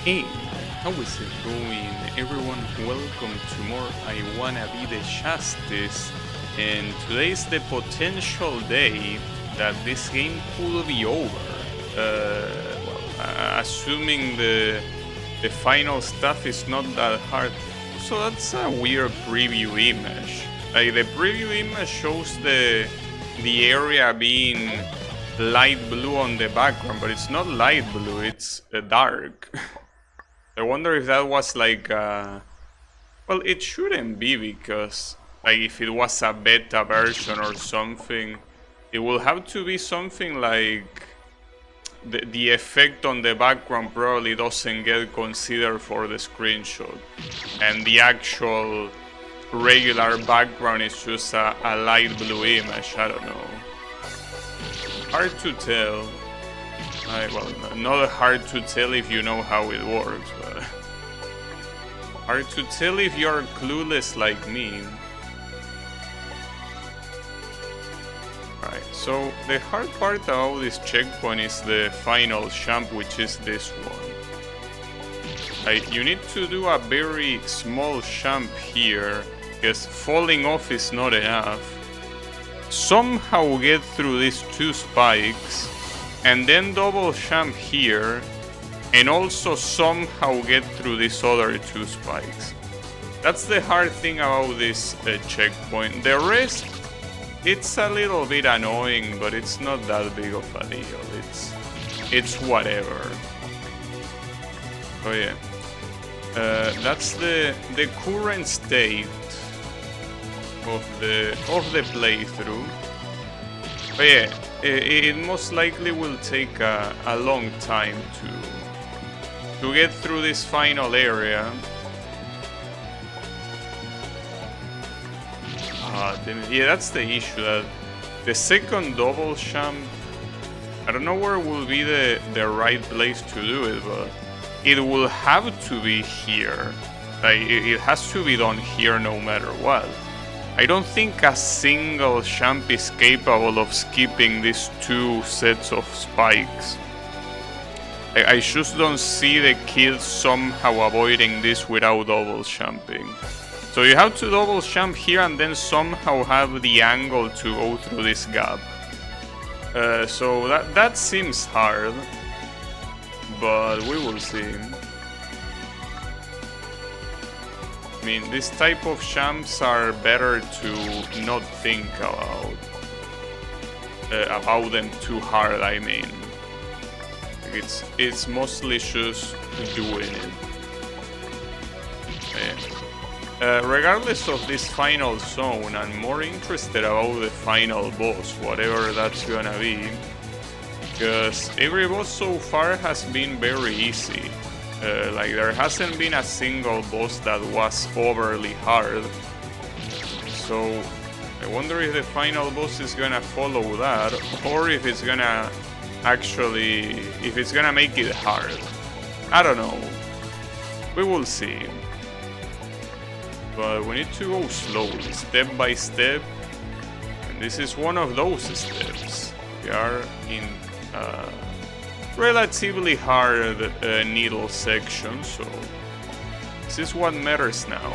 Hey, how is it going, everyone? Welcome to more I Wanna Be the Justice. And today's the potential day that this game could be over. Assuming the final stuff is not that hard. So that's a weird preview image. Like the preview image shows the area being light blue on the background, but it's not light blue, it's dark. I wonder if that was like well, it shouldn't be, because like if it was a beta version or something, it will have to be something like the effect on the background probably doesn't get considered for the screenshot, and the actual regular background is just a light blue image. I don't know. Hard to tell. Well, not hard to tell if you know how it works, but hard to tell if you're clueless like me. Alright, so the hard part about this checkpoint is the final jump, which is this one. Like, you need to do a very small jump here, because falling off is not enough. Somehow get through these two spikes, and then double jump here, and also somehow get through these other two spikes. That's the hard thing about this checkpoint. The rest, it's a little bit annoying, but it's not that big of a deal. It's whatever. Oh yeah, that's the current state of the playthrough. But yeah, it most likely will take a long time to get through this final area. Yeah, that's the issue, that the second double jump, I don't know where will be the right place to do it, but it will have to be here. Like, it has to be done here no matter what. I don't think a single jump is capable of skipping these two sets of spikes. I just don't see the kids somehow avoiding this without double jumping. So you have to double jump here and then somehow have the angle to go through this gap. So that seems hard, but we will see. I mean, this type of jumps are better to not think about them too hard. I mean, it's mostly just doing it. Regardless of this final zone, I'm more interested about the final boss, whatever that's gonna be, because every boss so far has been very easy. Like, there hasn't been a single boss that was overly hard. So I wonder if the final boss is gonna follow that, or if it's gonna make it hard. I don't know. We will see. But we need to go slowly, step by step, and this is one of those steps. We are in relatively hard needle section, so this is what matters now.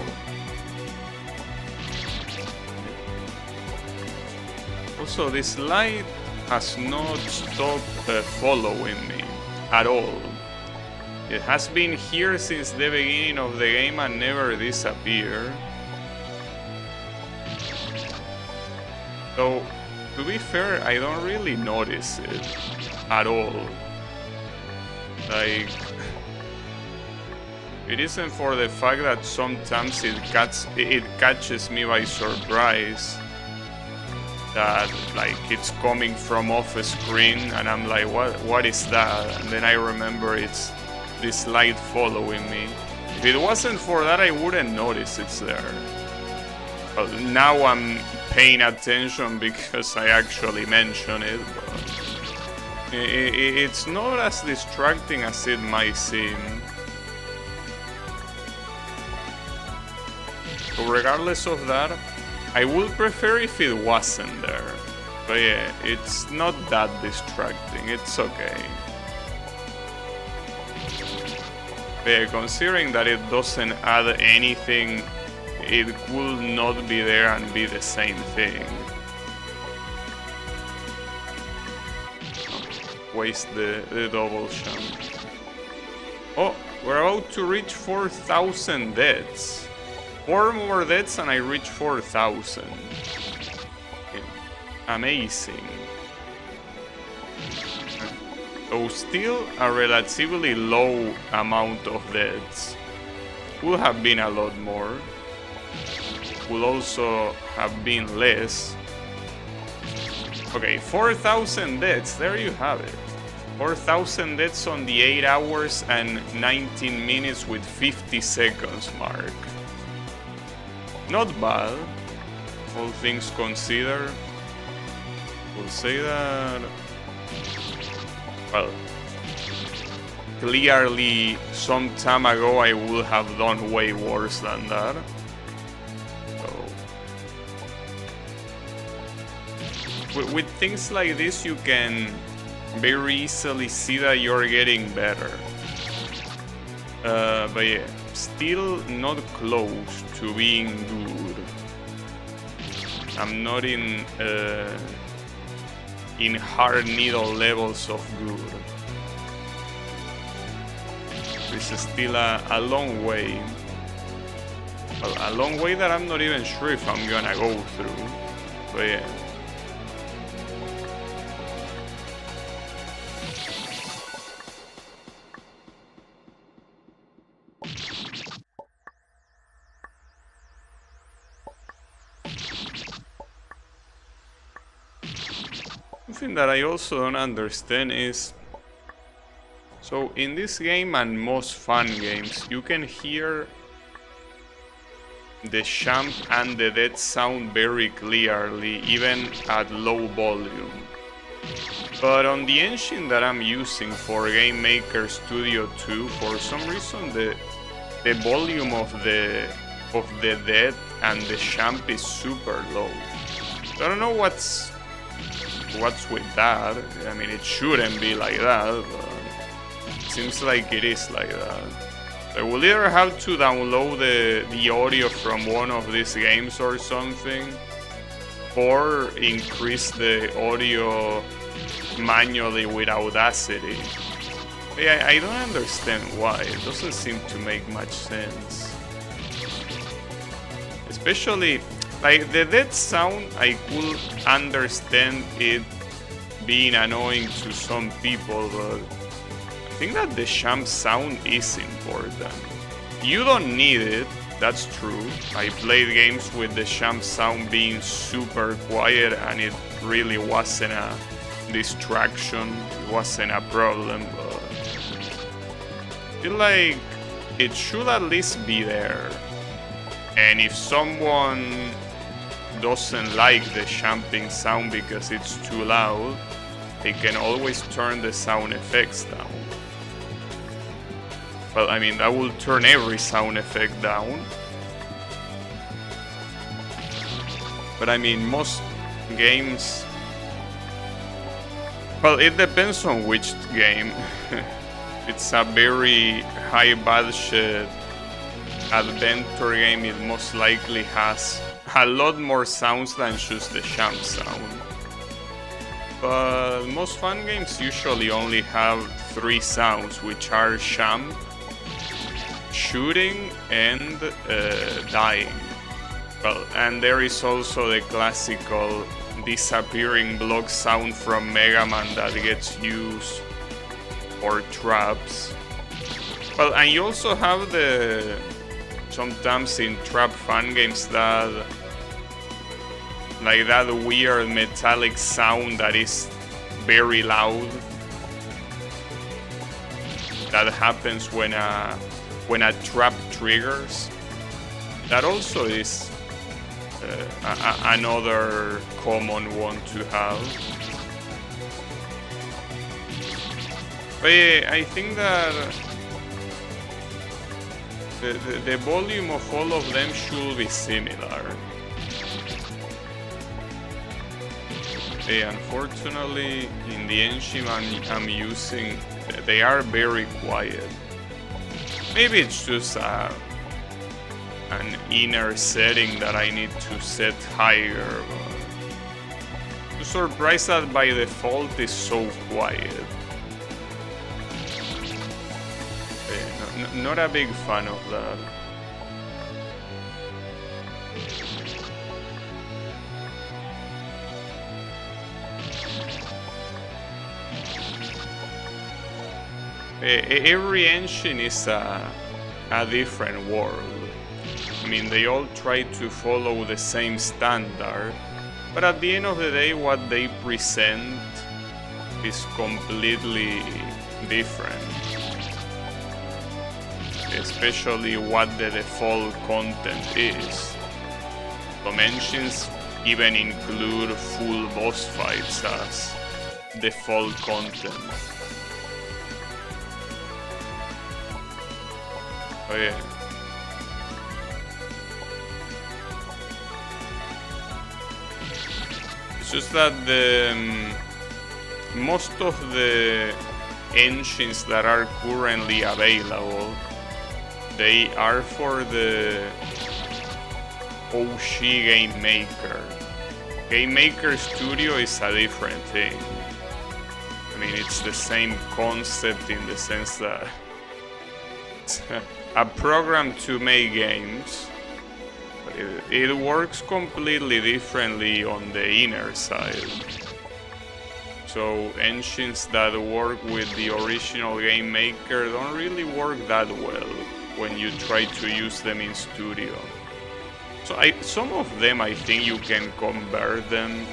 Also, this light has not stopped following me at all. It has been here since the beginning of the game and never disappeared. So, to be fair, I don't really notice it at all. Like, it isn't for the fact that sometimes it catches me by surprise, that like it's coming from off screen and I'm like, what is that? And then I remember it's this light following me. If it wasn't for that, I wouldn't notice it's there. Well, now I'm paying attention because I actually mentioned it, but it's not as distracting as it might seem. So regardless of that, I would prefer if it wasn't there. But yeah, it's not that distracting, it's okay. Considering that it doesn't add anything, it will not be there and be the same thing. Waste the double champ. Oh, we're about to reach 4,000 deaths. 4 more deaths and I reach 4,000. Amazing. So still a relatively low amount of deaths. Could have been a lot more. Could also have been less. Okay, 4,000 deaths, there you have it. 4,000 deaths on the 8 hours and 19 minutes with 50 seconds mark. Not bad, all things considered. We'll say that... Well, clearly some time ago I would have done way worse than that. So, with things like this you can very easily see that you're getting better. But yeah, still not close to being good. I'm not in hard needle levels of good. This is still a long way. Well, a long way that I'm not even sure if I'm gonna go through. But yeah. Something that I also don't understand is, so in this game and most fun games you can hear the champ and the death sound very clearly even at low volume, but on the engine that I'm using for Game Maker Studio 2, for some reason the volume of the death and the champ is super low. I don't know what's with that. I mean, it shouldn't be like that, but it seems like it is like that. I will either have to download the audio from one of these games or something, or increase the audio manually with Audacity. Yeah, I don't understand why. It doesn't seem to make much sense. Especially like the dead sound, I could understand it being annoying to some people, but I think that the champ sound is important. You don't need it, that's true. I played games with the champ sound being super quiet and it really wasn't a distraction, it wasn't a problem, but I feel like it should at least be there. And if someone doesn't like the champing sound because it's too loud, they can always turn the sound effects down. Well, I mean, that will turn every sound effect down. But I mean, most games... Well, it depends on which game. It's a very high budget adventure game, it most likely has a lot more sounds than just the champ sound. But most fun games usually only have 3 sounds, which are champ, shooting, and dying. Well, and there is also the classical disappearing block sound from Mega Man that gets used for traps. Well, and you also have the... sometimes in trap fun games that like that weird metallic sound that is very loud, that happens when a trap triggers. That also is another common one to have. But yeah, I think that the volume of all of them should be similar. Unfortunately, in the engine I'm using, they are very quiet. Maybe it's just an inner setting that I need to set higher. The surprise that by default is so quiet. Not a big fan of that. Every engine is a different world. I mean, they all try to follow the same standard, but at the end of the day, what they present is completely different. Especially what the default content is. Some engines even include full boss fights as default content. Oh yeah. It's just that most of the engines that are currently available, they are for the OG Game Maker. Game Maker Studio is a different thing. I mean, it's the same concept in the sense that it's a program to make games, but it works completely differently on the inner side. So engines that work with the original Game Maker don't really work that well when you try to use them in Studio. So some of them I think you can convert them,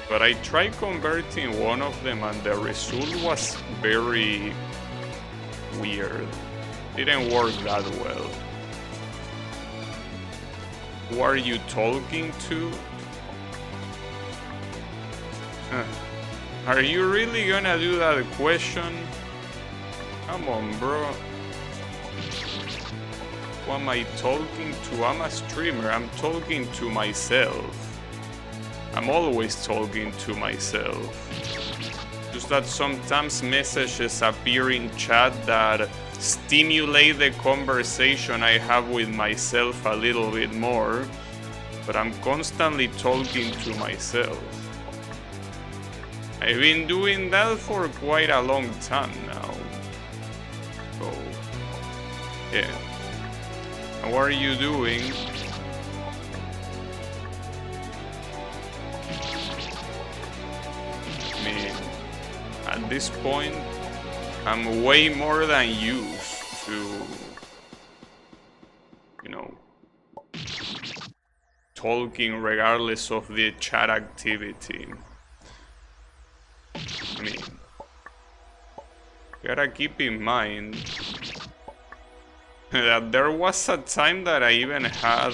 but I tried converting one of them and the result was very weird. Didn't work that well. Who are you talking to? Are you really gonna do that question? Come on, bro. Who am I talking to? I'm a streamer. I'm talking to myself. I'm always talking to myself. Just that sometimes messages appear in chat that stimulate the conversation I have with myself a little bit more, but I'm constantly talking to myself. I've been doing that for quite a long time now. So, yeah. How are you doing? I mean, at this point, I'm way more than used to, you know, talking regardless of the chat activity. I mean, you gotta keep in mind that there was a time that I even had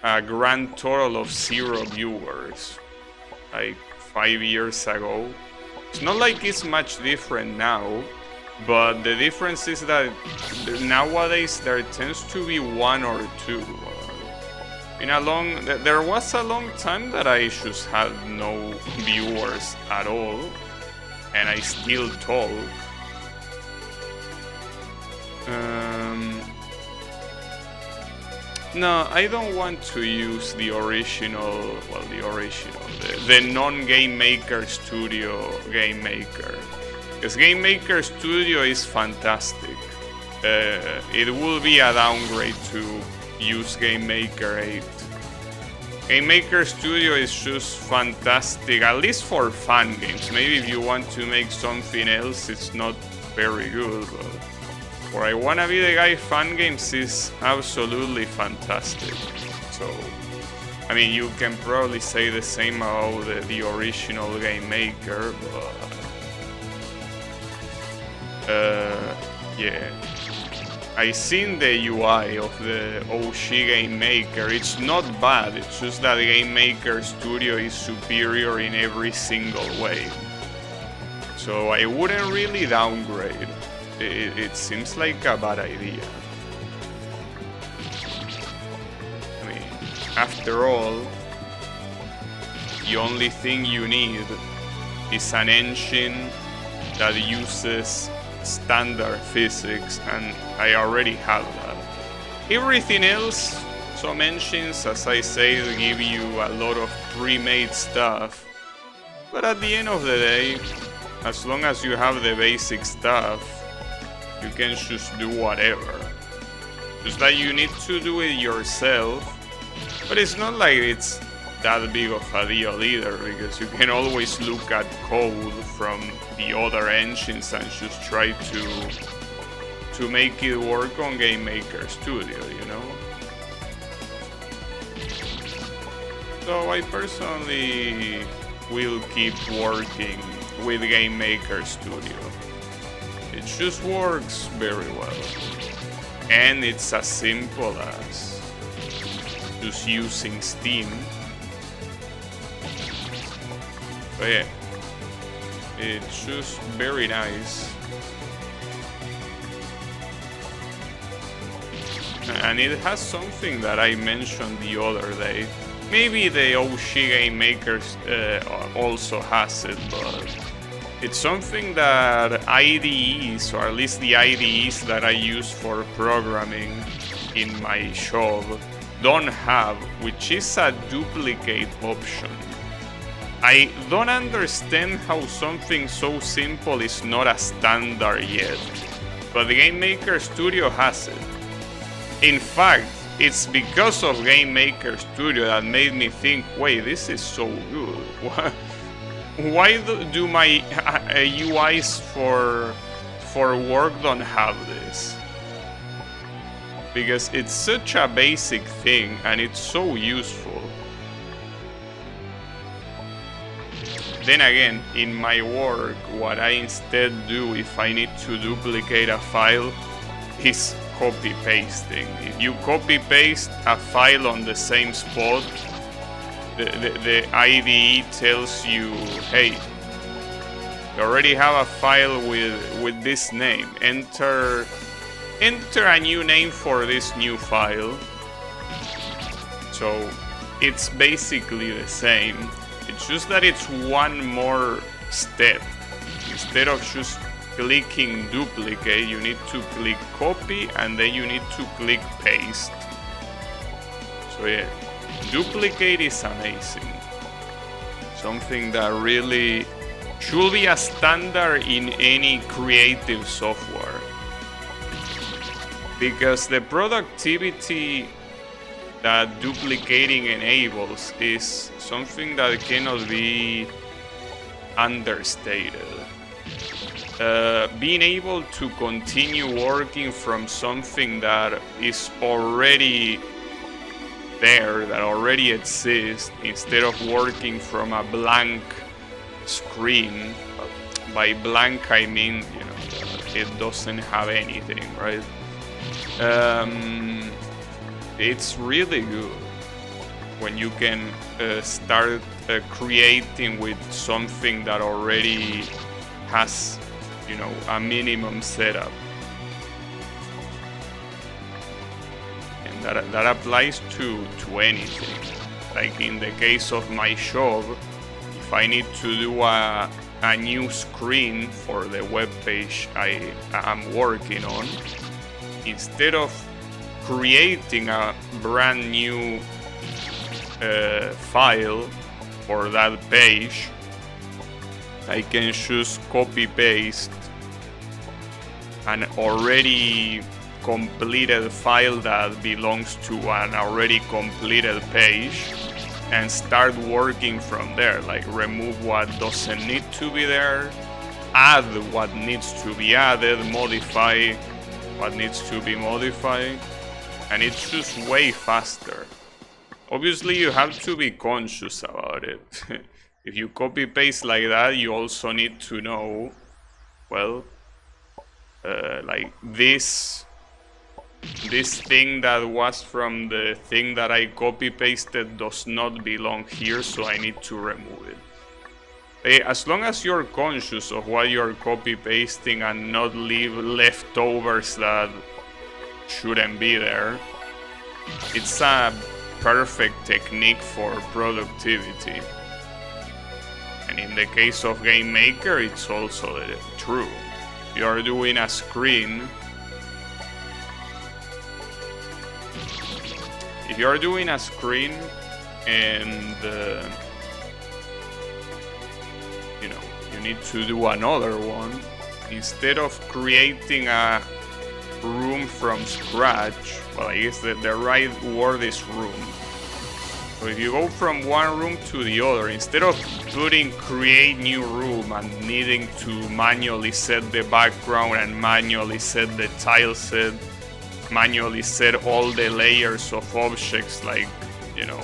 a grand total of 0 viewers, like 5 years ago. It's not like it's much different now, but the difference is that nowadays there tends to be 1 or 2. There was a long time that I just had no viewers at all, and I still talk. No, I don't want to use the original, the non-Game Maker Studio Game Maker. Because Game Maker Studio is fantastic. It will be a downgrade to use Game Maker 8. Game Maker Studio is just fantastic, at least for fun games. Maybe if you want to make something else, it's not very good, but for I Wanna Be the Guy fan games is absolutely fantastic. So, I mean, you can probably say the same about the original Game Maker, but yeah. I seen the UI of the OG Game Maker. It's not bad, it's just that Game Maker Studio is superior in every single way. So I wouldn't really downgrade. It seems like a bad idea. I mean, after all, the only thing you need is an engine that uses standard physics, and I already have that. Everything else, some engines, as I say, give you a lot of pre-made stuff, but at the end of the day, as long as you have the basic stuff, you can just do whatever. Just that you need to do it yourself, but it's not like it's that big of a deal either, because you can always look at code from the other engines and just try to make it work on Game Maker Studio, you know? So I personally will keep working with Game Maker Studio. It just works very well. And it's as simple as just using Steam. But yeah, it's just very nice. And it has something that I mentioned the other day. Maybe the OG Game Maker also has it, but it's something that IDEs, or at least the IDEs that I use for programming in my shop, don't have, which is a duplicate option. I don't understand how something so simple is not a standard yet, but the Game Maker Studio has it. In fact, it's because of Game Maker Studio that made me think, wait, this is so good. Why do my UIs for work don't have this? Because it's such a basic thing and it's so useful. Then again, in my work, what I instead do if I need to duplicate a file is copy pasting. If you copy paste a file on the same spot, the IDE tells you, hey, you already have a file with this name. Enter a new name for this new file. So it's basically the same. It's just that it's one more step. Instead of just clicking duplicate, you need to click copy and then you need to click paste. So yeah, duplicate is amazing. Something that really should be a standard in any creative software. Because the productivity that duplicating enables is something that cannot be understated. Being able to continue working from something that is already there, that already exists, instead of working from a blank screen. By blank I mean, you know, it doesn't have anything, right? It's really good when you can start creating with something that already has, you know, a minimum setup. And that applies to anything. Like in the case of my shop, if I need to do a new screen for the web page I am working on, instead of creating a brand new file for that page, I can just copy paste an already completed file that belongs to an already completed page and start working from there. Like remove what doesn't need to be there, add what needs to be added, modify what needs to be modified, and it's just way faster. Obviously you have to be conscious about it. If you copy paste like that, you also need to know, well, like this thing that was from the thing that I copy pasted does not belong here, so I need to remove it. As long as you're conscious of what you're copy pasting and not leave leftovers that shouldn't be there, it's a perfect technique for productivity. And in the case of Game Maker, it's also true. you're doing a screen, if you're doing a screen and you know, you need to do another one, instead of creating a room from scratch, well, I guess the right word is room. So if you go from one room to the other, instead of putting create new room and needing to manually set the background and manually set the tile set, manually set all the layers of objects like, you know,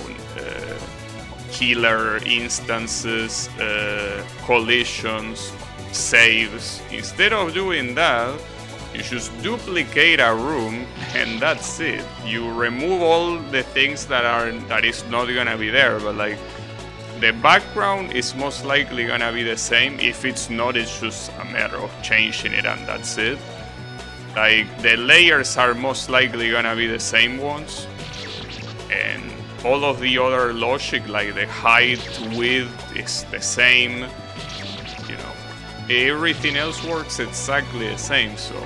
killer instances, collisions, saves, instead of doing that, you just duplicate a room and that's it. You remove all the things that is not gonna be there, but like the background is most likely gonna be the same. If it's not, it's just a matter of changing it and that's it. Like the layers are most likely gonna be the same ones, and all of the other logic like the height, width is the same. You know, everything else works exactly the same, so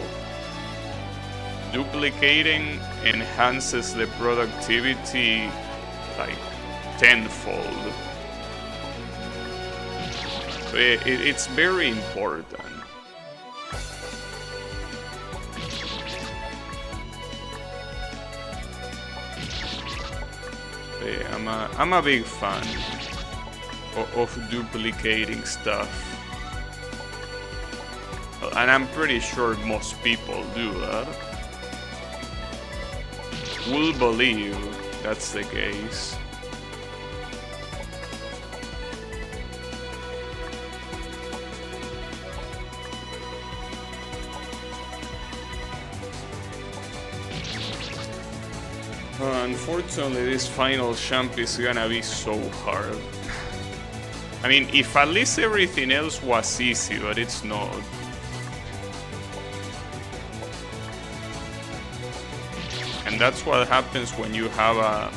duplicating enhances the productivity like tenfold. So it's very important. Yeah, I'm a big fan of duplicating stuff. And I'm pretty sure most people do that. Will believe that's the case. Unfortunately, this final champ is gonna be so hard. I mean, if at least everything else was easy, but it's not. And that's what happens when you have a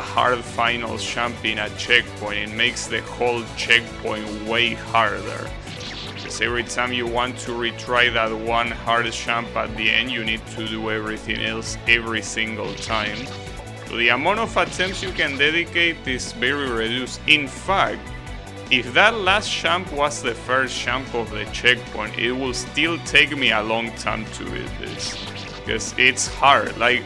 hard final champ in a checkpoint. It makes the whole checkpoint way harder. Because every time you want to retry that one hard champ at the end, you need to do everything else every single time. So the amount of attempts you can dedicate is very reduced. In fact, if that last champ was the first champ of the checkpoint, it will still take me a long time to beat this. Because it's hard. Like,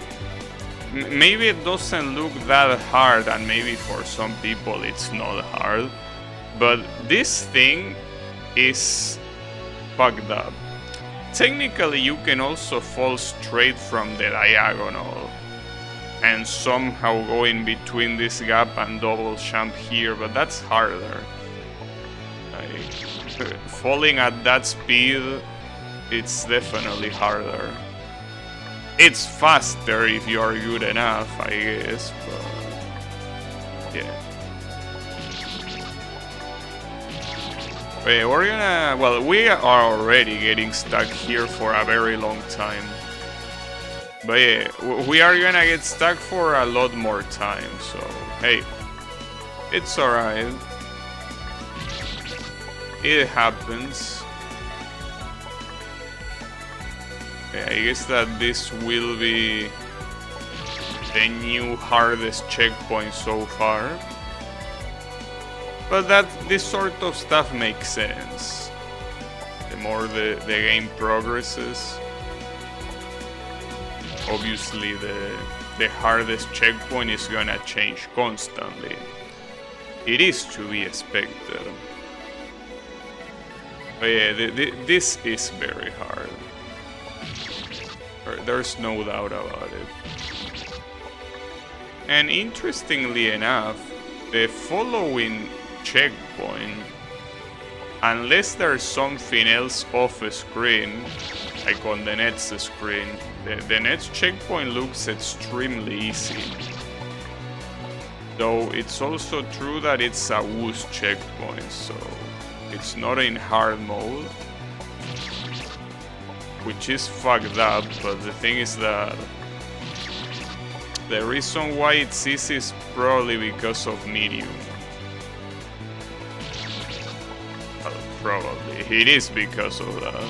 maybe it doesn't look that hard, and maybe for some people it's not hard, but this thing is fucked up. Technically, you can also fall straight from the diagonal and somehow go in between this gap and double jump here, but that's harder. Like, falling at that speed, it's definitely harder. It's faster if you are good enough, I guess, but yeah. Okay, we're gonna, well, we are already getting stuck here for a very long time. But yeah, we are gonna get stuck for a lot more time, so hey, it's alright. It happens. I guess that this will be the new hardest checkpoint so far. But that this sort of stuff makes sense. The more the game progresses, obviously the hardest checkpoint is gonna change constantly. It is to be expected. But yeah, this is very hard. There's no doubt about it. And interestingly enough, the following checkpoint, unless there's something else off screen, like on the next screen, the next checkpoint looks extremely easy. Though it's also true that it's a WOOS checkpoint, so it's not in hard mode. Which is fucked up, but the thing is that the reason why it's easy is probably because of medium. Well, probably. It is because of that.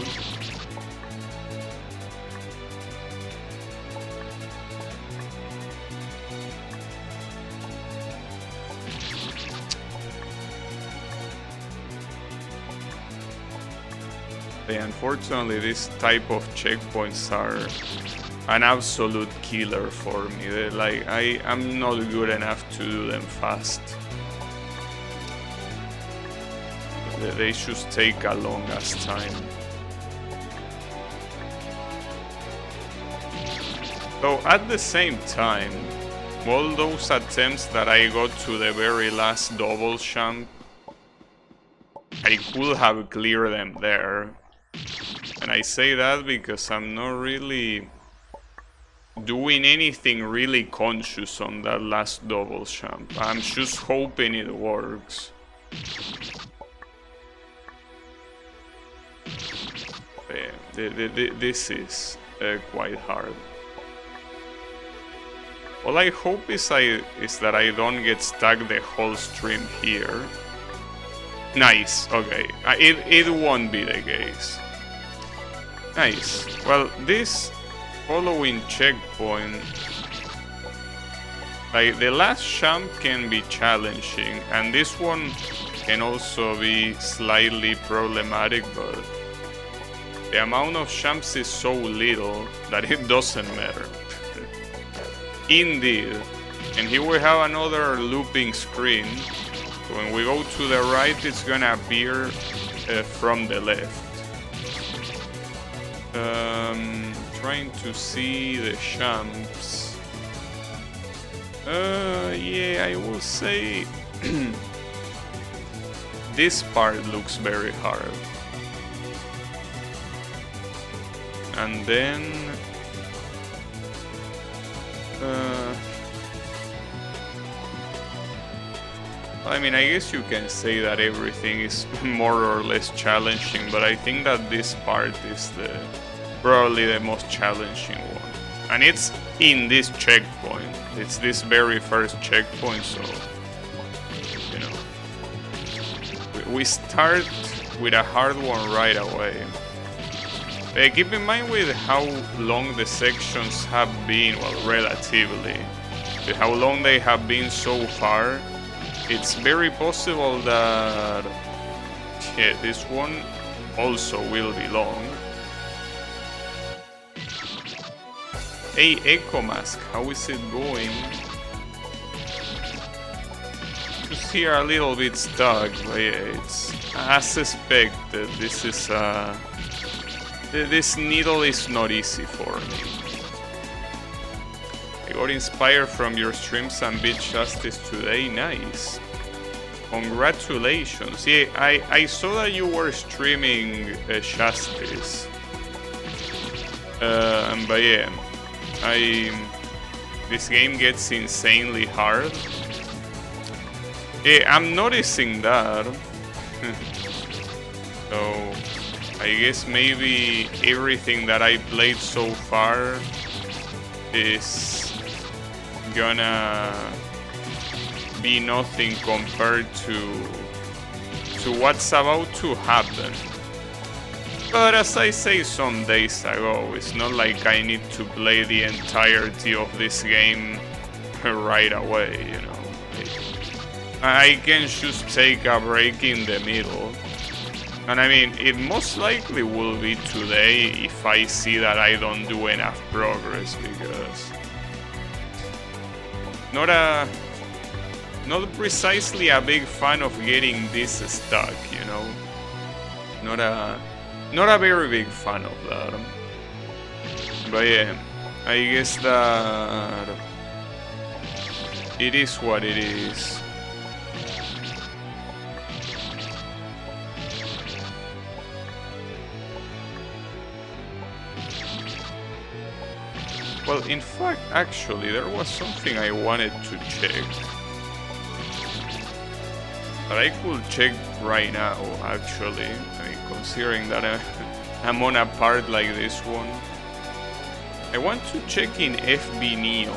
Unfortunately, this type of checkpoints are an absolute killer for me. Like, I'm not good enough to do them fast. They should take a long ass time. So at the same time, all those attempts that I got to the very last double jump, I could have cleared them there. And I say that because I'm not really doing anything really conscious on that last double jump. I'm just hoping it works. This is quite hard. All I hope is that I don't get stuck the whole stream here. Nice, okay. It won't be the case. Nice. Well, this following checkpoint, like the last jump can be challenging, and this one can also be slightly problematic, but the amount of jumps is so little that it doesn't matter. Indeed. And here we have another looping screen. So when we go to the right, it's gonna appear from the left. Trying to see the jumps. Yeah, I will say this part looks very hard. And then I mean, I guess you can say that everything is more or less challenging, but I think that this part is probably the most challenging one. And it's in this checkpoint. It's this very first checkpoint, so you know. We start with a hard one right away. Keep in mind with how long the sections have been, well, relatively, with how long they have been so far, it's very possible that this one also will be long. Hey, Echo Mask, how is it going? Just here a little bit stuck, but yeah, it's as expected. This is this needle is not easy for me. I got inspired from your streams and beat Justice today. Nice. Congratulations. Yeah, I saw that you were streaming Justice. But yeah, this game gets insanely hard. Yeah, I'm noticing that. So I guess maybe everything that I played so far is gonna be nothing compared to what's about to happen. But as I say some days ago, it's not like I need to play the entirety of this game right away, you know. I can just take a break in the middle. And I mean, it most likely will be today if I see that I don't do enough progress, because not precisely a big fan of getting this stuck, you know. Not a very big fan of that. But yeah, I guess that it is what it is. Well, in fact, actually, there was something I wanted to check. That I could check right now, actually. I mean, considering that I'm on a part like this one. I want to check in FB Neo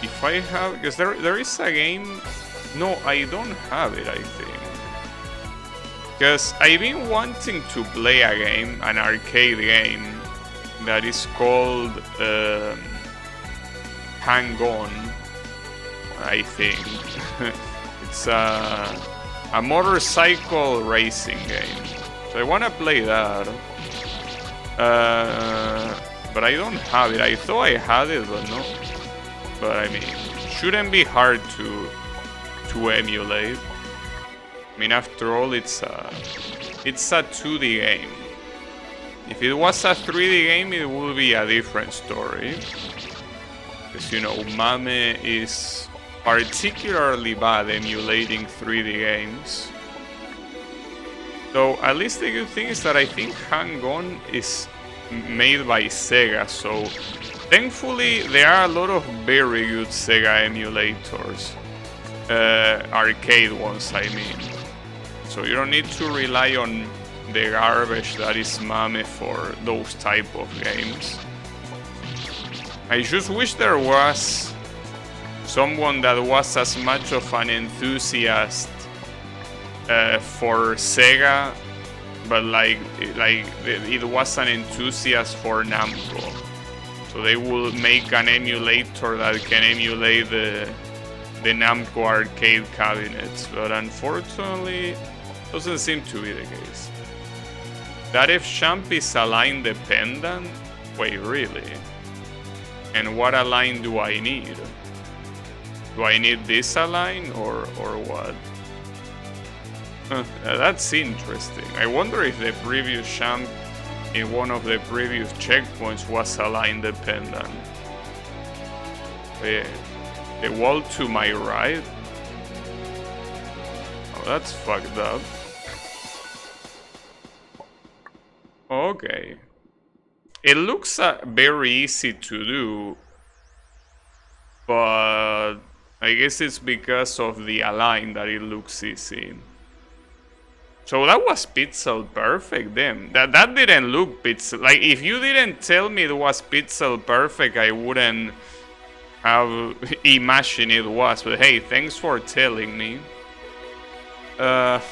if I have... Because there is a game... No, I don't have it, I think. Because I've been wanting to play a game, an arcade game, that is called Hang On, I think. It's a motorcycle racing game. So I want to play that. But I don't have it. I thought I had it, but no. But I mean, shouldn't be hard to emulate. I mean, after all, it's a 2D game. If it was a 3D game, it would be a different story. Because, you know, Mame is particularly bad emulating 3D games. So, at least the good thing is that I think Hang-On is made by Sega, so thankfully there are a lot of very good Sega emulators. Arcade ones, I mean. So you don't need to rely on the garbage that is Mame for those type of games. I just wish there was someone that was as much of an enthusiast for Sega, but like it was an enthusiast for Namco. So they will make an emulator that can emulate the Namco arcade cabinets, but unfortunately doesn't seem to be the case. That if Champ is align dependent? Wait, really? And what align do I need? Do I need this align or what? That's interesting. I wonder if the previous Champ in one of the previous checkpoints was align dependent. The wall to my right? Oh, that's fucked up. Okay. It looks very easy to do, but I guess it's because of the align that it looks easy. So that was pixel perfect then. That didn't look pixel. Like, if you didn't tell me it was pixel perfect, I wouldn't have imagined it was. But hey, thanks for telling me. Okay.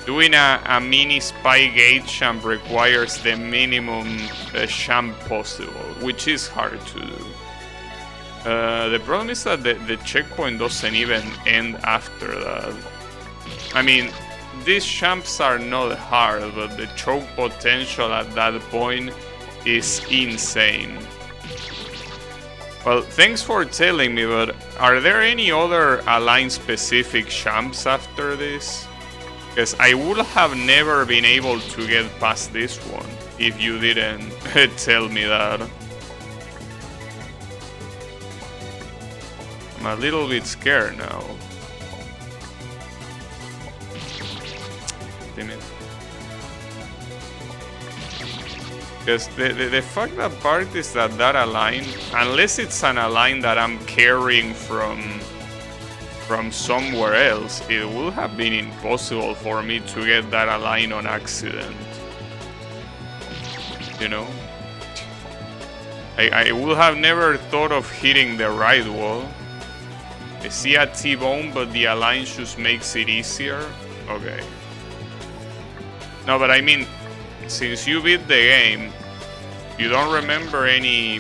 Doing a mini spy gate champ requires the minimum champ possible, which is hard to do. The problem is that the checkpoint doesn't even end after that. I mean, these champs are not hard, but the choke potential at that point is insane. Well, thanks for telling me, but are there any other Align-specific champs after this? Because I would have never been able to get past this one if you didn't tell me that. I'm a little bit scared now. Damn it. Because the fucked up part is that align, unless it's an align that I'm carrying from somewhere else, it would have been impossible for me to get that align on accident. You know? I would have never thought of hitting the right wall. I see a T-bone, but the align just makes it easier. Okay. No, but I mean, since you beat the game, you don't remember any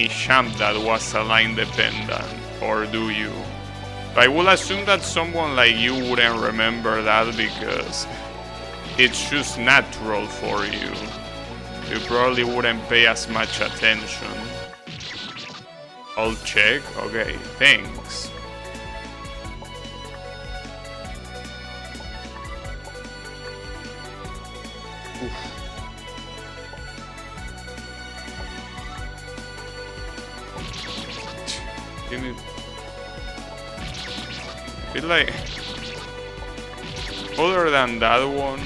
champ that was align dependent, or do you? I will assume that someone like you wouldn't remember that because it's just natural for you. You probably wouldn't pay as much attention. I'll check. Okay, thanks. Give me. I feel like, other than that one,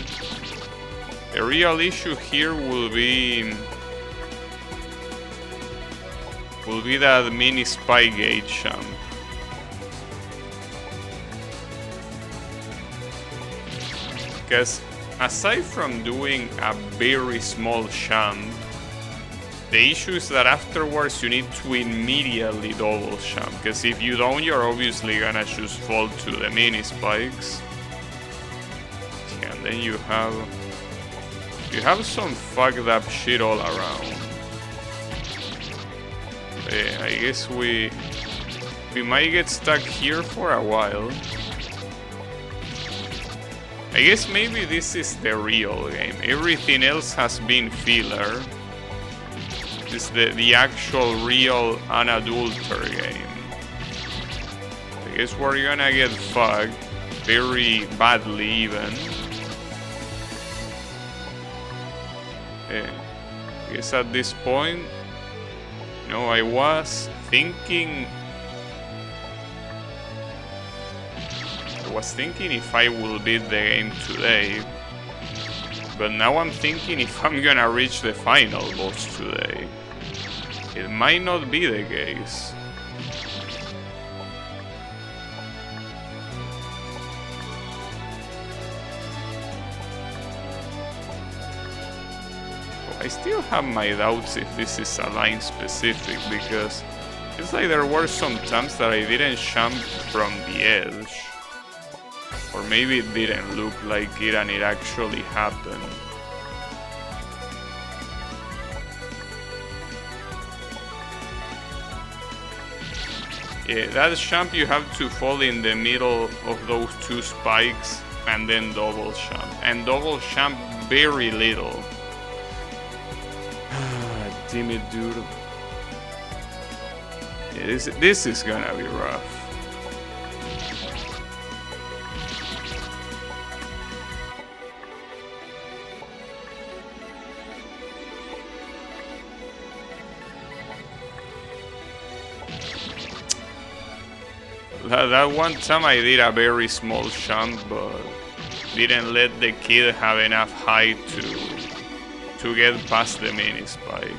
the real issue here will be that mini spy gate champ. Because aside from doing a very small champ, the issue is that afterwards you need to immediately double champ, because if you don't, you're obviously gonna just fall to the mini spikes. And then you have some fucked up shit all around. I guess we might get stuck here for a while. I guess maybe this is the real game. Everything else has been filler. This is the actual real unadulterated game. I guess we're gonna get fucked very badly even. I guess at this point, you know, I was thinking if I will beat the game today, but now I'm thinking if I'm gonna reach the final boss today. It might not be the case. I still have my doubts if this is a line specific, because it's like there were some times that I didn't jump from the edge. Or maybe it didn't look like it and it actually happened. Yeah, that jump you have to fall in the middle of those two spikes and then double jump. And double jump very little. Damn it, dude. Yeah, this is gonna be rough. That one time I did a very small jump, but didn't let the kid have enough height to get past the mini spike.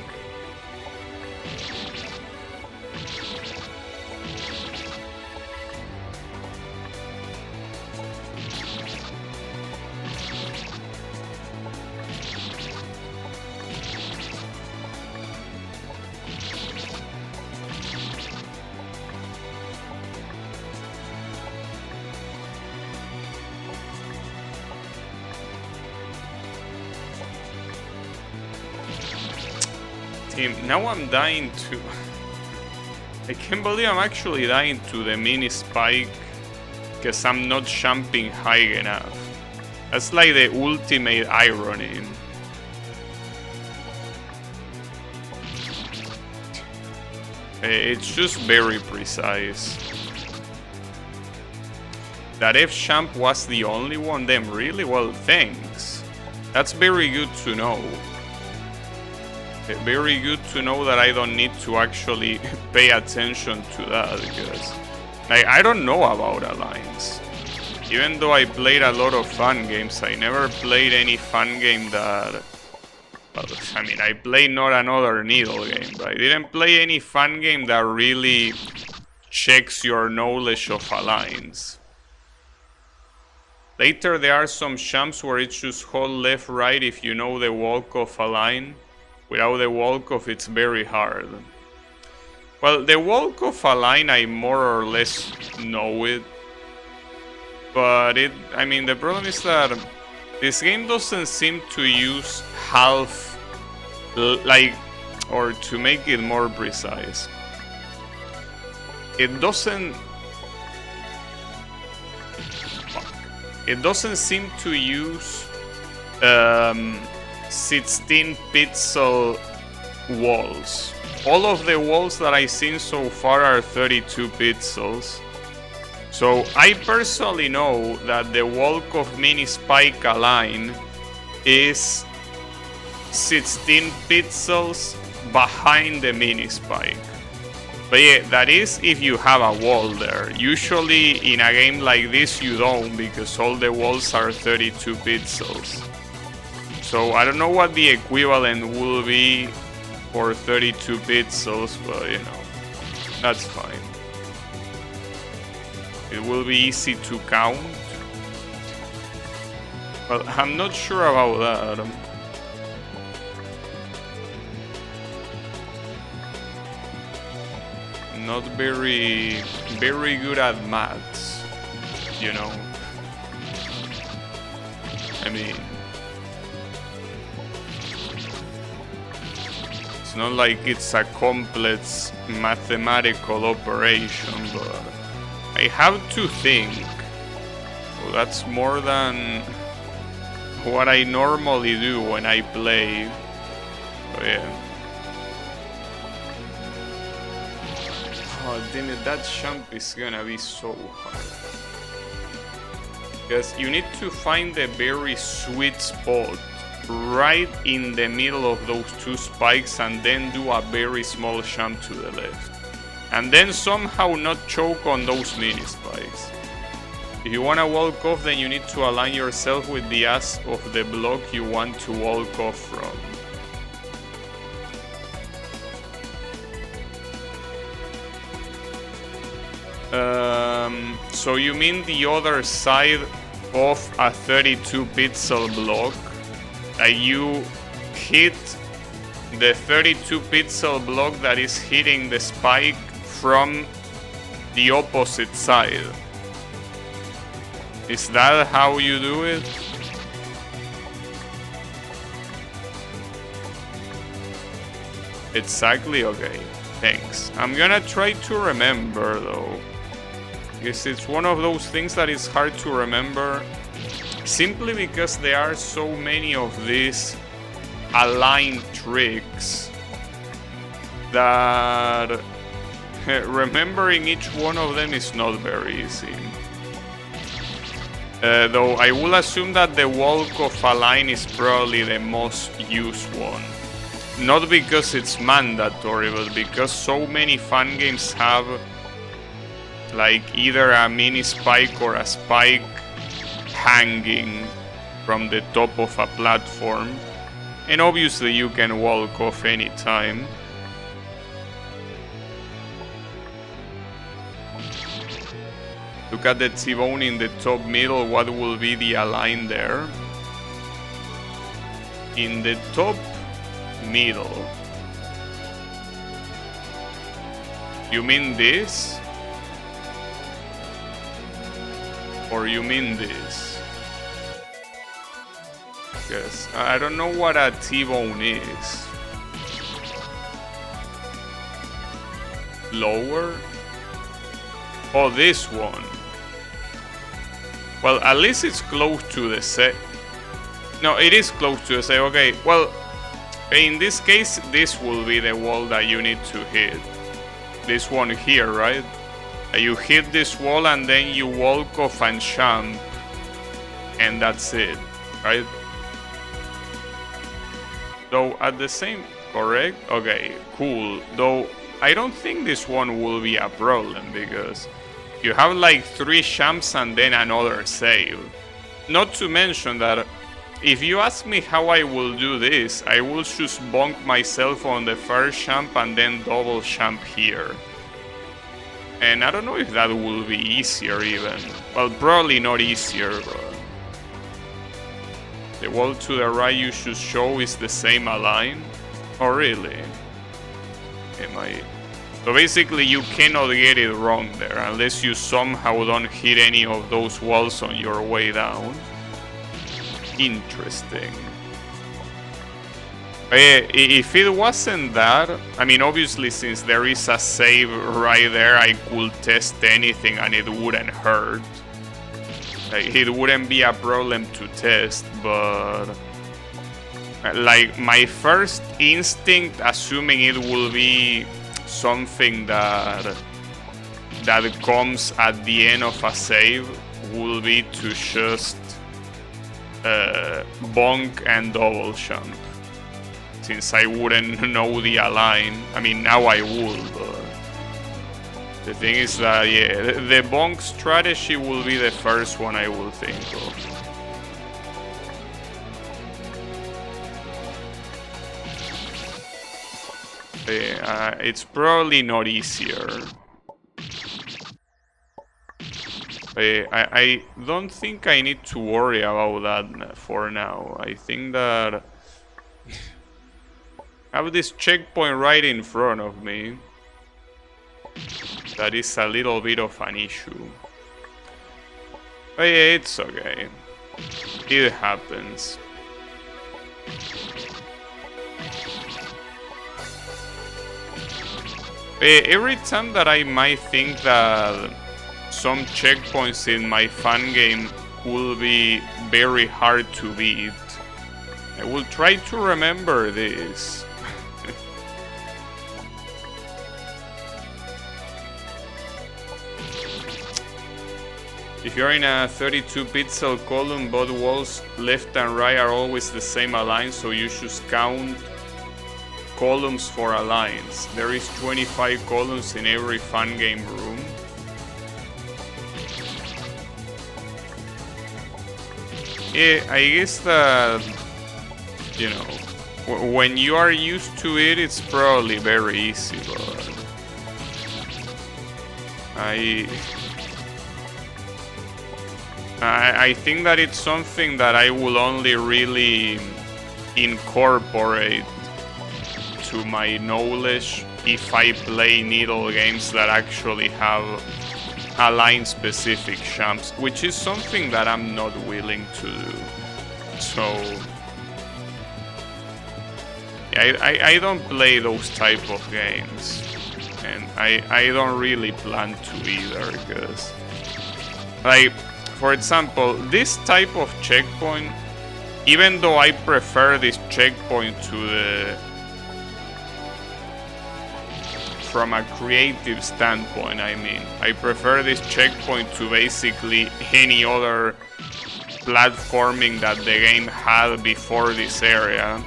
Now I'm dying to... I can't believe I'm actually dying to the mini spike because I'm not jumping high enough. That's like the ultimate irony. It's just very precise. That F jump was the only one then, really? Well, thanks. That's very good to know. Very good to know that I don't need to actually pay attention to that, because I don't know about Alliance. Even though I played a lot of fun games, I never played any fun game that... I mean, I played Not Another Needle game, but I didn't play any fun game that really checks your knowledge of Alliance. Later there are some jumps where it's just hold left right if you know the walk of a line. Without the walk of, it's very hard. Well, the walk of a line, I more or less know it. But I mean, the problem is that this game doesn't seem to use half, like, or to make it more precise. It doesn't seem to use 16 pixel walls. All of the walls that I've seen so far are 32 pixels. So I personally know that the walk of Mini Spike Align is 16 pixels behind the Mini Spike. But yeah, that is if you have a wall there. Usually in a game like this you don't, because all the walls are 32 pixels. So I don't know what the equivalent will be for 32 pixels, but you know, that's fine. It will be easy to count. But I'm not sure about that. Not very good at maths, you know. I mean, it's not like it's a complex mathematical operation, but I have to think. Oh, that's more than what I normally do when I play. Oh, yeah. Oh, damn it, that jump is gonna be so hard. Because you need to find the very sweet spot right in the middle of those two spikes and then do a very small jump to the left. And then somehow not choke on those mini spikes. If you want to walk off, then you need to align yourself with the ass of the block you want to walk off from. So you mean the other side of a 32 pixel block? You hit the 32 pixel block that is hitting the spike from the opposite side. Is that how you do it? Exactly, okay. Thanks. I'm gonna try to remember though. Because it's one of those things that is hard to remember. Simply because there are so many of these aligned tricks that remembering each one of them is not very easy. Though I will assume that the walk of align is probably the most used one. Not because it's mandatory, but because so many fun games have like either a mini spike or a spike hanging from the top of a platform. And obviously you can walk off anytime. Look at the T-bone in the top middle, what will be the align there? In the top middle. You mean this? Or you mean this? Yes, I don't know what a T-bone is. Lower? Oh, this one. Well, at least it's close to the set. No, it is close to the set. Okay, well, in this case, this will be the wall that you need to hit. This one here, right? You hit this wall and then you walk off and jump. And that's it, right? Though at the same... Correct? Okay, cool. Though I don't think this one will be a problem because you have like 3 jumps and then another save. Not to mention that if you ask me how I will do this, I will just bonk myself on the first jump and then double jump here. And I don't know if that will be easier even. Well, probably not easier, but... The wall to the right you should show is the same align? Oh, really? Am I... So basically you cannot get it wrong there, unless you somehow don't hit any of those walls on your way down. Interesting. If it wasn't that, I mean, obviously since there is a save right there, I could test anything and it wouldn't hurt. Like, it wouldn't be a problem to test, but... Like, my first instinct, assuming it will be something that comes at the end of a save, will be to just bonk and double jump. Since I wouldn't know the align. I mean, now I would, but... The thing is that, yeah, the bonk strategy will be the first one I will think of. It's probably not easier. I don't think I need to worry about that for now. I think that I have this checkpoint right in front of me. That is a little bit of an issue. But yeah, it's okay. It happens. Every time that I might think that some checkpoints in my fun game could be very hard to beat. I will try to remember this. If you're in a 32 pixel column, both walls left and right are always the same align, so you should count columns for alliance. There is 25 columns in every fan game room. Yeah, I guess that, you know, when you are used to it, it's probably very easy, but I think that it's something that I will only really incorporate to my knowledge if I play Needle games that actually have align-specific champs, which is something that I'm not willing to do. So I don't play those type of games, and I don't really plan to either, because, like, for example, this type of checkpoint, even though I prefer this checkpoint to the, from a creative standpoint, I mean, I prefer this checkpoint to basically any other platforming that the game had before this area.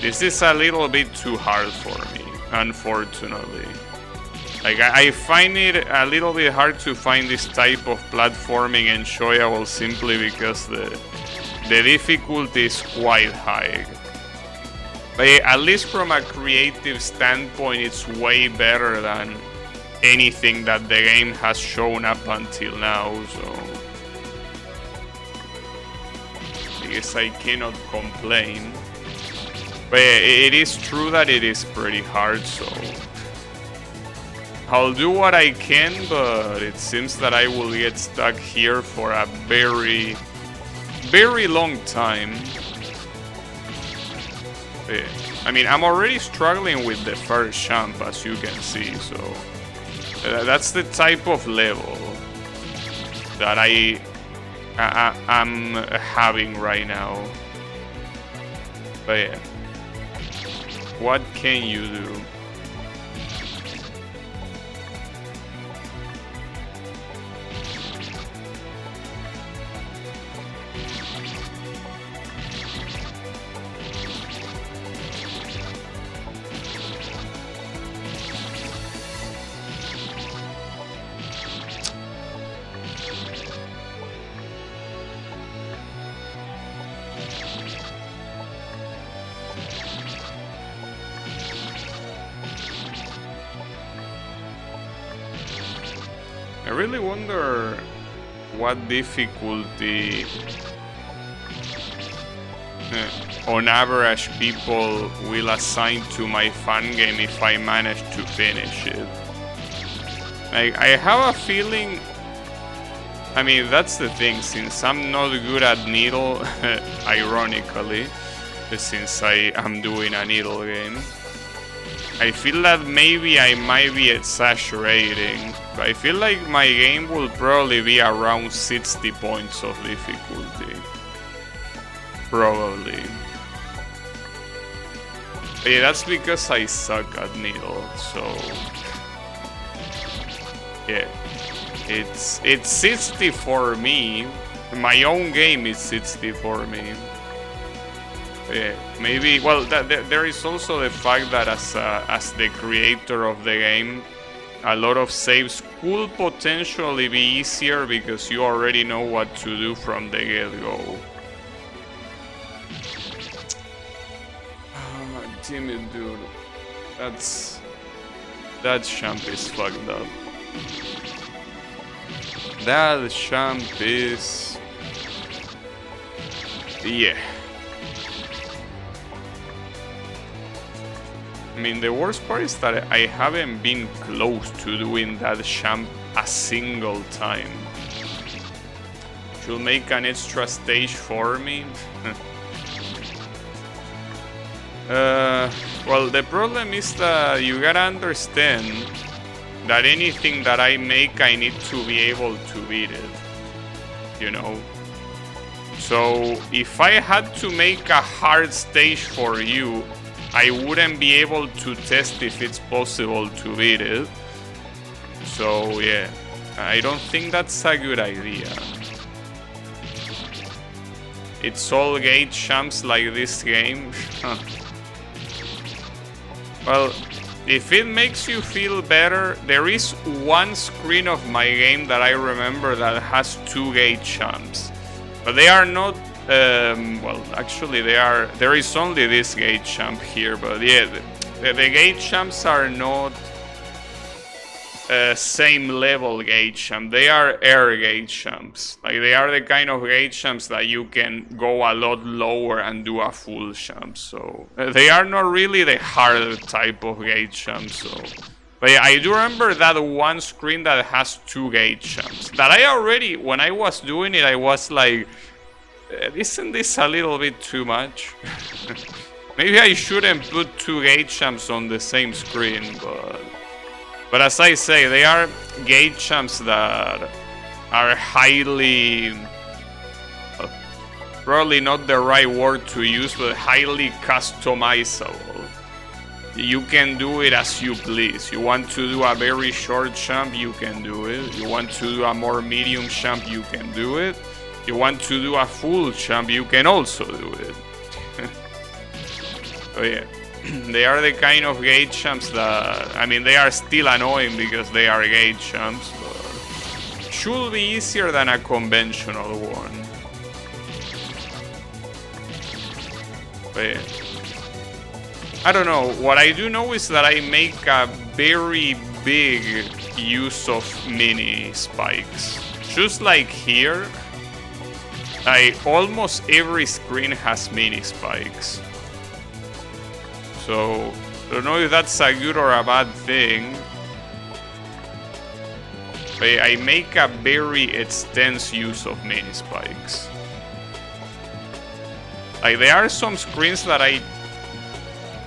This is a little bit too hard for me, unfortunately. Like, I find it a little bit hard to find this type of platforming enjoyable simply because the difficulty is quite high. But at least from a creative standpoint, it's way better than anything that the game has shown up until now, so I guess I cannot complain. But it is true that it is pretty hard, so I'll do what I can, but it seems that I will get stuck here for a very, very long time. I mean, I'm already struggling with the first champ, as you can see, so that's the type of level that I'm having right now. But yeah, what can you do? I really wonder what difficulty on average people will assign to my fan game if I manage to finish it. I have a feeling, I mean, that's the thing, since I'm not good at Needle, ironically, since I am doing a Needle game, I feel that maybe I might be exaggerating, but I feel like my game will probably be around 60 points of difficulty. Probably. But yeah, that's because I suck at Needle, so yeah. It's 60 for me. My own game is 60 for me. Yeah, maybe. Well, there is also the fact that as the creator of the game, a lot of saves could potentially be easier because you already know what to do from the get-go. Oh, damn it, dude. That champ is fucked up. That champ is... yeah. I mean, the worst part is that I haven't been close to doing that champ a single time. Should make an extra stage for me. Well, the problem is that you gotta understand that anything that I make, I need to be able to beat it. You know? So if I had to make a hard stage for you, I wouldn't be able to test if it's possible to beat it. So yeah, I don't think that's a good idea. It's all gate champs like this game. Well, if it makes you feel better, there is one screen of my game that I remember that has 2 gate champs. But they are not, well, actually there is only this gate champ here, but yeah, the gate champs are not same level gate champ. They are air gate champs. Like, they are the kind of gate champs that you can go a lot lower and do a full champ. So they are not really the hard type of gate champs. So, but yeah, I do remember that one screen that has 2 gate champs. That I already, when I was doing it, I was like, isn't this a little bit too much? Maybe I shouldn't put 2 gate champs on the same screen, but as I say, they are gate champs that are highly, probably not the right word to use, but highly customizable. You can do it as you please. You want to do a very short champ, you can do it. You want to do a more medium champ, you can do it. You want to do a full champ, you can also do it. So yeah. They are the kind of gate champs that, I mean, they are still annoying because they are gate champs, but should be easier than a conventional one. But yeah. I don't know, what I do know is that I make a very big use of mini spikes. Just like here, almost every screen has mini spikes. So, I don't know if that's a good or a bad thing. But I make a very extensive use of mini spikes. Like, there are some screens that I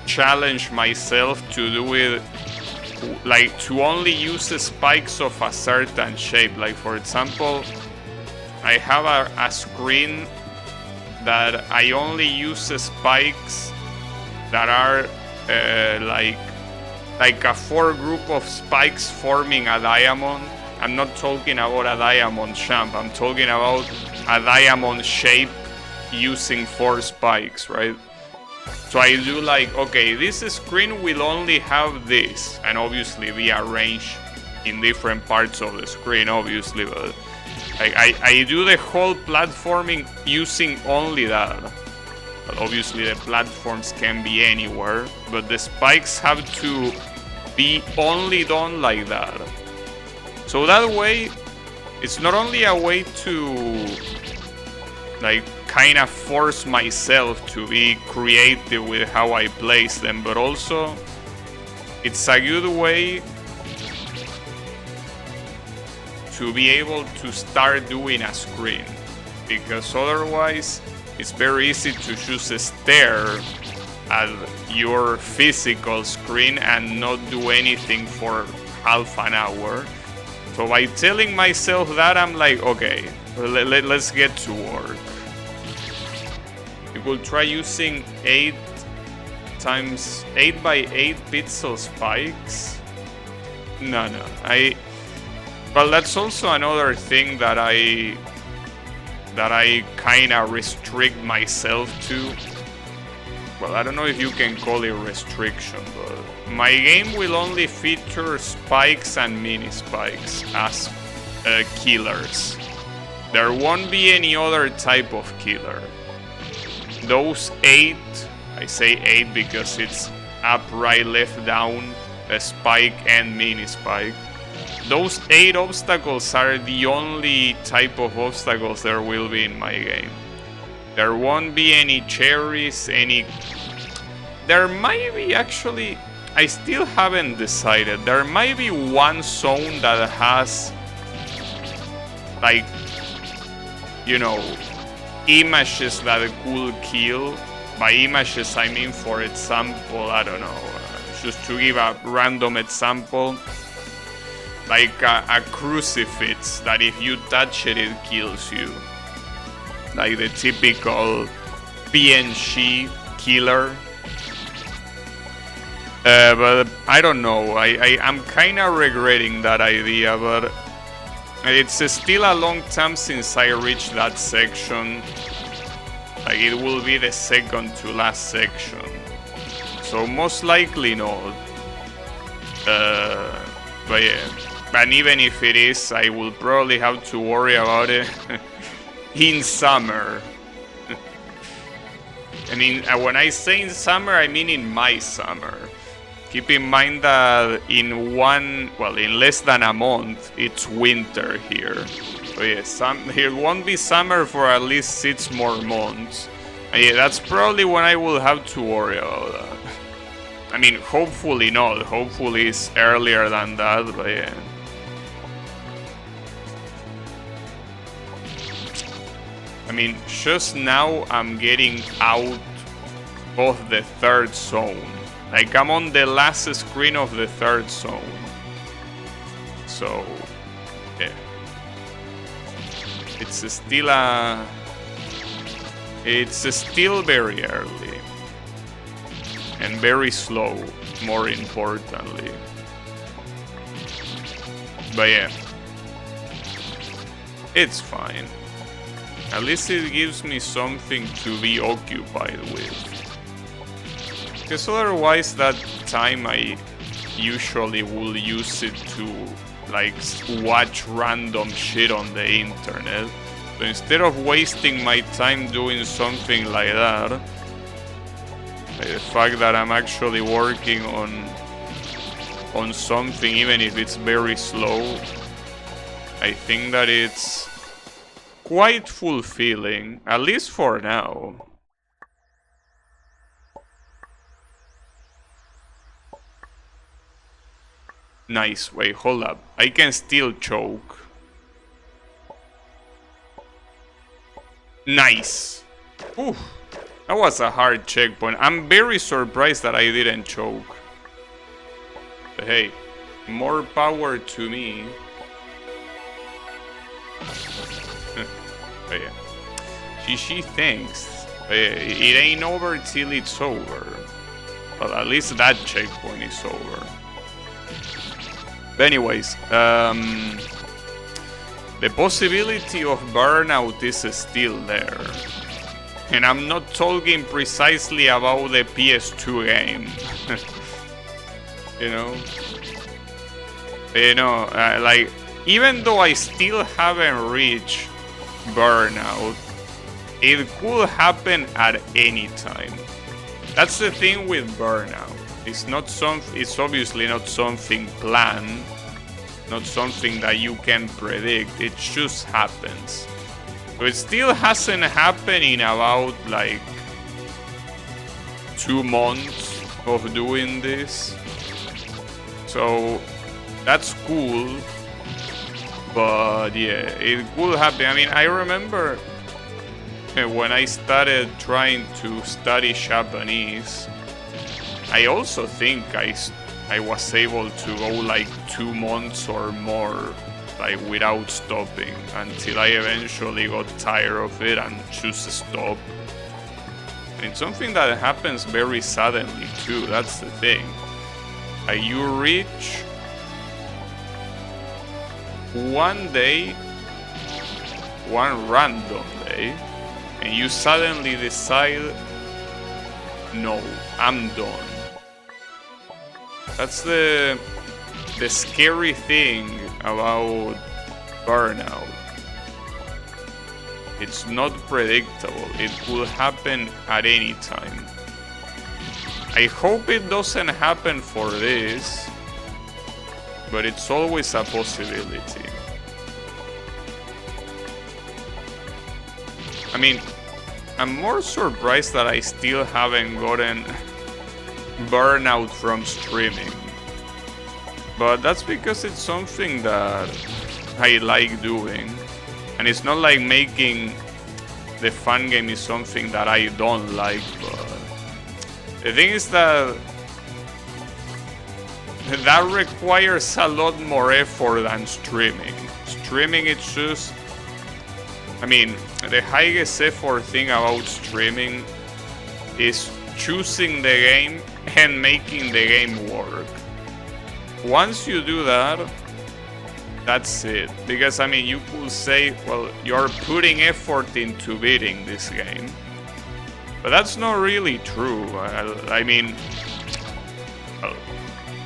challenge myself to do it, like, to only use the spikes of a certain shape. Like, for example, I have a screen that I only use the spikes that are like a 4 group of spikes forming a diamond. I'm not talking about a diamond champ, I'm talking about a diamond shape using 4 spikes, right? So I do like, okay, this screen will only have this, and obviously be arranged in different parts of the screen, obviously, but I do the whole platforming using only that. But obviously the platforms can be anywhere, but the spikes have to be only done like that. So that way, it's not only a way to like kind of force myself to be creative with how I place them, but also it's a good way to be able to start doing a screen, because otherwise it's very easy to just stare at your physical screen and not do anything for half an hour. So by telling myself that, I'm like, okay, let's get to work. You could try using 8 x 8 by 8 pixel spikes. No, well, that's also another thing that I kind of restrict myself to. Well, I don't know if you can call it restriction, but my game will only feature spikes and mini spikes as killers. There won't be any other type of killer. Those 8, I say 8 because it's up, right, left, down, a spike and mini spike. Those 8 obstacles are the only type of obstacles there will be in my game. There won't be any cherries, there might be, actually, I still haven't decided. There might be one zone that has, like, you know, images that could kill. By images, I mean, for example, I don't know, just to give a random example, like a crucifix that if you touch it, it kills you. like the typical PNG killer. But I don't know, I'm kinda regretting that idea, but it's still a long time since I reached that section. Like, it will be the second to last section. So most likely not. But yeah. And even if it is, I will probably have to worry about it in summer. I mean, when I say in summer, I mean in my summer. Keep in mind that in less than a month, it's winter here. So yeah, it won't be summer for at least 6 more months. And yeah, that's probably when I will have to worry about that. I mean, hopefully not. Hopefully it's earlier than that, but yeah. I mean, just now I'm getting out of the 3rd zone. Like, I'm on the last screen of the 3rd zone. So, yeah. It's still very early. And very slow, more importantly. But yeah. It's fine. At least it gives me something to be occupied with. Because otherwise that time I usually will use it to like watch random shit on the internet. So instead of wasting my time doing something like that, the fact that I'm actually working on something, even if it's very slow, I think that it's quite fulfilling, at least for now. Nice. Wait, hold up. I can still choke. Nice. Oof. That was a hard checkpoint. I'm very surprised that I didn't choke. But hey, more power to me. But yeah. GG, thanks. But yeah, it ain't over till it's over. Well, at least that checkpoint is over. But anyways, the possibility of burnout is still there. And I'm not talking precisely about the PS2 game. Like, even though I still haven't reached burnout, it could happen at any time. That's the thing with burnout. It's obviously not something planned, not something that you can predict. It just happens. So it still hasn't happened in about like 2 months of doing this. So that's cool. But yeah, it could happen. I mean, I remember when I started trying to study Japanese, I also think I was able to go like 2 months or more, like without stopping, until I eventually got tired of it and just stopped. And it's something that happens very suddenly too. That's the thing. Like, you reach one day, one random day, and you suddenly decide, no, I'm done. That's the scary thing about burnout. It's not predictable. It could happen at any time. I hope it doesn't happen for this, but it's always a possibility. I mean, I'm more surprised that I still haven't gotten burnout from streaming. But that's because it's something that I like doing. And it's not like making the fun game is something that I don't like, but the thing is that requires a lot more effort than streaming. Streaming, it's just I mean, the highest effort thing about streaming is choosing the game and making the game work. Once you do that, that's it. Because, I mean, you could say, well, you're putting effort into beating this game. But that's not really true. I mean, well,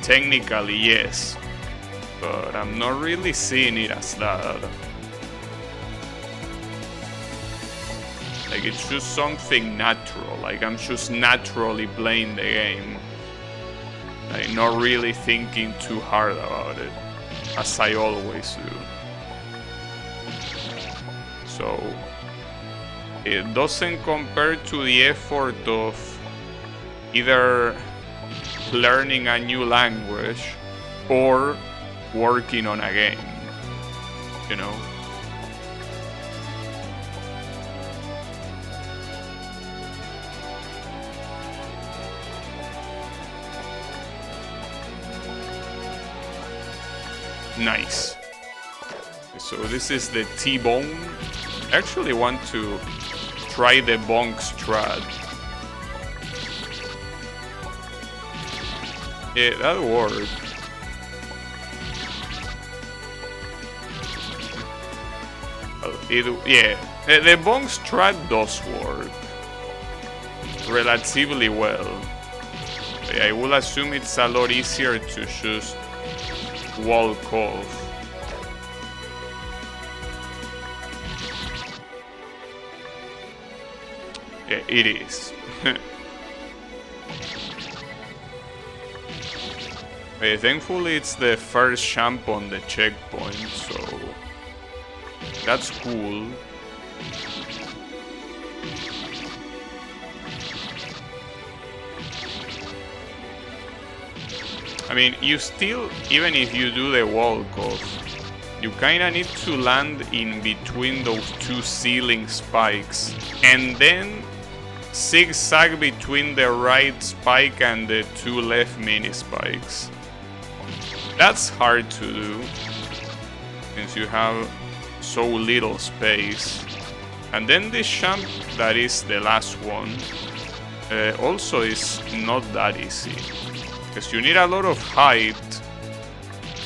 technically, yes. But I'm not really seeing it as that. Like, it's just something natural. Like, I'm just naturally playing the game. Like, not really thinking too hard about it, as I always do. So, it doesn't compare to the effort of either learning a new language or working on a game, you know? Nice. So this is the T-Bone. I actually want to try the bonk strat. Yeah, that worked. Yeah, the bonk strat does work relatively well. I will assume it's a lot easier to just walk off. Yeah, it is. Thankfully it's the first champ on the checkpoint, so that's cool. I mean, you still, even if you do the walk-off, you kinda need to land in between those two ceiling spikes and then zigzag between the right spike and the two left mini spikes. That's hard to do since you have so little space. And then this jump, that is the last one, also is not that easy. Because you need a lot of height,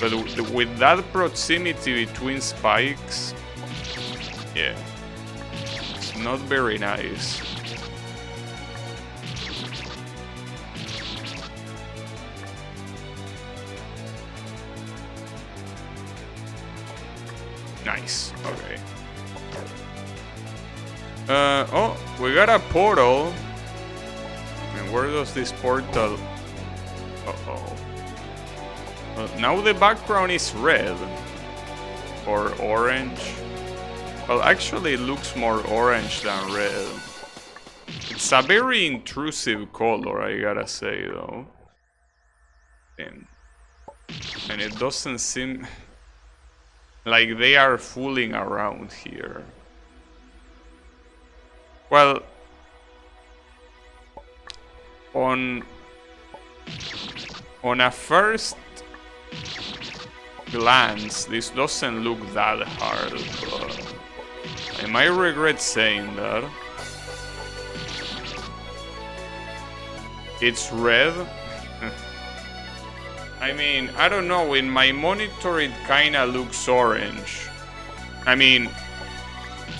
but with that proximity between spikes, yeah, it's not very nice. Nice, okay. Oh, we got a portal. And where does this portal... Uh-oh. Now the background is red. Or orange. Well, actually it looks more orange than red. It's a very intrusive color, I gotta say, though. And it doesn't seem like they are fooling around here. Well, on a first glance, this doesn't look that hard, but I might regret saying that. It's red. I mean, I don't know, in my monitor it kinda looks orange. I mean,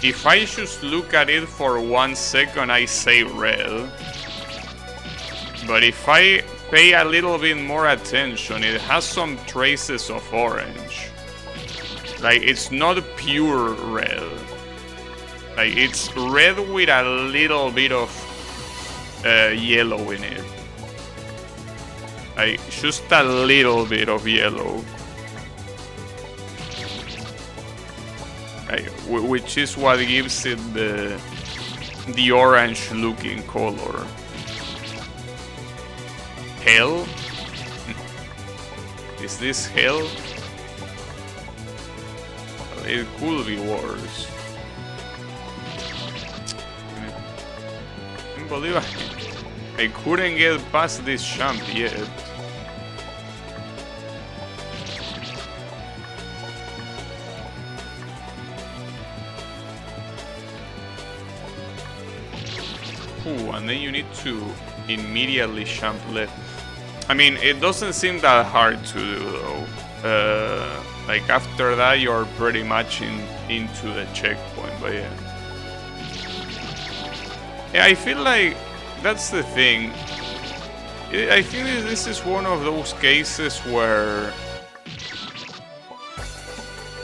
if I just look at it for 1 second, I say red. But if I pay a little bit more attention, it has some traces of orange. Like, it's not pure red. Like, it's red with a little bit of yellow in it. Like, just a little bit of yellow. Like, which is what gives it the orange looking color. Hell? Is this hell? It could be worse. I can't believe I couldn't get past this jump yet. Ooh, and then you need to immediately jump left. I mean, it doesn't seem that hard to do though. Like after that, you're pretty much into the checkpoint. But yeah, I feel like that's the thing. I think this is one of those cases where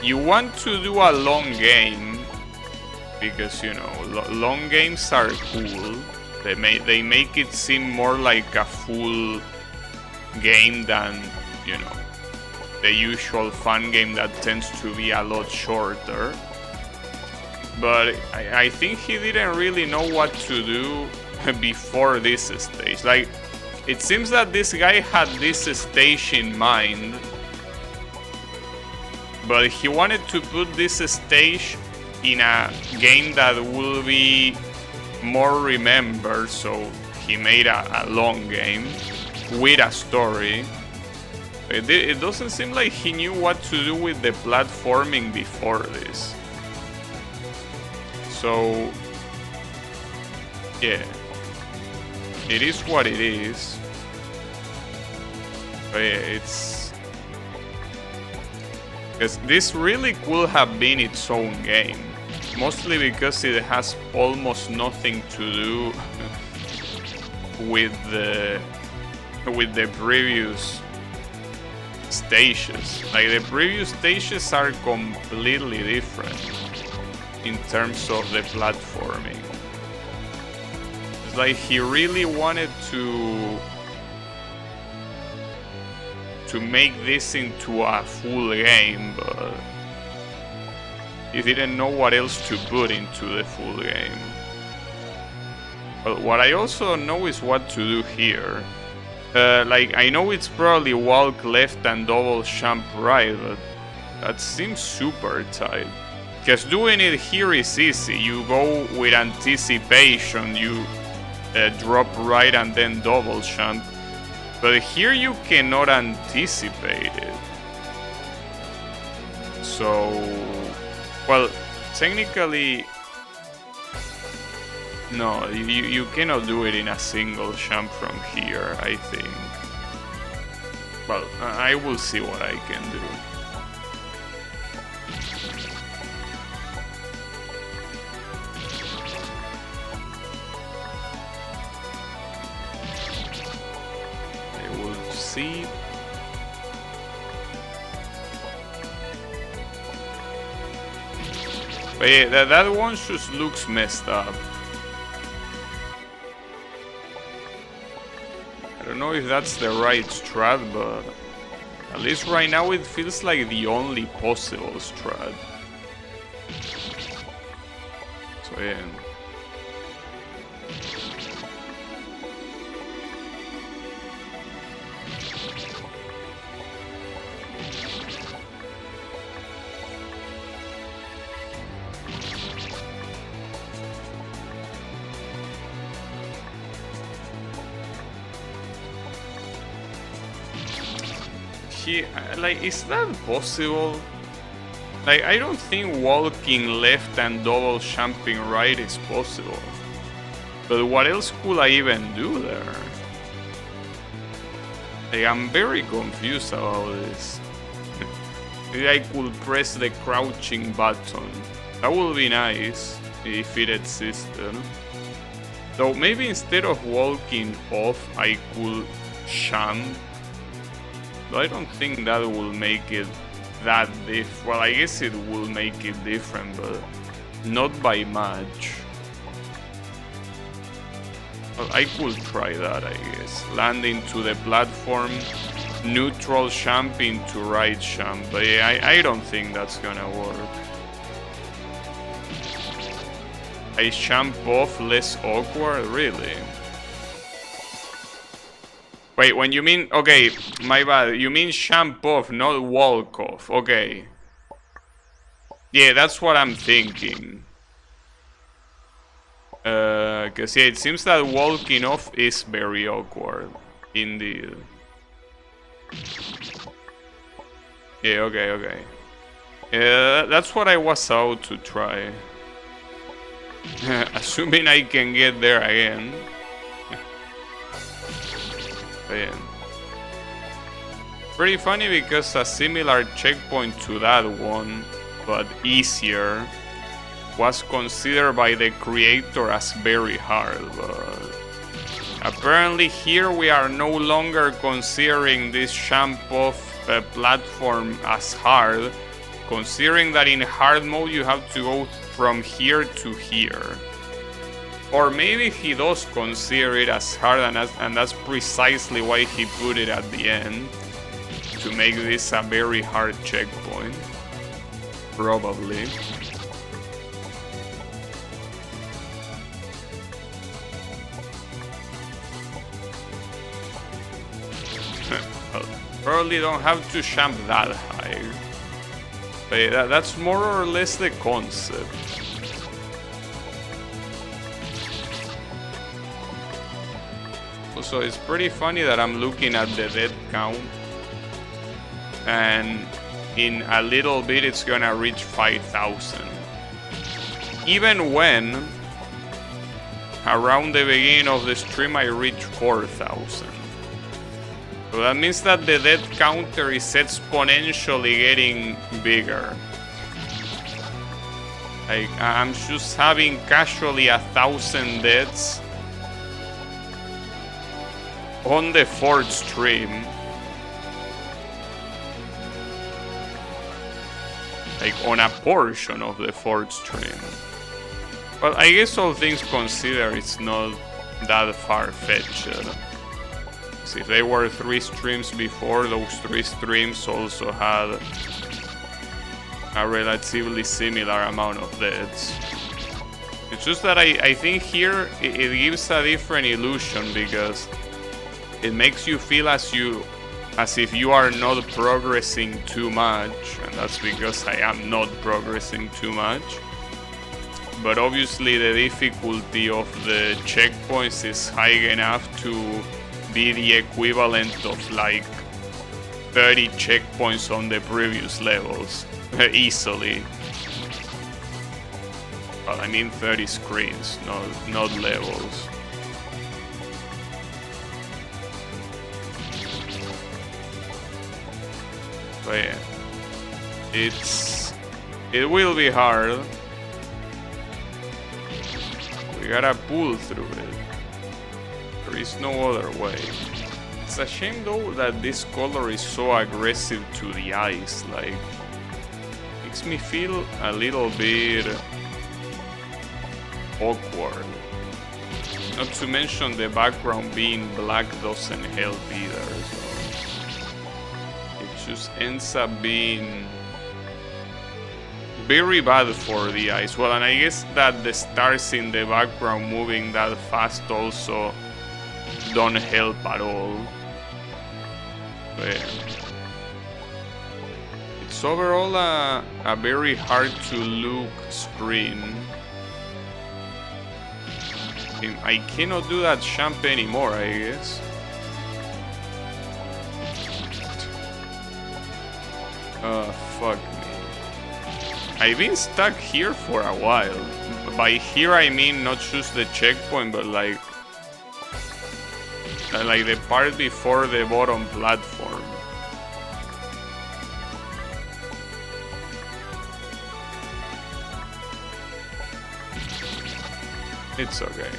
you want to do a long game because, you know, long games are cool. They make it seem more like a full game than, you know, the usual fun game that tends to be a lot shorter. But I think he didn't really know what to do before this stage. Like, it seems that this guy had this stage in mind, but he wanted to put this stage in a game that will be more remembered, so he made a long game with a story. It doesn't seem like he knew what to do with the platforming before this. So, yeah, it is what it is. But yeah, it's... because this really could have been its own game. Mostly because it has almost nothing to do with the previous stages. Like, the previous stages are completely different in terms of the platforming. It's like he really wanted to make this into a full game, but he didn't know what else to put into the full game. But what I also know is what to do here. Like, I know it's probably walk left and double jump right, but that seems super tight. Because doing it here is easy. You go with anticipation, you drop right and then double jump. But here you cannot anticipate it. So, well, technically, no, you cannot do it in a single jump from here, I think. Well, I will see what I can do. I will see. But yeah, that one just looks messed up. I don't know if that's the right strat, but at least right now it feels like the only possible strat. So yeah. Like, is that possible? Like, I don't think walking left and double jumping right is possible. But what else could I even do there? Like, I'm very confused about this. Maybe I could press the crouching button. That would be nice if it existed. Though maybe instead of walking off, I could jump. But I don't think that will make it that diff. Well, I guess it will make it different, but not by much. Well, I could try that, I guess. Land into the platform, neutral jump into right jump. But yeah, I don't think that's gonna work. I jump off less awkward, really? Wait, when you mean... okay, my bad. You mean jump off, not walk off. Okay. Yeah, that's what I'm thinking. Because, yeah, it seems that walking off is very awkward. Indeed. Yeah, okay. Yeah, that's what I was out to try. Assuming I can get there again. Yeah. Pretty funny because a similar checkpoint to that one, but easier, was considered by the creator as very hard, but apparently here we are no longer considering this jump-off platform as hard, considering that in hard mode you have to go from here to here. Or maybe he does consider it as hard, and that's precisely why he put it at the end, to make this a very hard checkpoint. Probably. Well, probably don't have to jump that high. But that's more or less the concept. Also, it's pretty funny that I'm looking at the death count, and in a little bit it's gonna reach 5,000. Even when around the beginning of the stream I reached 4,000. So that means that the death counter is exponentially getting bigger. Like, I'm just having casually 1,000 deaths on the 4th stream. Like, on a portion of the 4th stream. But I guess all things considered, it's not that far-fetched. So if there were 3 streams before, those 3 streams also had a relatively similar amount of deaths. It's just that I think here it gives a different illusion, because it makes you feel as if you are not progressing too much, and that's because I am not progressing too much. But obviously the difficulty of the checkpoints is high enough to be the equivalent of like 30 checkpoints on the previous levels, easily. Well, I mean 30 screens, not levels. But yeah, it will be hard. We gotta pull through it. There is no other way. It's a shame though that this color is so aggressive to the eyes, like, makes me feel a little bit awkward. Not to mention the background being black doesn't help either, so it just ends up being very bad for the eyes. Well, and I guess that the stars in the background moving that fast also don't help at all. But yeah. It's overall a very hard to look screen. I cannot do that jump anymore, I guess. Fuck me. I've been stuck here for a while. By here I mean not just the checkpoint, but like the part before the bottom platform. It's okay.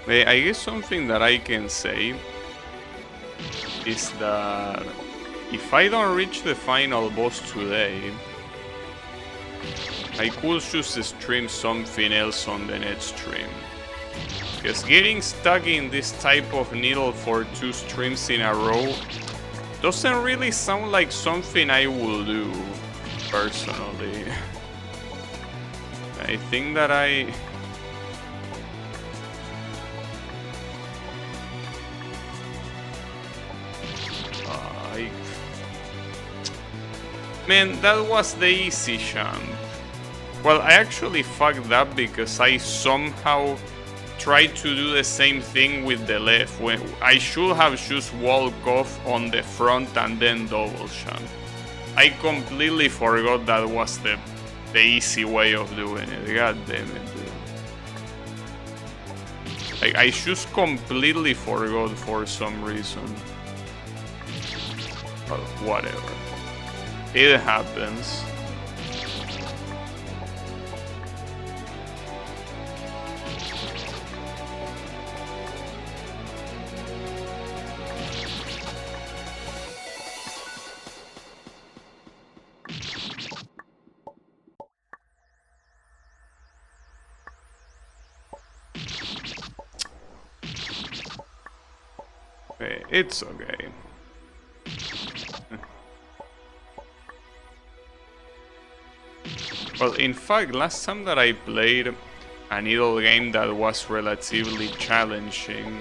I guess something that I can say is that if I don't reach the final boss today, I could just stream something else on the next stream. Because getting stuck in this type of needle for 2 streams in a row doesn't really sound like something I will do, personally. I think that Man, that was the easy champ. Well, I actually fucked up because I somehow tried to do the same thing with the left, when I should have just walked off on the front and then double champ. I completely forgot that was the easy way of doing it. God damn it, dude. Like, I just completely forgot for some reason. But whatever. It happens. Okay, it's okay. Well, in fact, last time that I played a needle game that was relatively challenging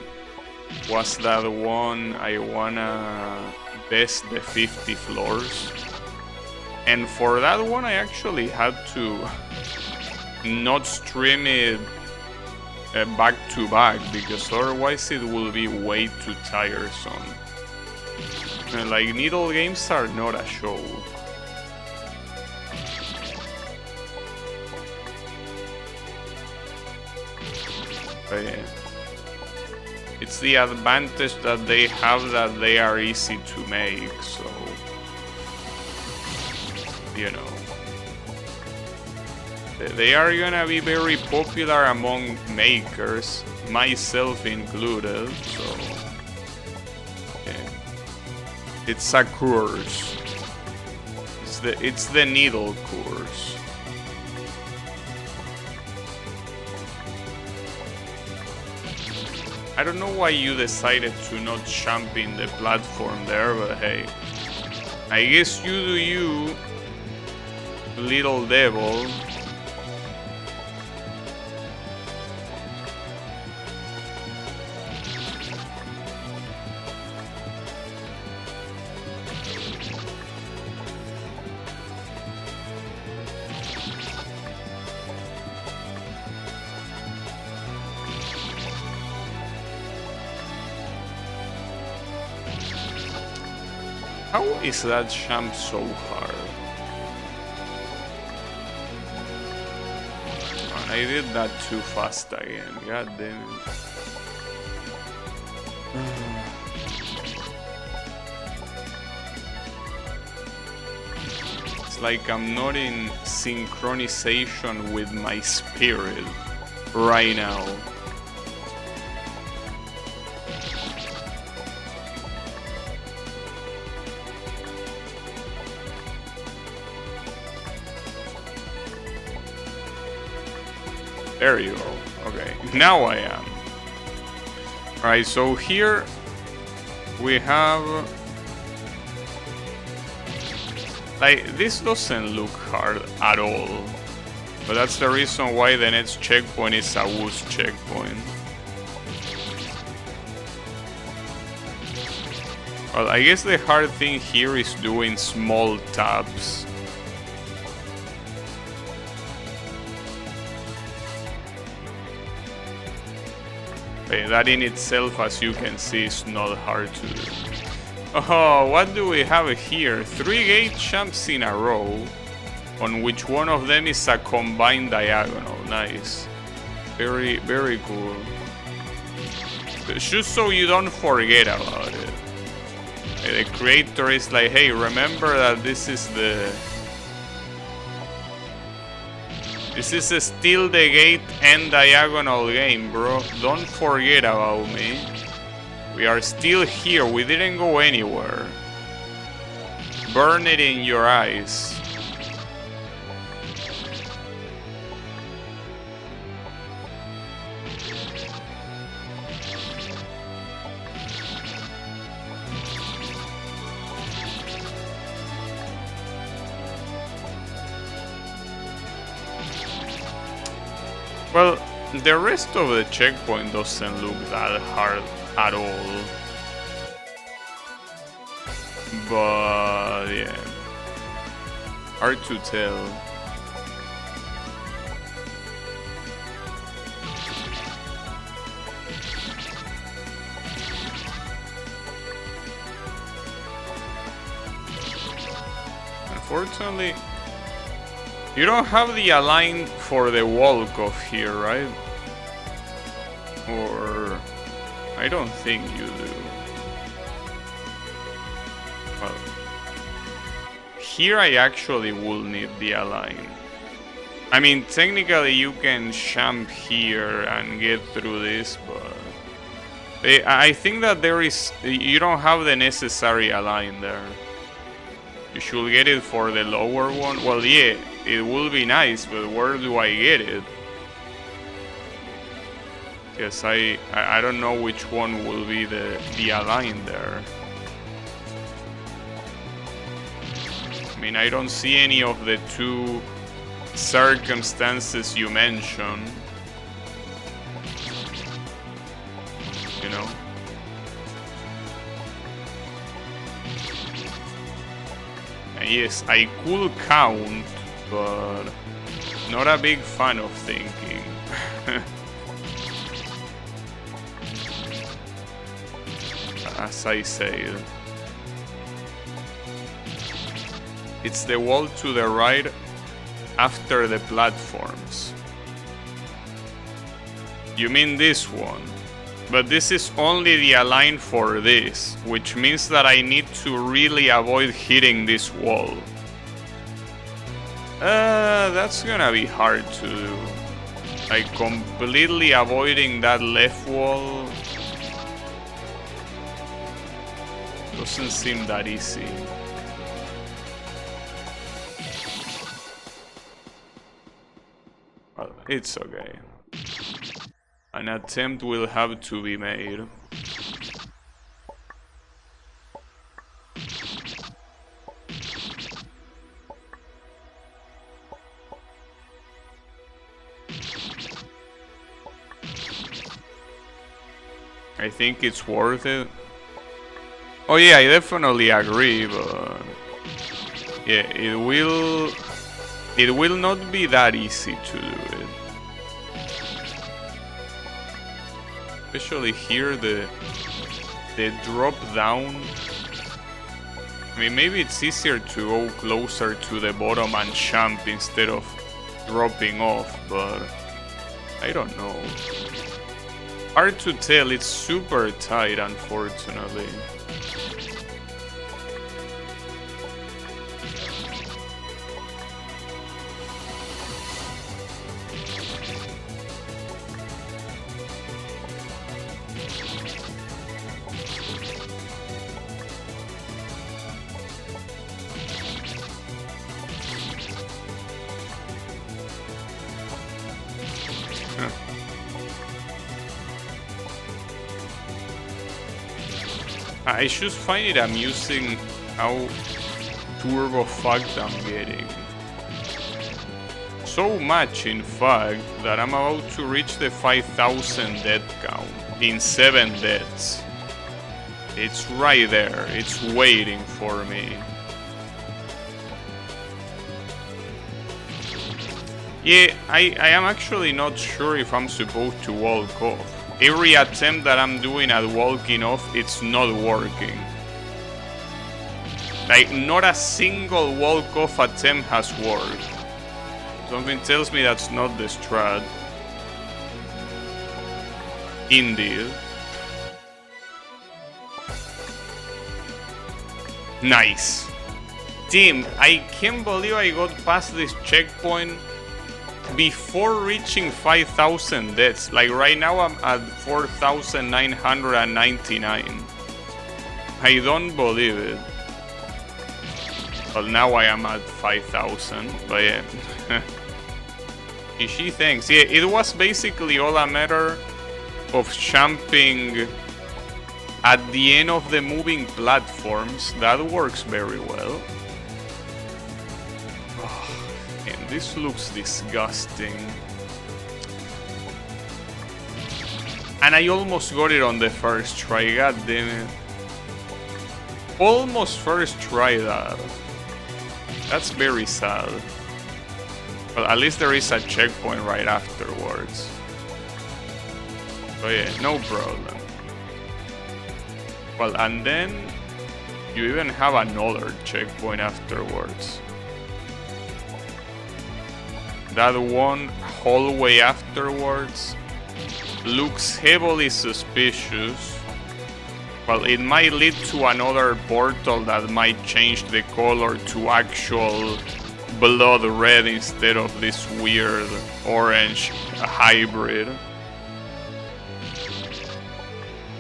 was that one I wanna best the 50 floors. And for that one I actually had to not stream it back to back, because otherwise it will be way too tiresome. Like, needle games are not a show. But yeah. It's the advantage that they have that they are easy to make, so you know. They are gonna be very popular among makers, myself included, so yeah. It's a course. It's the needle course. I don't know why you decided to not jump in the platform there, but hey. I guess you do you, little devil. How is that jump so hard? Oh, I did that too fast again, god damn it. It's like I'm not in synchronization with my spirit right now. There you go. Okay, now I am. Alright, so here we have... Like, this doesn't look hard at all. But that's the reason why the next checkpoint is a Woos checkpoint. Well, I guess the hard thing here is doing small taps. That in itself, as you can see, is not hard to do. Oh, what do we have here? 3 gate jumps in a row, on which one of them is a combined diagonal. Nice. Very, very cool. Just so you don't forget about it. The creator is like, hey, remember that this is still the gate and diagonal game, bro. Don't forget about me. We are still here. We didn't go anywhere. Burn it in your eyes. Well, the rest of the checkpoint doesn't look that hard at all. But yeah. Hard to tell. Unfortunately, you don't have the align for the walk-off here, right? Or... I don't think you do. Well, here I actually will need the align. I mean, technically you can jump here and get through this, but... I think that you don't have the necessary align there. You should get it for the lower one. Well, yeah, it will be nice, but where do I get it? Yes, I don't know which one will be the align there. I mean, I don't see any of the two circumstances you mentioned. You know? Yes, I could count, but not a big fan of thinking. As I said. It's the wall to the right after the platforms. You mean this one? But this is only the align for this, which means that I need to really avoid hitting this wall. That's gonna be hard to do. Like, completely avoiding that left wall doesn't seem that easy. Well, it's okay. An attempt will have to be made. I think it's worth it. Oh yeah, I definitely agree, but yeah, it will not be that easy to do it. Especially here, the drop down. I mean, maybe it's easier to go closer to the bottom and jump instead of dropping off, but I don't know. Hard to tell, it's super tight, unfortunately. I just find it amusing how turbo fucked I'm getting. So much, in fact, that I'm about to reach the 5,000 death count in 7 deaths. It's right there, it's waiting for me. Yeah, I am actually not sure if I'm supposed to walk off. Every attempt that I'm doing at walking off, it's not working. Like, not a single walk-off attempt has worked. Something tells me that's not the strat. Indeed. Nice. Team, I can't believe I got past this checkpoint before reaching 5,000 deaths. Like, right now I'm at 4,999. I don't believe it. Well, now I am at 5,000, but yeah. GG, thanks. Yeah, it was basically all a matter of jumping at the end of the moving platforms. That works very well. And this looks disgusting. And I almost got it on the first try, god damn it. Almost first try that. That's very sad. Well, at least there is a checkpoint right afterwards. So yeah, no problem. Well, and then you even have another checkpoint afterwards. That one hallway afterwards looks heavily suspicious. Well, it might lead to another portal that might change the color to actual blood red instead of this weird orange hybrid.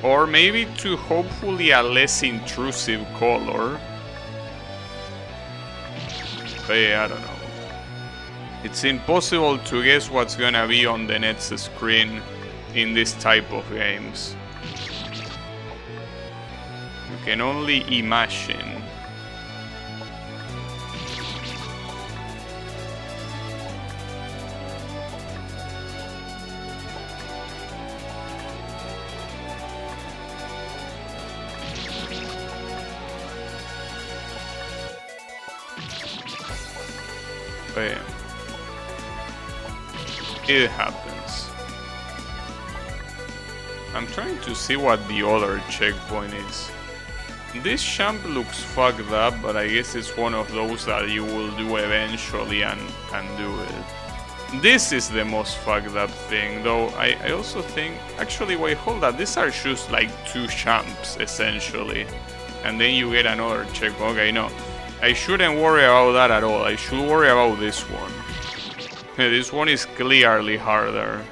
Or maybe to hopefully a less intrusive color. But yeah, I don't know. It's impossible to guess what's gonna be on the next screen in this type of games. You can only imagine. But yeah. It happens. I'm trying to see what the other checkpoint is. This champ looks fucked up, but I guess it's one of those that you will do eventually and do it. This is the most fucked up thing, though I also think... Actually, wait, hold up. These are just like 2 champs, essentially. And then you get another checkpoint. Okay, no. I shouldn't worry about that at all. I should worry about this one. This one is clearly harder.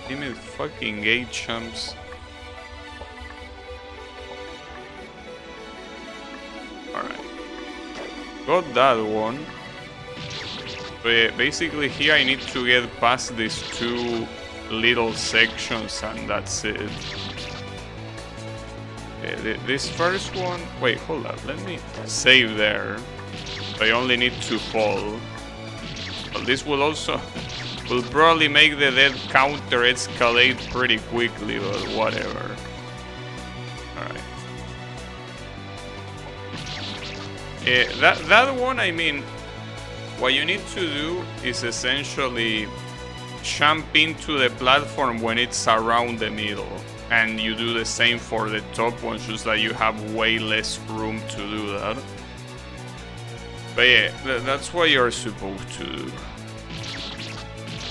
Give me fucking 8 champs. Alright. Got that one. So yeah, basically here I need to get past these 2 little sections and that's it. This first one... Wait, hold up. Let me save there. I only need to fall. But this will also... will probably make the death counter escalate pretty quickly, but whatever. Alright. That one, I mean... What you need to do is essentially... jump into the platform when it's around the middle. And you do the same for the top ones, just that you have way less room to do that. But yeah, that's what you're supposed to do.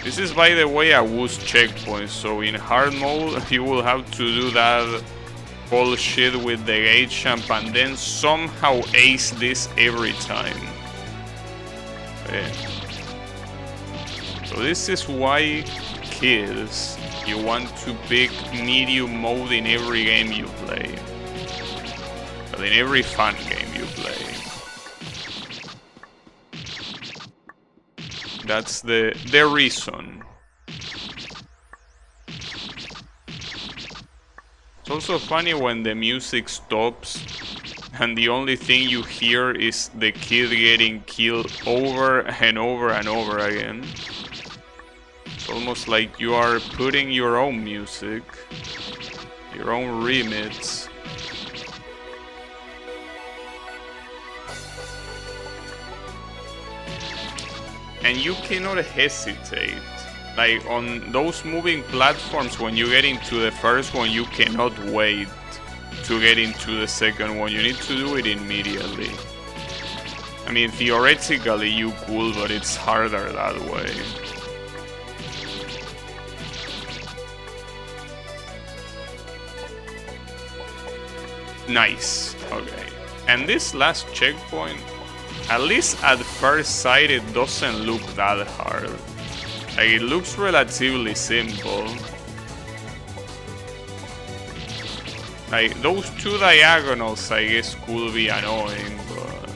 This is, by the way, a Woo's checkpoint, so in hard mode you will have to do that bullshit with the gate champ and then somehow ace this every time. Yeah. So this is why, kids, you want to pick medium mode in every game you play. But in every fun game you play. That's the reason. It's also funny when the music stops and the only thing you hear is the kid getting killed over and over and over again. It's almost like you are putting your own music, your own remix. And you cannot hesitate. Like on those moving platforms, when you get into the first one, you cannot wait to get into the second one. You need to do it immediately. I mean, theoretically you could, but it's harder that way. Nice. Okay. And this last checkpoint, at least at first sight, it doesn't look that hard. Like, it looks relatively simple. Like, those 2 diagonals, I guess, could be annoying, but...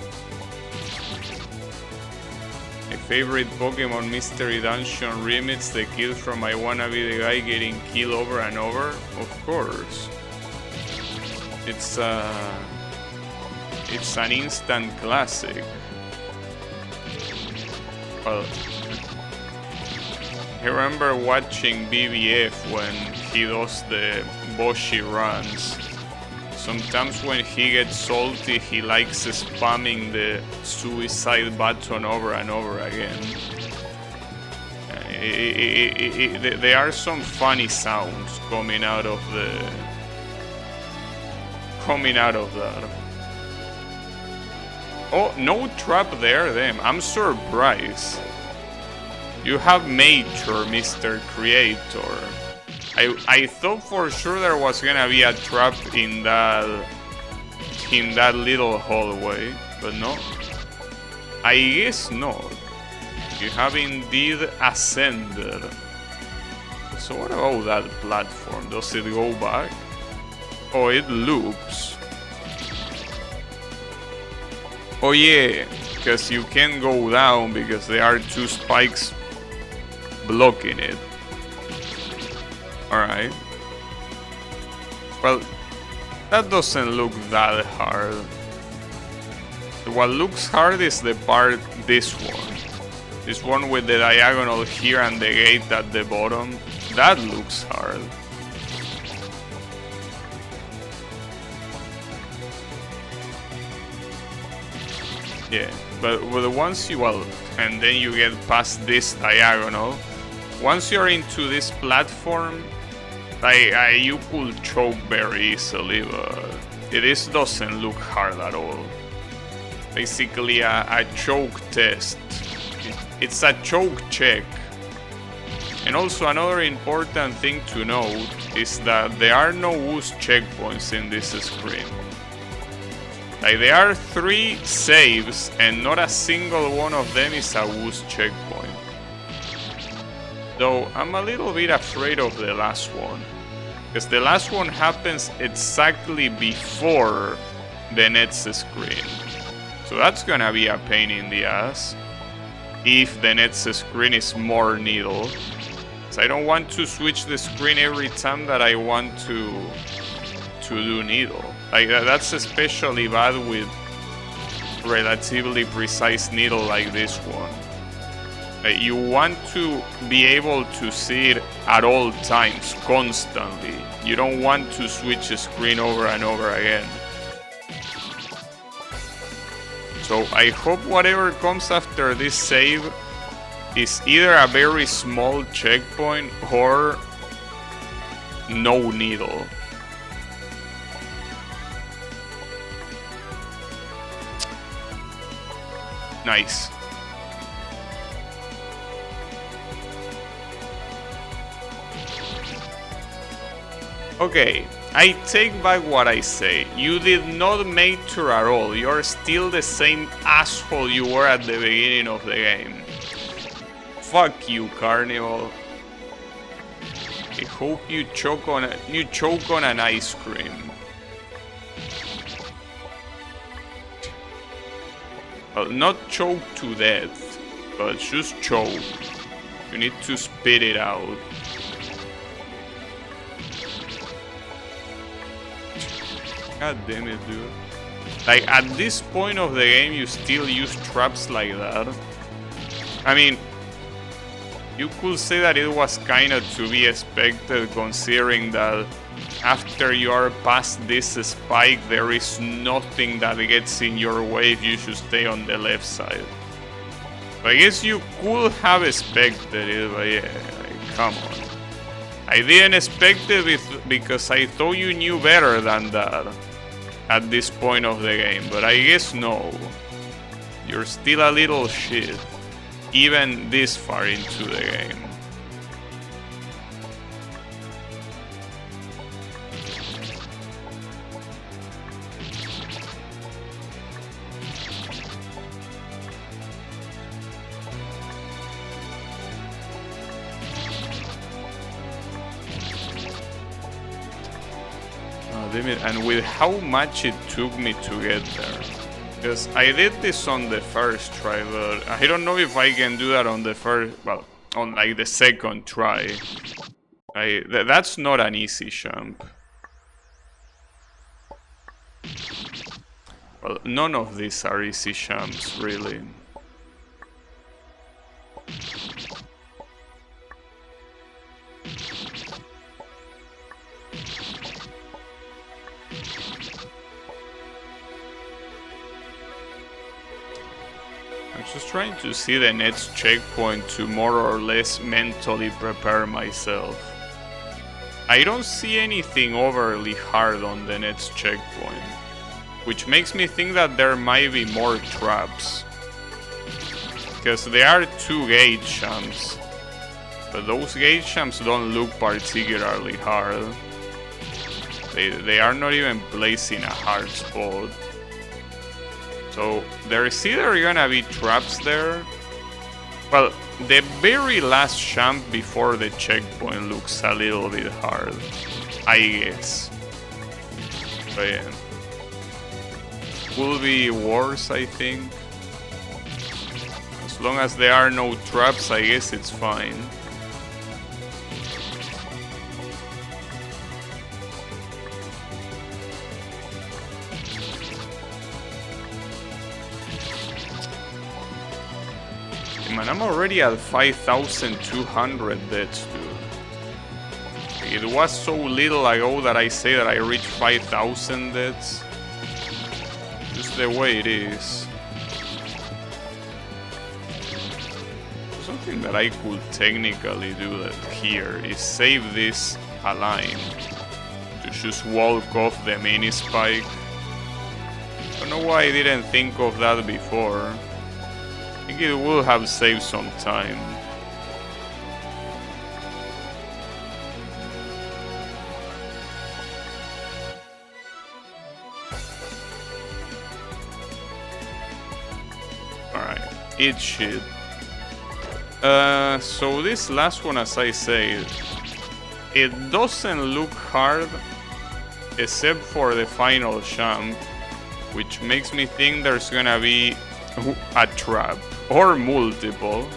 My favorite Pokemon Mystery Dungeon remix, the kid from I Wanna Be the Guy getting killed over and over? Of course. It's an instant classic. Well, I remember watching BBF when he does the Boshi runs. Sometimes when he gets salty, he likes spamming the suicide button over and over again. There are some funny sounds coming out of that. Oh, no trap there, damn. I'm surprised. You have mature, Mr. Creator. I thought for sure there was gonna be a trap in that little hallway, but no. I guess not. You have indeed ascended. So what about that platform? Does it go back? Oh, it loops. Oh yeah, because you can go down because there are two spikes blocking it. Alright. Well, that doesn't look that hard. What looks hard is the part, this one. This one with the diagonal here and the gate at the bottom. That looks hard. Yeah, but once you, well, and then you get past this diagonal. Once you're into this platform, you could choke very easily, but it doesn't look hard at all. Basically a choke test. It's a choke check. And also another important thing to note is that there are no Woo's checkpoints in this screen. Like, there are 3 saves and not a single one of them is a Woo's checkpoint. Though I'm a little bit afraid of the last one, because the last one happens exactly before the next screen. So that's gonna be a pain in the ass if the next screen is more needle. So I don't want to switch the screen every time that I want to do needle. Like, that's especially bad with relatively precise needle like this one. You want to be able to see it at all times, constantly. You don't want to switch the screen over and over again. So I hope whatever comes after this save is either a very small checkpoint or no needle. Nice. Okay, I take back what I say. You did not mature at all. You're still the same asshole you were at the beginning of the game. Fuck you, Carnival. I hope you choke on an ice cream. Well, not choke to death, but just choke. You need to spit it out. God damn it, dude. Like, at this point of the game, you still use traps like that. I mean, you could say that it was kinda to be expected, considering that after you are past this spike, there is nothing that gets in your way if you should stay on the left side. But I guess you could have expected it, but yeah, like, come on. I didn't expect it because I thought you knew better than that at this point of the game, but I guess no. You're still a little shit, even this far into the game. And with how much it took me to get there. Because I did this on the first try, but I don't know if I can do that on the first, well, on like the second try. That's not an easy jump. Well, none of these are easy jumps, really. just trying to see the next checkpoint to more or less mentally prepare myself. I don't see anything overly hard on the next checkpoint, which makes me think that there might be more traps. Because there are 2 gate jumps, but those gate jumps don't look particularly hard. They are not even placed in a hard spot. So there's either gonna be traps there. Well, the very last jump before the checkpoint looks a little bit hard, I guess. But yeah. Will be worse, I think. As long as there are no traps, I guess it's fine. Man, I'm already at 5,200 deaths, dude. It was so little ago that I say that I reached 5,000 deaths. Just the way it is. Something that I could technically do that here is save this aligned to just walk off the mini spike. I don't know why I didn't think of that before. I think it will have saved some time. Alright, eat shit. So this last one, as I say, it doesn't look hard except for the final jump, which makes me think there's gonna be a trap. Or multiple.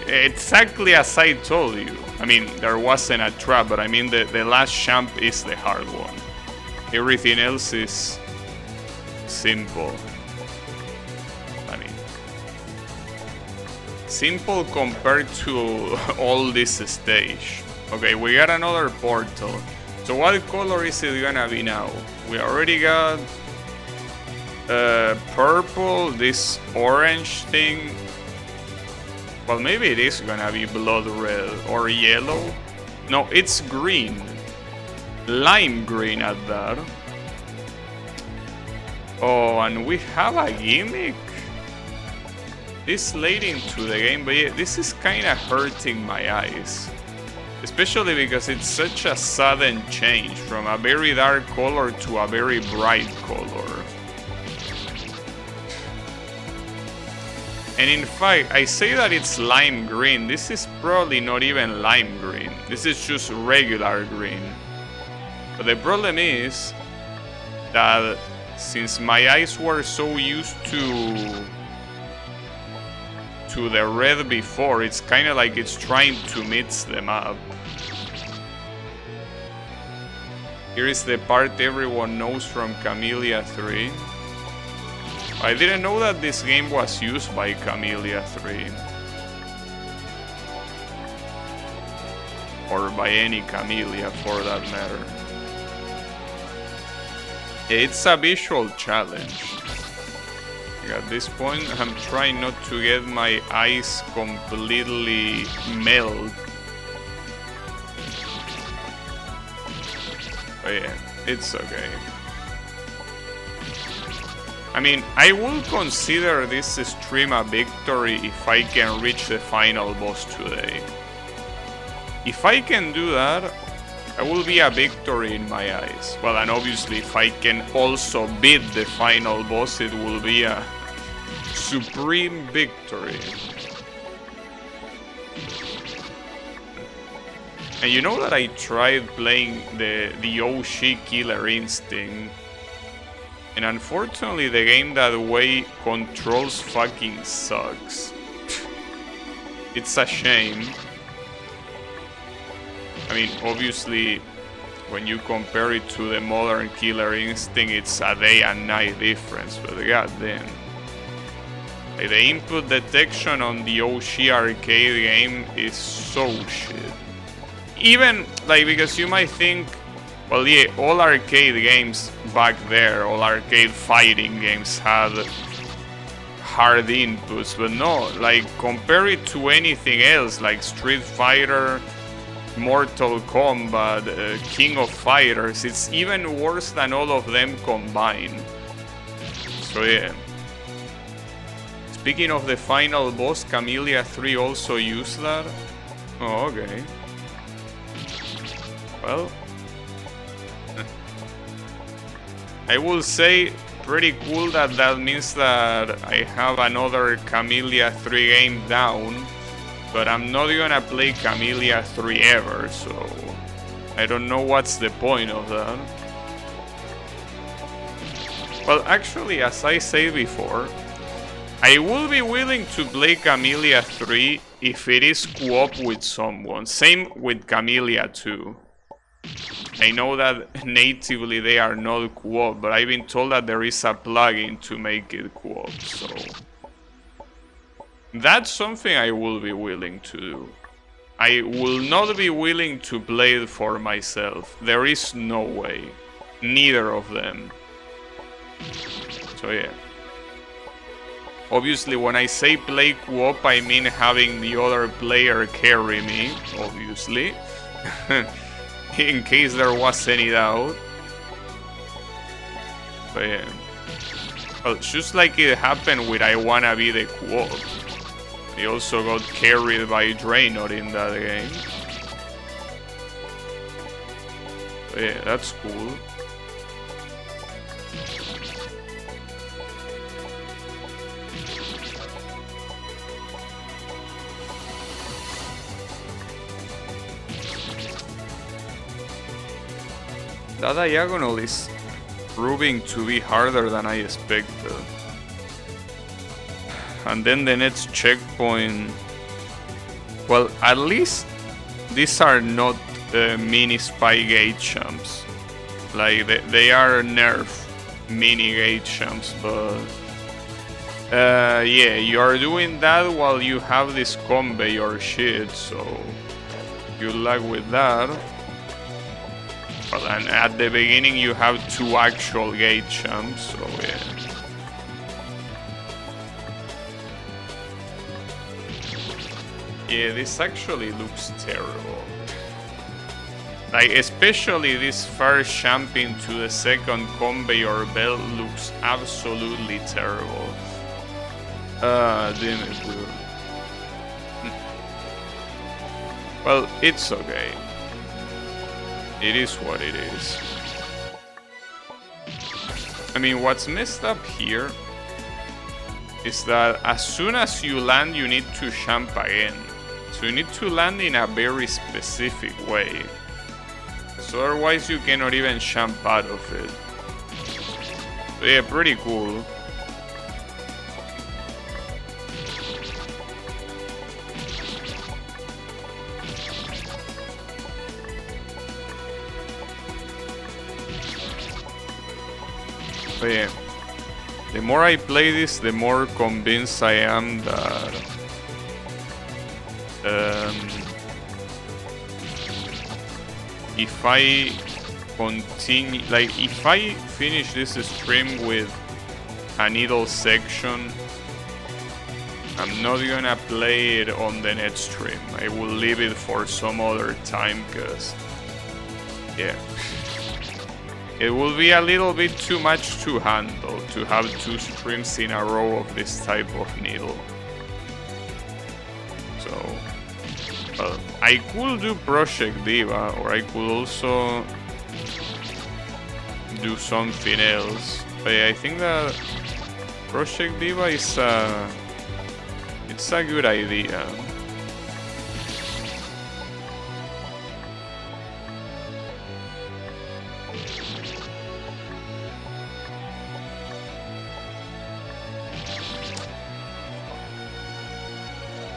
Exactly as I told you. I mean, there wasn't a trap, but I mean the last jump is the hard one. Everything else is simple. I mean, simple compared to all this stage. Okay, we got another portal. So what color is it gonna be now? We already got purple, this orange thing. Well, maybe it is gonna be blood red or yellow. No, it's green. Lime green at that. Oh, and we have a gimmick this late into the game, but yeah, this is kinda hurting my eyes. Especially because it's such a sudden change from a very dark color to a very bright color. And in fact, I say that it's lime green. This is probably not even lime green. This is just regular green. But the problem is that since my eyes were so used to the red before, it's kind of like it's trying to mix them up. Here is the part everyone knows from Camellia 3. I didn't know that this game was used by Camellia 3. Or by any Camellia for that matter. It's a visual challenge. At this point, I'm trying not to get my eyes completely melt. But yeah, it's okay. I mean, I will consider this stream a victory if I can reach the final boss today. If I can do that, it will be a victory in my eyes. Well, and obviously if I can also beat the final boss, it will be a supreme victory. And you know that I tried playing the OG Killer Instinct, and unfortunately the game that way controls fucking sucks. It's a shame. I mean, obviously, when you compare it to the modern Killer Instinct, it's a day and night difference, but goddamn. Like, the input detection on the OG arcade game is so shit. Even, like, because you might think Well, yeah, all arcade games back there, all arcade fighting games had hard inputs, but no, like compare it to anything else, like Street Fighter, Mortal Kombat, King of Fighters, it's even worse than all of them combined. So yeah. Speaking of the final boss, Camellia 3 also used that? Oh, okay. Well, I will say pretty cool that means that I have another Camellia 3 game down, but I'm not gonna play Camellia 3 ever, so I don't know what's the point of that. Well, actually, as I said before, I will be willing to play Camellia 3 if it is co-op with someone. Same with Camellia 2. I know that natively they are not co-op, but I've been told that there is a plugin to make it co-op, so that's something I will be willing to do. I will not be willing to play it for myself. There is no way. Neither of them. So yeah. Obviously, when I say play co-op, I mean having the other player carry me, obviously. In case there was any doubt. But yeah. Well, just like it happened with I Wanna Be the co-op. He also got carried by Draenor in that game. But yeah, that's cool. That diagonal is proving to be harder than I expected. And then the next checkpoint... Well, at least these are not mini Spygate champs. Like, they are nerf mini gate champs, but... yeah, you are doing that while you have this conveyor shit, so... Good luck with that. Well, and at the beginning you have 2 actual gate champs, so yeah. Yeah, this actually looks terrible. Like, especially this first jump into the second conveyor belt looks absolutely terrible. Damn it, dude. Well, it's okay. It is what it is. I mean, what's messed up here is that as soon as you land, you need to jump again. So you need to land in a very specific way. So otherwise you cannot even jump out of it. So yeah, pretty cool. But yeah, the more I play this, the more convinced I am that if I continue, like if I finish this stream with a needle section, I'm not gonna play it on the next stream. I will leave it for some other time, cause yeah. It will be a little bit too much to handle to have 2 streams in a row of this type of needle. So, well, I could do Project Diva, or I could also do something else. But yeah, I think that Project Diva is it's a good idea.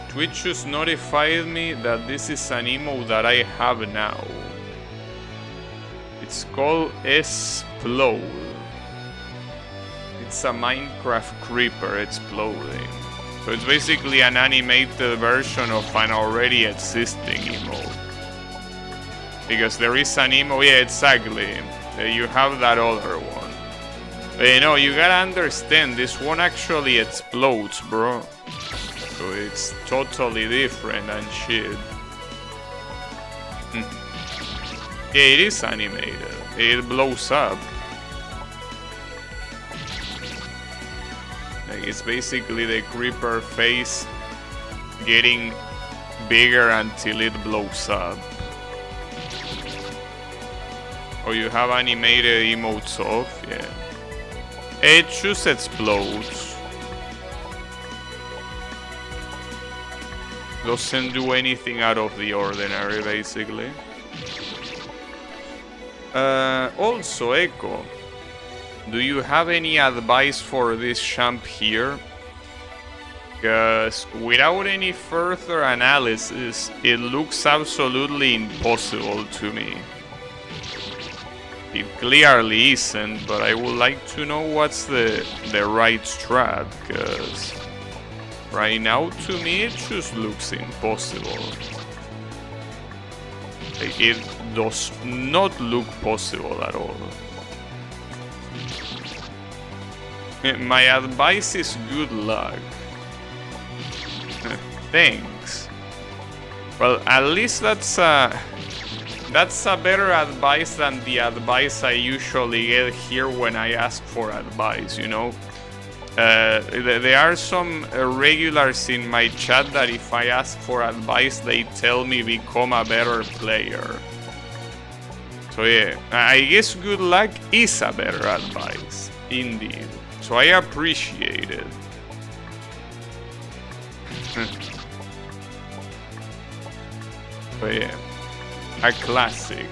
Twitch just notified me that this is an emote that I have now. It's called Explode. It's a Minecraft creeper exploding. So it's basically an animated version of an already existing emote. Because there is an emo, yeah, exactly. You have that other one. But you know, you gotta understand, this one actually explodes, bro. So it's totally different and shit. Yeah, it is animated. It blows up. Like, it's basically the creeper face getting bigger until it blows up. Oh, you have animated emotes off, yeah. It just explodes. Doesn't do anything out of the ordinary, basically. Also, Echo, do you have any advice for this champ here? Because without any further analysis, it looks absolutely impossible to me. It clearly isn't, but I would like to know what's the right strat, because right now to me it just looks impossible. Like, it does not look possible at all. My advice is good luck. Thanks. Well, at least that's a better advice than the advice I usually get here when I ask for advice, you know? There are some regulars in my chat that if I ask for advice, they tell me become a better player. So yeah, I guess good luck is a better advice, indeed. So I appreciate it. But yeah, a classic.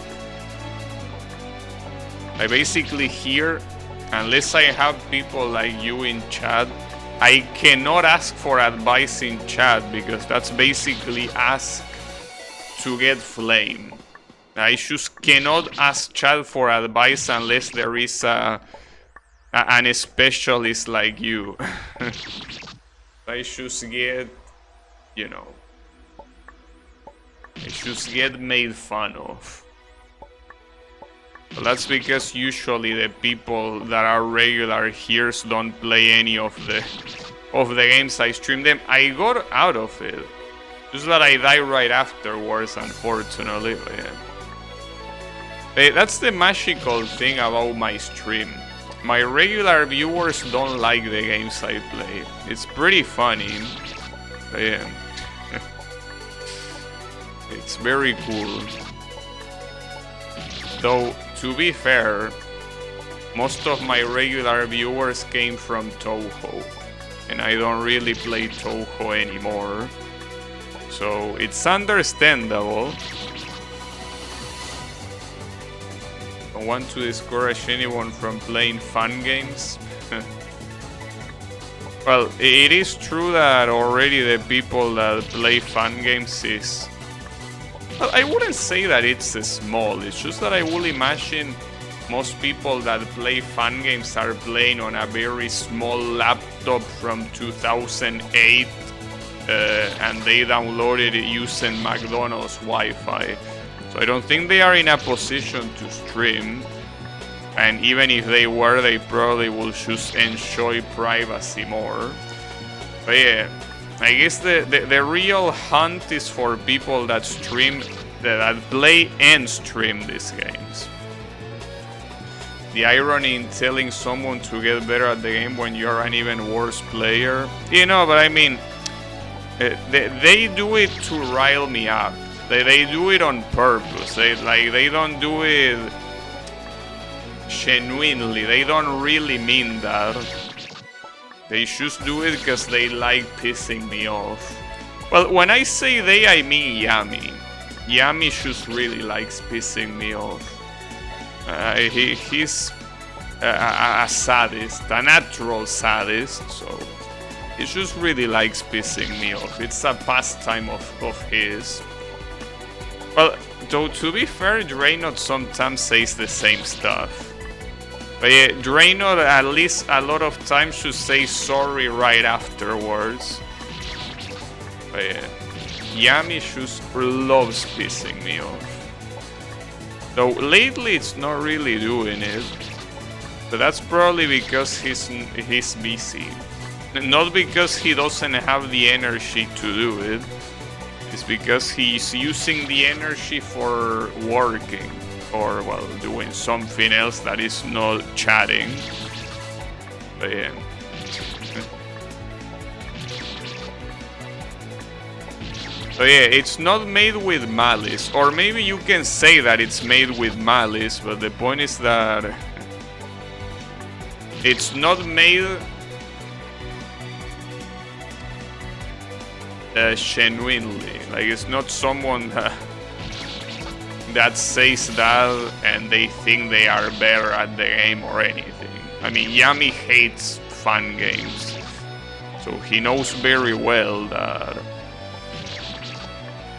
I basically here, unless I have people like you in chat, I cannot ask for advice in chat because that's basically ask to get flame. I just cannot ask chat for advice unless there is an specialist like you. I just get, you know, I just get made fun of. But that's because usually the people that are regular here don't play any of the games I stream them. I got out of it, just that I die right afterwards, unfortunately. Yeah. That's the magical thing about my stream. My regular viewers don't like the games I play. It's pretty funny. But yeah. It's very cool. Though, to be fair, most of my regular viewers came from Touhou, and I don't really play Touhou anymore. So it's understandable. I don't want to discourage anyone from playing fun games. Well, it is true that already the people that play fun games is... Well, I wouldn't say that it's small, it's just that I will imagine most people that play fun games are playing on a very small laptop from 2008 and they downloaded it using McDonald's Wi-Fi. So I don't think they are in a position to stream, and even if they were, they probably will just enjoy privacy more. But yeah, I guess the real hunt is for people that stream, that play and stream these games. The irony in telling someone to get better at the game when you're an even worse player. You know, but I mean, they do it to rile me up. They do it on purpose. They don't do it genuinely. They don't really mean that. They just do it because they like pissing me off. Well, when I say they, I mean Yami. Yami just really likes pissing me off. He's a sadist, a natural sadist, so he just really likes pissing me off. It's a pastime of his. Well, though to be fair, Draynor sometimes says the same stuff. But yeah, Draynor at least a lot of times should say sorry right afterwards. But yeah, Yami just loves pissing me off. Though lately it's not really doing it. But that's probably because he's busy. Not because he doesn't have the energy to do it. It's because he's using the energy for working. Or, well, doing something else that is not chatting. But yeah. So yeah, it's not made with malice. Or maybe you can say that it's made with malice, but the point is that it's not made genuinely. Like, it's not someone that says that and they think they are better at the game or anything. I mean, Yami hates fun games. So he knows very well that,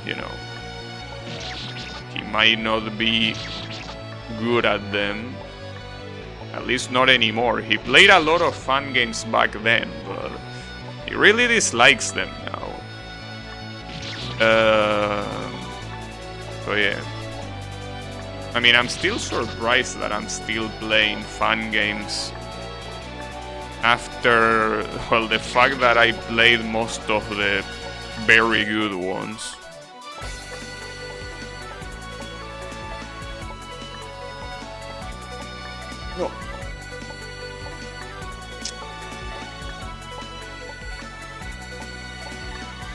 you know, he might not be good at them. At least not anymore. He played a lot of fun games back then, but he really dislikes them now. So yeah. I mean, I'm still surprised that I'm still playing fun games after, well, the fact that I played most of the very good ones. No.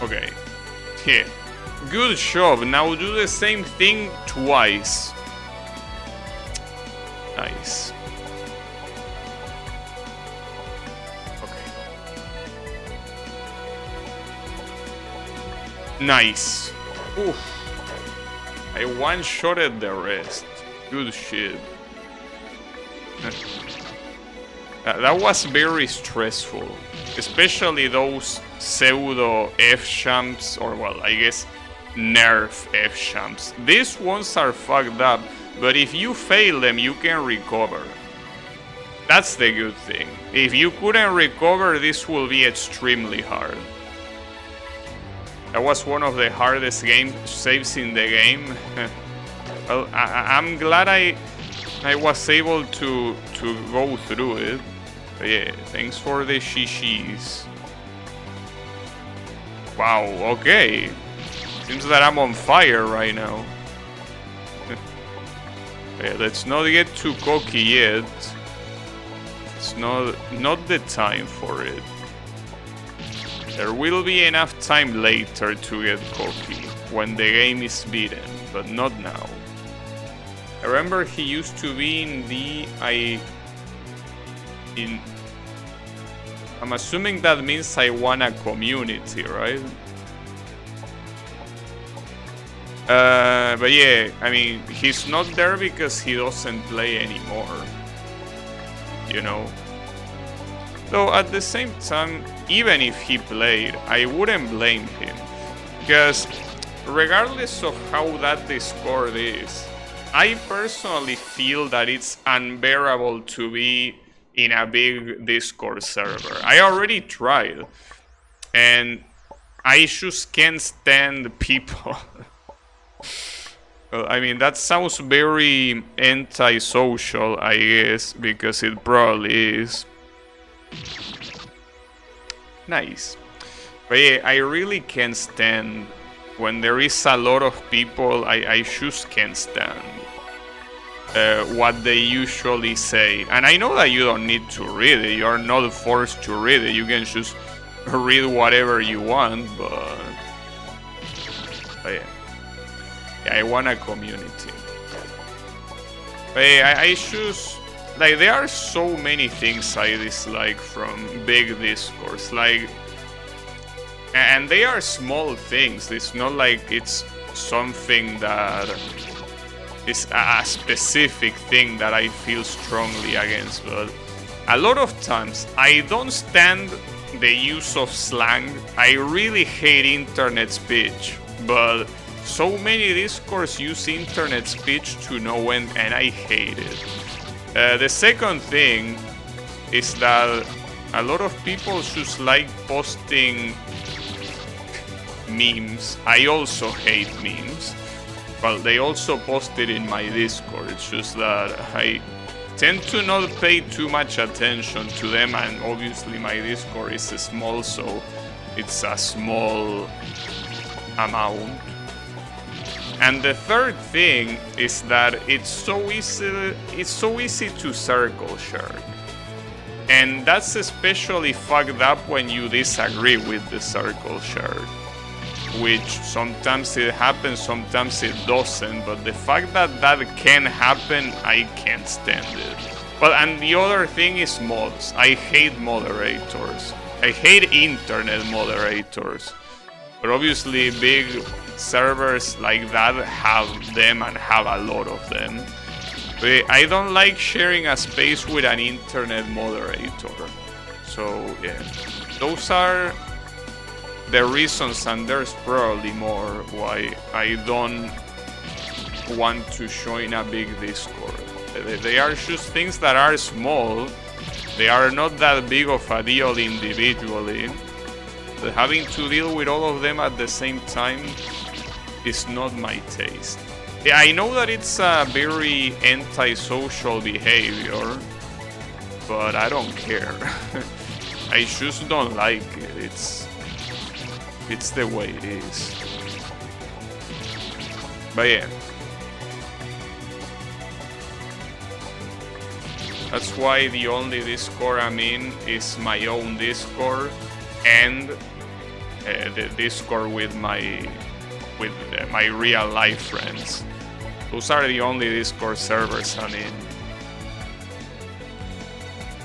Okay. Yeah. Good job. Now do the same thing twice. Nice. Okay. Nice. Oof. I one-shotted the rest. Good shit. That was very stressful. Especially those pseudo F-champs, or well, I guess nerf F-champs. These ones are fucked up, but if you fail them, you can recover. That's the good thing. If you couldn't recover, this will be extremely hard. That was one of the hardest game saves in the game. Well, I'm glad I was able to go through it. But yeah, thanks for the shishis. Wow, okay. Seems that I'm on fire right now. Yeah, let's not get too cocky yet. It's not the time for it. There will be enough time later to get cocky, when the game is beaten, but not now. I remember he used to be in the... I'm assuming that means I won a community, right? But yeah, I mean, he's not there because he doesn't play anymore. You know? Though at the same time, even if he played, I wouldn't blame him. Because regardless of how that Discord is, I personally feel that it's unbearable to be in a big Discord server. I already tried. And I just can't stand people. Well, I mean, that sounds very antisocial, I guess, because it probably is. Nice. But yeah, I really can't stand when there is a lot of people. I just can't stand what they usually say. And I know that you don't need to read it. You're not forced to read it. You can just read whatever you want, but yeah. I want a community. But yeah, I choose... Like, there are so many things I dislike from big Discords. Like... And they are small things. It's not like it's something that is a specific thing that I feel strongly against. But a lot of times, I don't stand the use of slang. I really hate internet speech. But so many Discords use internet speech to no end, and I hate it. The second thing is that a lot of people just like posting memes. I also hate memes. Well, they also posted in my Discord. It's just that I tend to not pay too much attention to them, and obviously my Discord is small, so it's a small amount. And the third thing is that it's so easy to circle share. And that's especially fucked up when you disagree with the circle share, which sometimes it happens, sometimes it doesn't, but the fact that that can happen, I can't stand it. Well, and the other thing is mods. I hate moderators. I hate internet moderators. But obviously big servers like that have them and have a lot of them. But I don't like sharing a space with an internet moderator. So yeah, those are the reasons, and there's probably more why I don't want to join a big Discord. They are just things that are small. They are not that big of a deal individually. But having to deal with all of them at the same time is not my taste. Yeah, I know that it's a very antisocial behavior, but I don't care. I just don't like it. It's the way it is. But yeah. That's why the only Discord I'm in is my own Discord and the Discord with my real life friends. Those are the only Discord servers I'm in.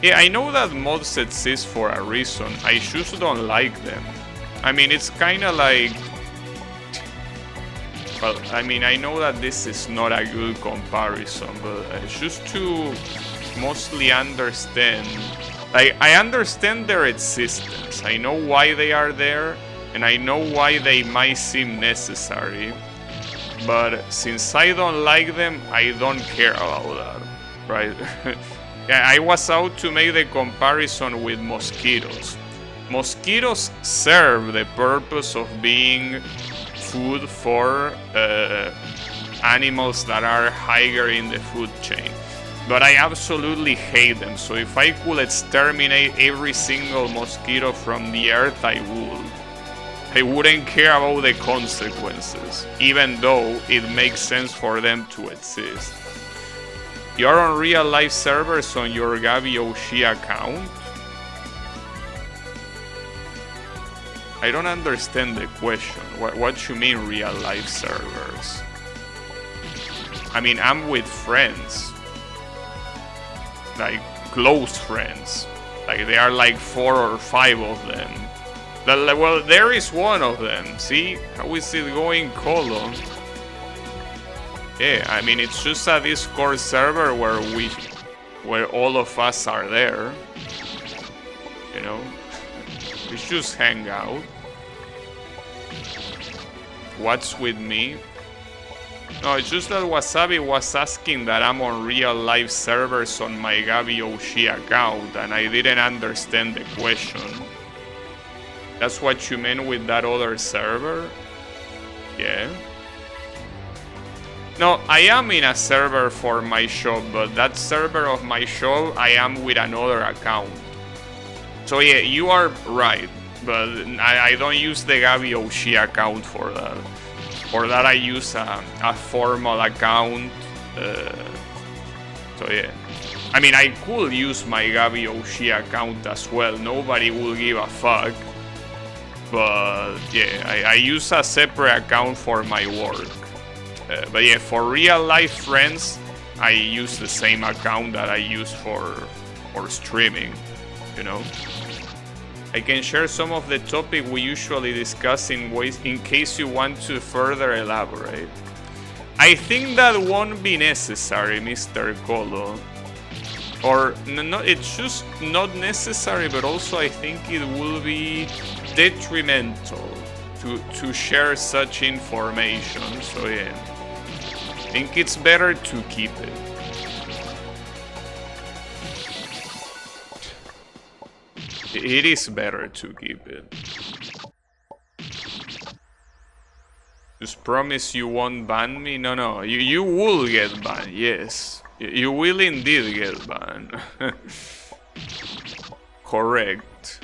Yeah, I know that mods exist for a reason. I just don't like them. I mean, it's kind of like... Well, I mean, I know that this is not a good comparison, but just to mostly understand... I understand their existence. I know why they are there, and I know why they might seem necessary. But since I don't like them, I don't care about that, right? Yeah, I was out to make the comparison with mosquitoes. Mosquitoes serve the purpose of being food for animals that are higher in the food chain. But I absolutely hate them, so if I could exterminate every single mosquito from the earth, I would. I wouldn't care about the consequences, even though it makes sense for them to exist. You're on real life servers on your GabiOshi account? I don't understand the question. What you mean real life servers? I mean, I'm with friends. Like, close friends. Like, there are like 4 or 5 of them. Well, there is one of them. See? How is it going, Colo? Yeah, I mean, it's just a Discord server where all of us are there. You know? We just hang out. What's with me? No, it's just that Wasabi was asking that I'm on real life servers on my GabiOshi account, and I didn't understand the question. That's what you meant with that other server? Yeah. No, I am in a server for my shop, but that server of my shop, I am with another account. So yeah, you are right, but I don't use the GabiOshi account for that. For that I use a formal account, so yeah. I mean, I could use my GabiOshi account as well, nobody will give a fuck. But yeah, I use a separate account for my work. But yeah, for real life friends, I use the same account that I use for streaming, you know. I can share some of the topic we usually discuss in case you want to further elaborate. I think that won't be necessary, Mr. Colo. Or, no, it's just not necessary, but also I think it will be detrimental to share such information, so yeah. I think it's better to keep it. It is better to keep it. Just promise you won't ban me? No, you will get banned, yes. You will indeed get banned. Correct.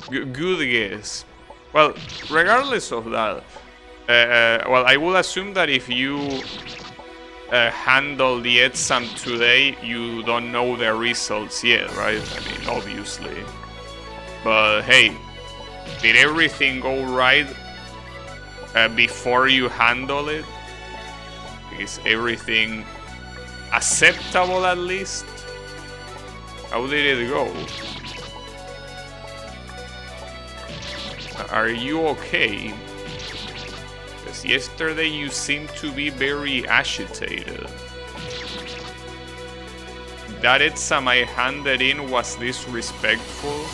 Good guess. Well, regardless of that, well, I will assume that if you handle the exam today, you don't know the results yet, right? I mean, obviously. But hey, did everything go right before you handle it? Is everything acceptable at least? How did it go? Are you okay? Because yesterday you seemed to be very agitated. That exam I handed in was disrespectful.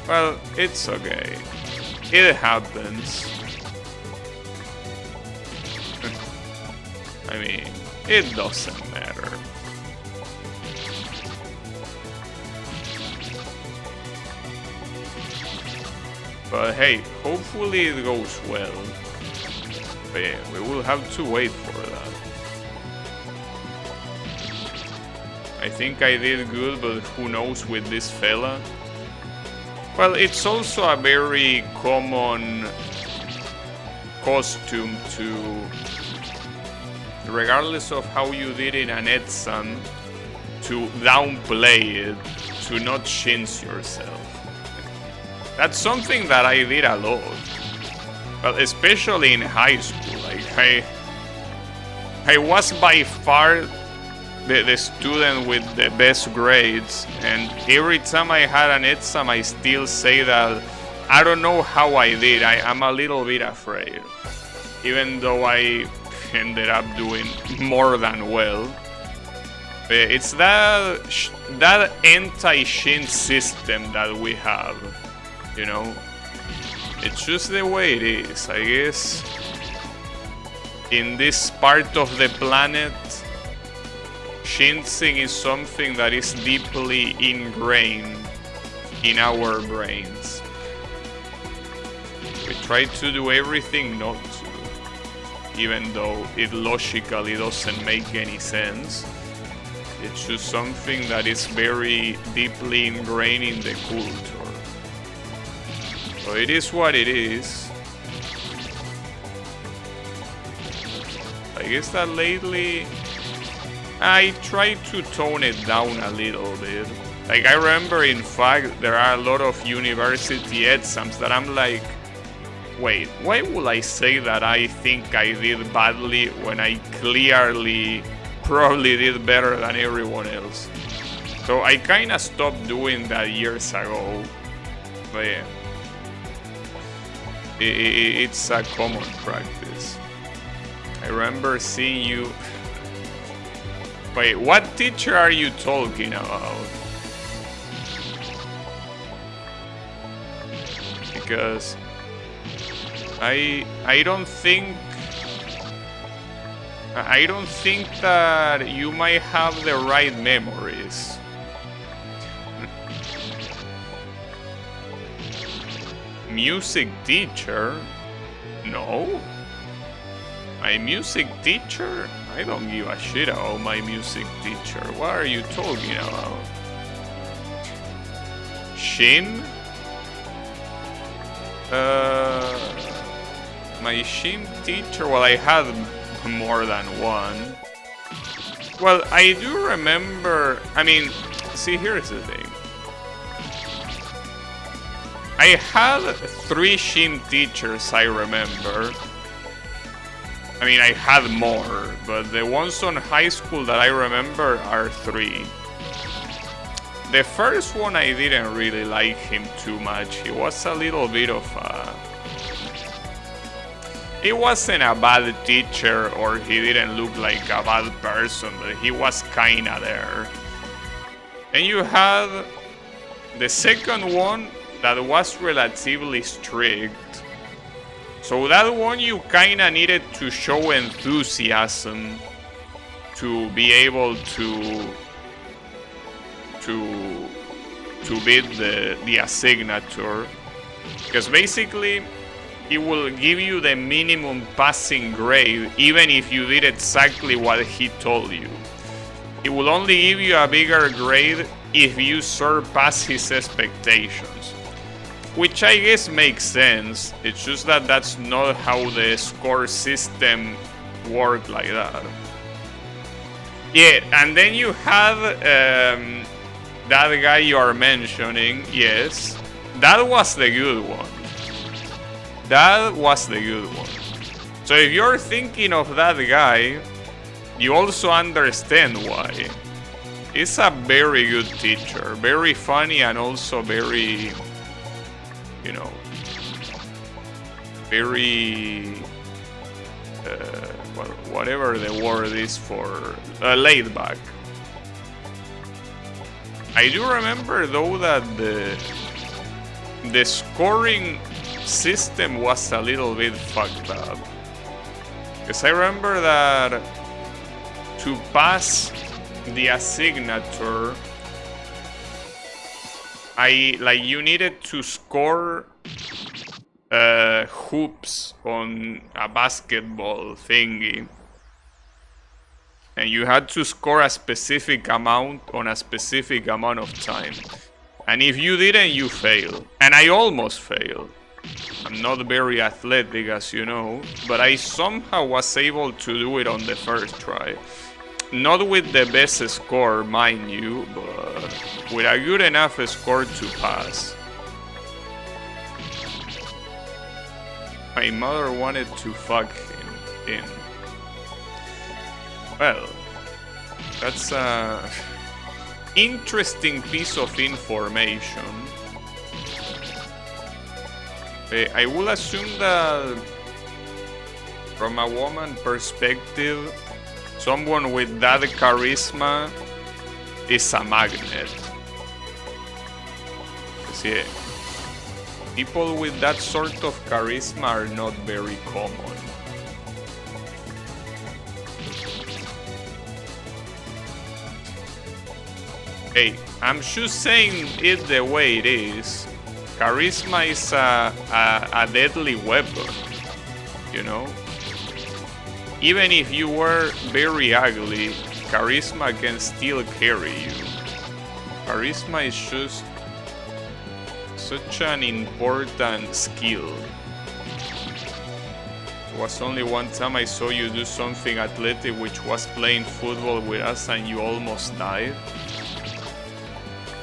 Well, it's okay. It happens. I mean, it doesn't matter. But hey, hopefully it goes well. But yeah, we will have to wait for that. I think I did good, but who knows with this fella? Well, it's also a very common costume to, regardless of how you did in an exam, to downplay it, to not chintz yourself. That's something that I did a lot. Well, especially in high school. Like I was by far the student with the best grades, and every time I had an exam, I still say that I don't know how I did. I'm a little bit afraid, even though I ended up doing more than well. It's that anti-shin system that we have, you know. It's just the way it is, I guess. In this part of the planet, shinzing is something that is deeply ingrained in our brains. We try to do everything not to, even though it logically doesn't make any sense. It's just something that is very deeply ingrained in the culture. So it is what it is. I guess that lately I try to tone it down a little bit. Like I remember, in fact, there are a lot of university exams that I'm like, wait, why would I say that I think I did badly when I clearly probably did better than everyone else? So I kinda stopped doing that years ago. But yeah, it's a common practice. I remember seeing you. Wait, what teacher are you talking about? Because I don't think that you might have the right memories. Music teacher? No. My music teacher? I don't give a shit about my music teacher. What are you talking about? Shin? My Shin teacher? Well, I had more than one. Well, I do remember. I mean, see, here's the thing. I had 3 Shin teachers, I remember. I mean, I had more, but the ones on high school that I remember are 3. The first one, I didn't really like him too much. He was a little bit of a... He wasn't a bad teacher, or he didn't look like a bad person, but he was kinda there. And you had the second one that was relatively strict. So that one you kinda needed to show enthusiasm to be able to beat the assignature. Because basically it will give you the minimum passing grade even if you did exactly what he told you. It will only give you a bigger grade if you surpass his expectations. Which I guess makes sense. It's just that that's not how the score system works like that. Yeah, and then you have that guy you are mentioning. Yes, that was the good one. That was the good one. So if you're thinking of that guy, you also understand why. He's a very good teacher, very funny and also very, you know, very, well, whatever the word is for, laid back. I do remember though that the scoring system was a little bit fucked up. Because I remember that to pass the asignature, you needed to score hoops on a basketball thingy. And you had to score a specific amount on a specific amount of time. And if you didn't, you failed. And I almost failed. I'm not very athletic, as you know, but I somehow was able to do it on the first try. Not with the best score, mind you, but with a good enough score to pass. My mother wanted to fuck him in. Well, that's a interesting piece of information. I will assume that from a woman perspective, someone with that charisma is a magnet. See, people with that sort of charisma are not very common. Hey, I'm just saying it the way it is. Charisma is a deadly weapon, you know? Even if you were very ugly, charisma can still carry you. Charisma is just such an important skill. There was only one time I saw you do something athletic, which was playing football with us and you almost died.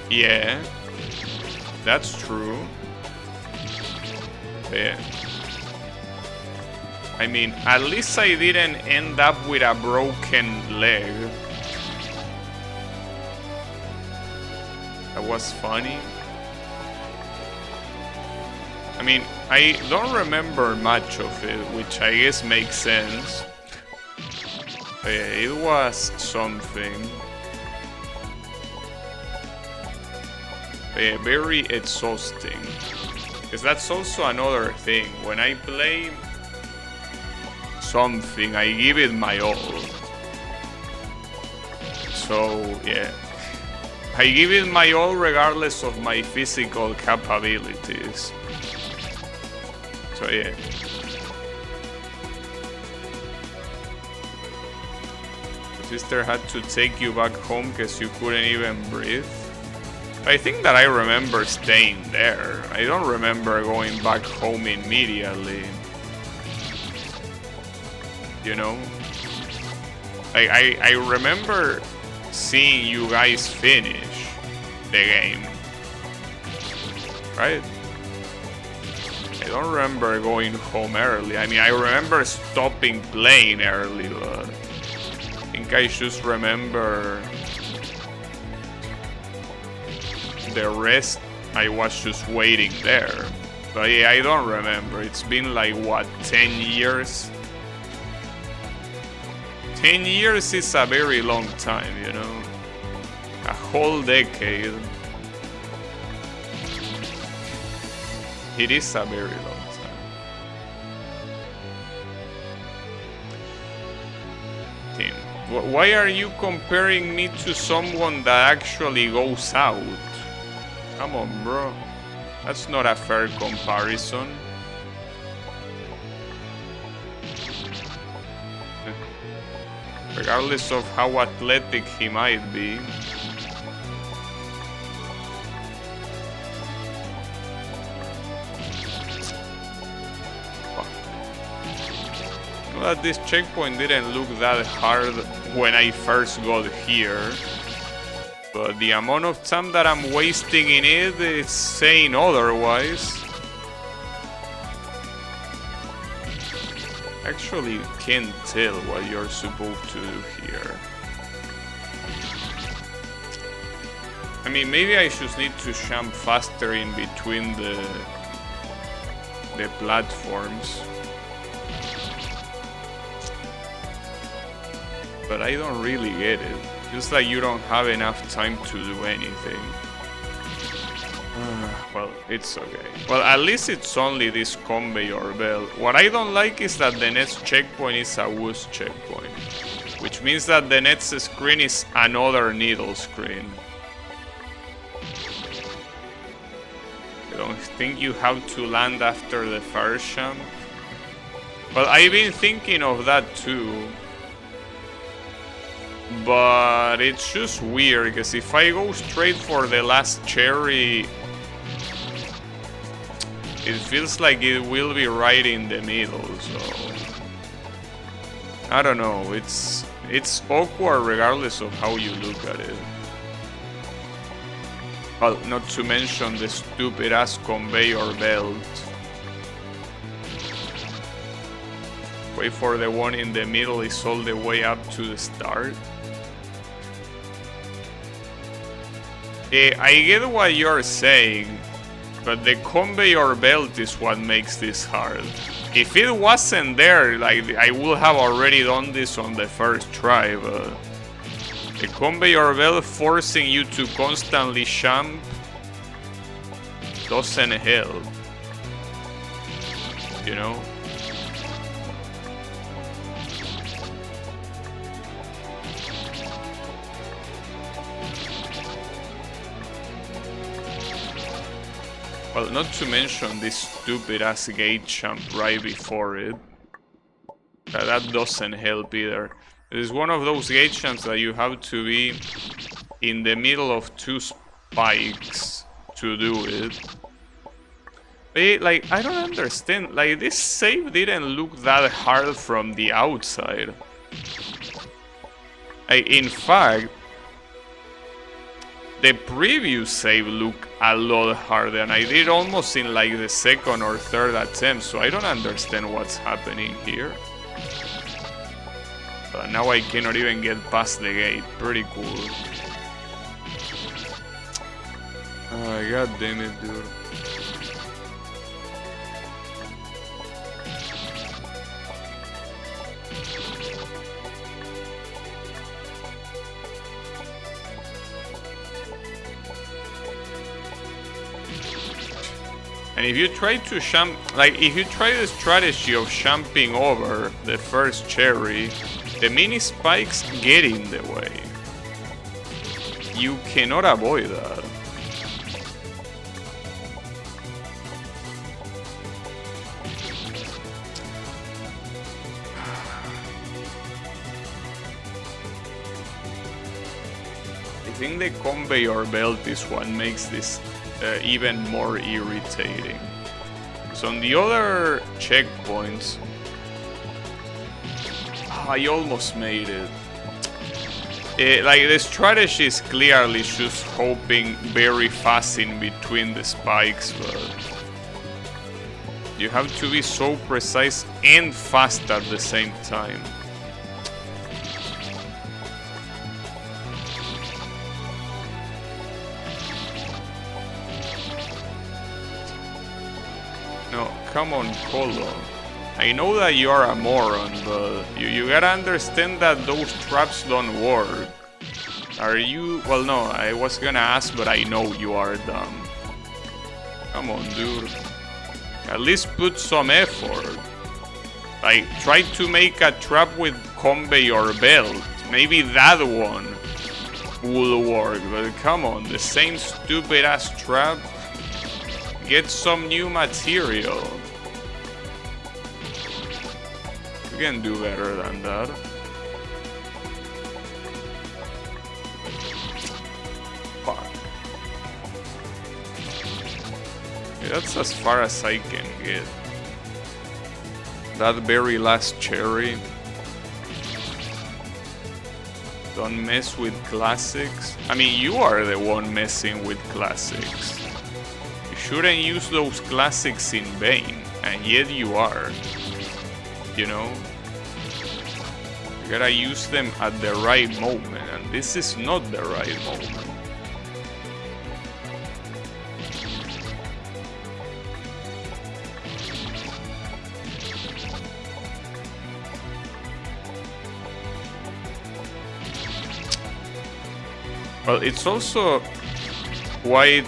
Yeah, that's true. Yeah. I mean, at least I didn't end up with a broken leg. That was funny. I mean, I don't remember much of it, which I guess makes sense. It was something. Very exhausting. Because that's also another thing. When I play something, I give it my all. So, yeah. I give it my all regardless of my physical capabilities. So, yeah. Your sister had to take you back home because you couldn't even breathe. I think that I remember staying there. I don't remember going back home immediately. You know? I remember seeing you guys finish the game. Right? I don't remember going home early. I mean, I remember stopping playing early, but I think I just remember the rest. I was just waiting there. But yeah, I don't remember. It's been like, what, 10 years? 10 years is a very long time, you know? A whole decade. It is a very long time. Tim, why are you comparing me to someone that actually goes out? Come on, bro. That's not a fair comparison. regardless of how athletic he might be. Well, this checkpoint didn't look that hard when I first got here, but the amount of time that I'm wasting in it is saying otherwise. Actually can't tell what you're supposed to do here. I mean, maybe I just need to jump faster in between the platforms. But I don't really get it. It's like you don't have enough time to do anything. Well, it's okay. Well, at least it's only this conveyor belt. What I don't like is that the next checkpoint is a Woods checkpoint, which means that the next screen is another needle screen. I don't think you have to land after the first jump. Well, I've been thinking of that too. But it's just weird, because if I go straight for the last cherry, it feels like it will be right in the middle, so I don't know, it's awkward regardless of how you look at it. Well, not to mention the stupid ass conveyor belt. Wait for the one in the middle is all the way up to the start. I get what you're saying, but the conveyor belt is what makes this hard. If it wasn't there, like, I would have already done this on the first try, but the conveyor belt forcing you to constantly jump doesn't help, you know? Well, not to mention this stupid ass gate jump right before it. That doesn't help either. It is one of those gate jumps that you have to be in the middle of two spikes to do it. But, like, I don't understand. Like, this save didn't look that hard from the outside. In fact, the previous save looked a lot harder, and I did almost in like the second or third attempt, so I don't understand what's happening here. But now I cannot even get past the gate. Pretty cool. God damn it, dude. And if you try to jump, like, if you try the strategy of jumping over the first cherry, the mini spikes get in the way. You cannot avoid that. I think the conveyor belt is what makes this even more irritating. So on the other checkpoints, I almost made it. Like, the strategy is clearly just hopping very fast in between the spikes, but you have to be so precise and fast at the same time. No, come on, Colo. I know that you are a moron, but you gotta understand that those traps don't work. Are you... Well, no, I was gonna ask, but I know you are dumb. Come on, dude. At least put some effort. Like, try to make a trap with conveyor belt. Maybe that one will work, but come on, the same stupid ass trap. Get some new material. You can do better than that. that's as far as I can get. That very last cherry. Don't mess with classics. I mean, you are the one messing with classics. You shouldn't use those classics in vain, and yet you are. You know? You gotta use them at the right moment, and this is not the right moment. Well, it's also quite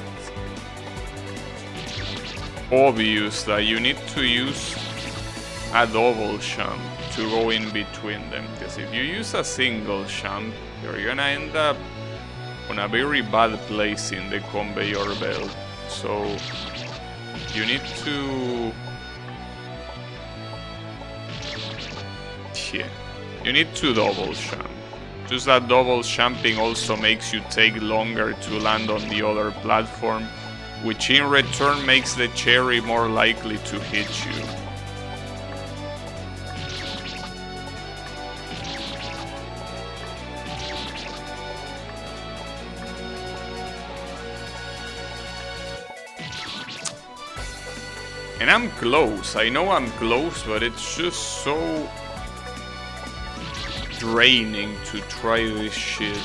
obvious that you need to use a double champ to go in between them, because if you use a single champ, you're gonna end up on a very bad place in the conveyor belt. So you need to... yeah, you need to double champ. Just that double champing also makes you take longer to land on the other platform, which in return makes the cherry more likely to hit you. And I'm close, I know I'm close, but it's just so draining to try this shit.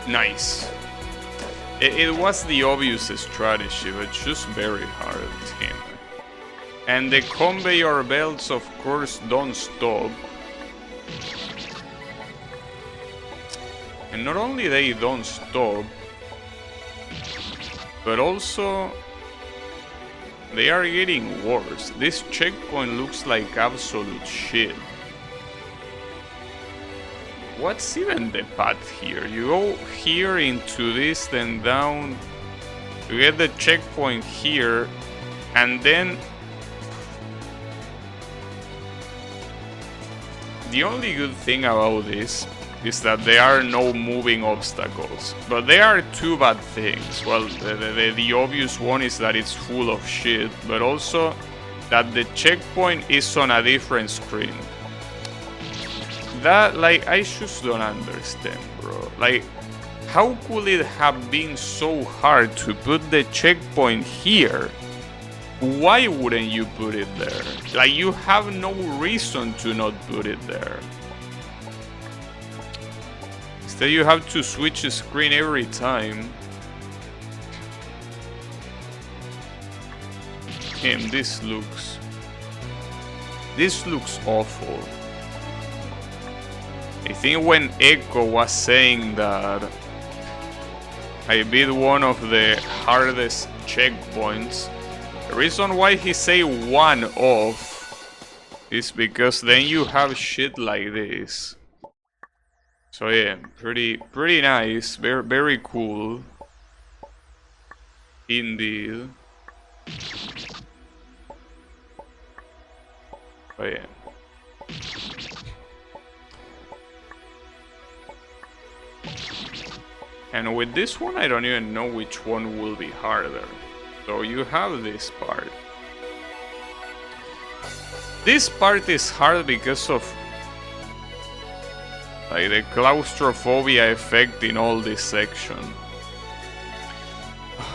Nice. It was the obvious strategy, but just very hard to him. And the conveyor belts, of course, don't stop. And not only they don't stop, but also they are getting worse. This checkpoint looks like absolute shit. What's even the path here? You go here into this, then down, you get the checkpoint here, and then the only good thing about this is that there are no moving obstacles, but there are two bad things. Well, the obvious one is that it's full of shit, but also that the checkpoint is on a different screen. That, like, I just don't understand, bro. Like, how could it have been so hard to put the checkpoint here? Why wouldn't you put it there? Like, you have no reason to not put it there. Instead, you have to switch the screen every time. Damn, this looks awful. I think when Echo was saying that I beat one of the hardest checkpoints, the reason why he say one off is because then you have shit like this. So yeah, pretty nice, very cool indeed. Oh yeah. And with this one, I don't even know which one will be harder. So you have this part. This part is hard because of like the claustrophobia effect in all this section.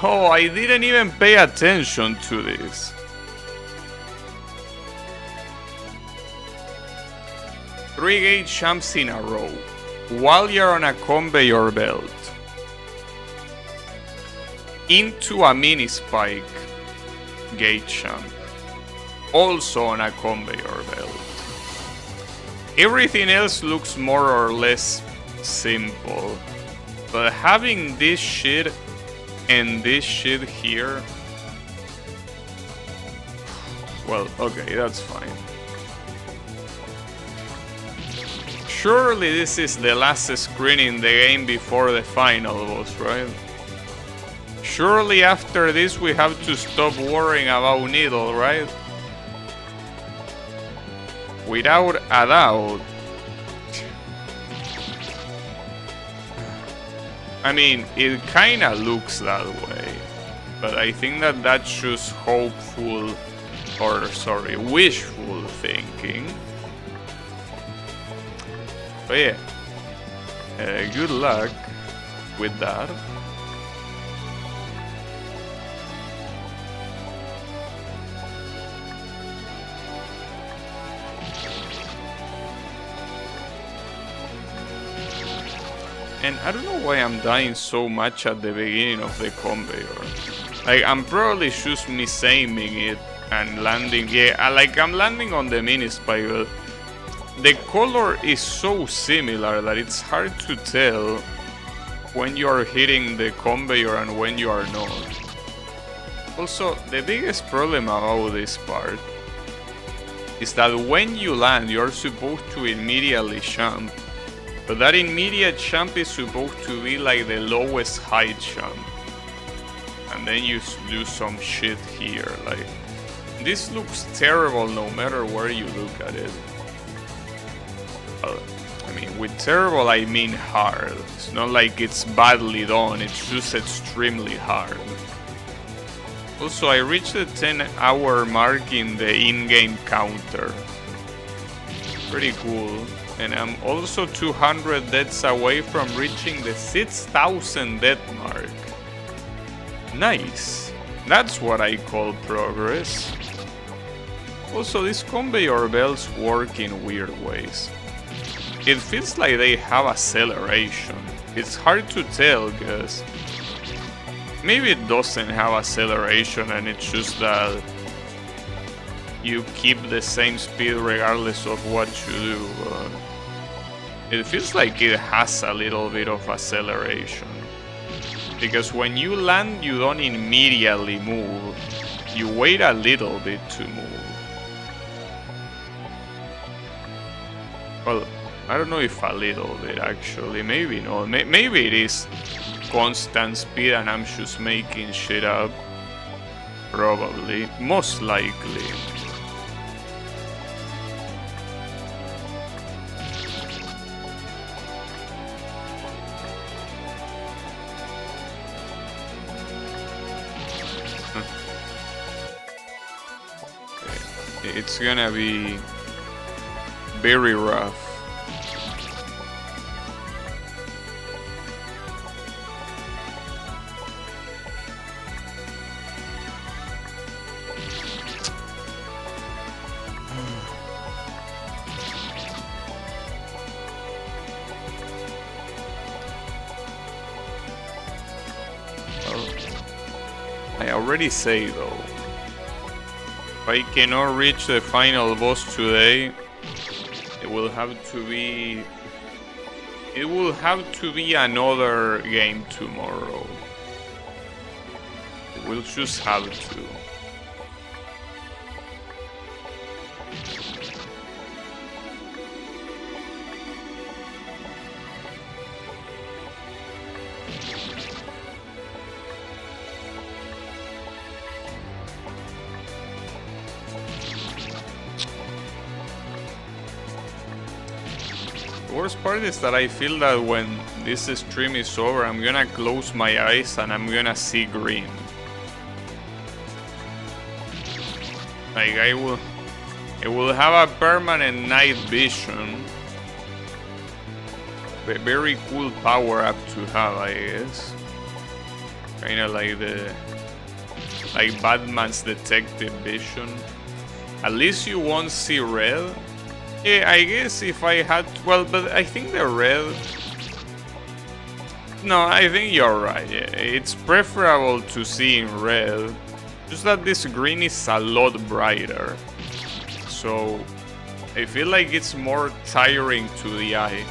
Oh, I didn't even pay attention to this. Three gate jumps in a row while you're on a conveyor belt into a mini spike gate jump, also on a conveyor belt. Everything else looks more or less simple, but having this shit and this shit here, well, okay, that's fine. Surely this is the last screen in the game before the final boss, right? Surely after this we have to stop worrying about Needle, right? Without a doubt. I mean, it kinda looks that way. But I think that that's just hopeful, or sorry, wishful thinking. But yeah, good luck with that. And I don't know why I'm dying so much at the beginning of the conveyor. Like, I'm probably just misaiming it and landing. Yeah, like I'm landing on the mini spike, but the color is so similar that it's hard to tell when you are hitting the conveyor and when you are not. Also, the biggest problem about this part is that when you land, you're supposed to immediately jump. But that immediate jump is supposed to be like the lowest height jump. And then you do some shit here. Like, this looks terrible no matter where you look at it. I mean, with terrible I mean hard. It's not like it's badly done, it's just extremely hard. Also, I reached the 10-hour mark in the in-game counter. Pretty cool. And I'm also 200 deaths away from reaching the 6,000 death mark. Nice. That's what I call progress. Also, these conveyor belts work in weird ways. It feels like they have acceleration. It's hard to tell because maybe it doesn't have acceleration and it's just that you keep the same speed regardless of what you do. It feels like it has a little bit of acceleration. Because when you land, you don't immediately move. You wait a little bit to move. Well, I don't know if a little bit actually. Maybe not. Maybe it is constant speed and I'm just making shit up. Probably. Most likely. It's gonna be very rough. Well, I already say though, if I cannot reach the final boss today, it will have to be another game tomorrow. We'll just have to. The worst part is that I feel that when this stream is over, I'm gonna close my eyes and I'm gonna see green. Like it will have a permanent night vision. Very cool power up to have, I guess. Kinda like Batman's detective vision. At least you won't see red. Yeah, I guess if I had... Well, but I think the red... No, I think you're right. Yeah. It's preferable to see in red. Just that this green is a lot brighter. So I feel like it's more tiring to the eye.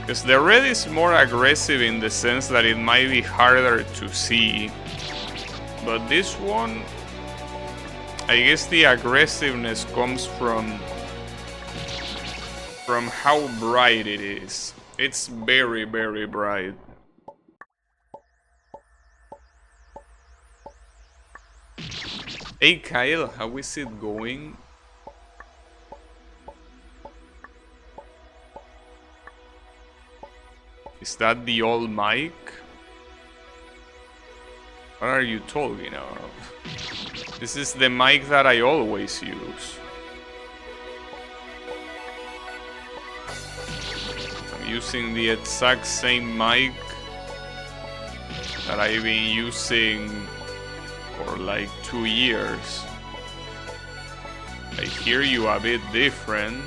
Because the red is more aggressive in the sense that it might be harder to see. But this one... I guess the aggressiveness comes from how bright it is. It's very, very bright. Hey Kyle, how is it going? Is that the old mic? What are you talking about? This is the mic that I always use. I'm using the exact same mic that I've been using for like 2 years. I hear you a bit different.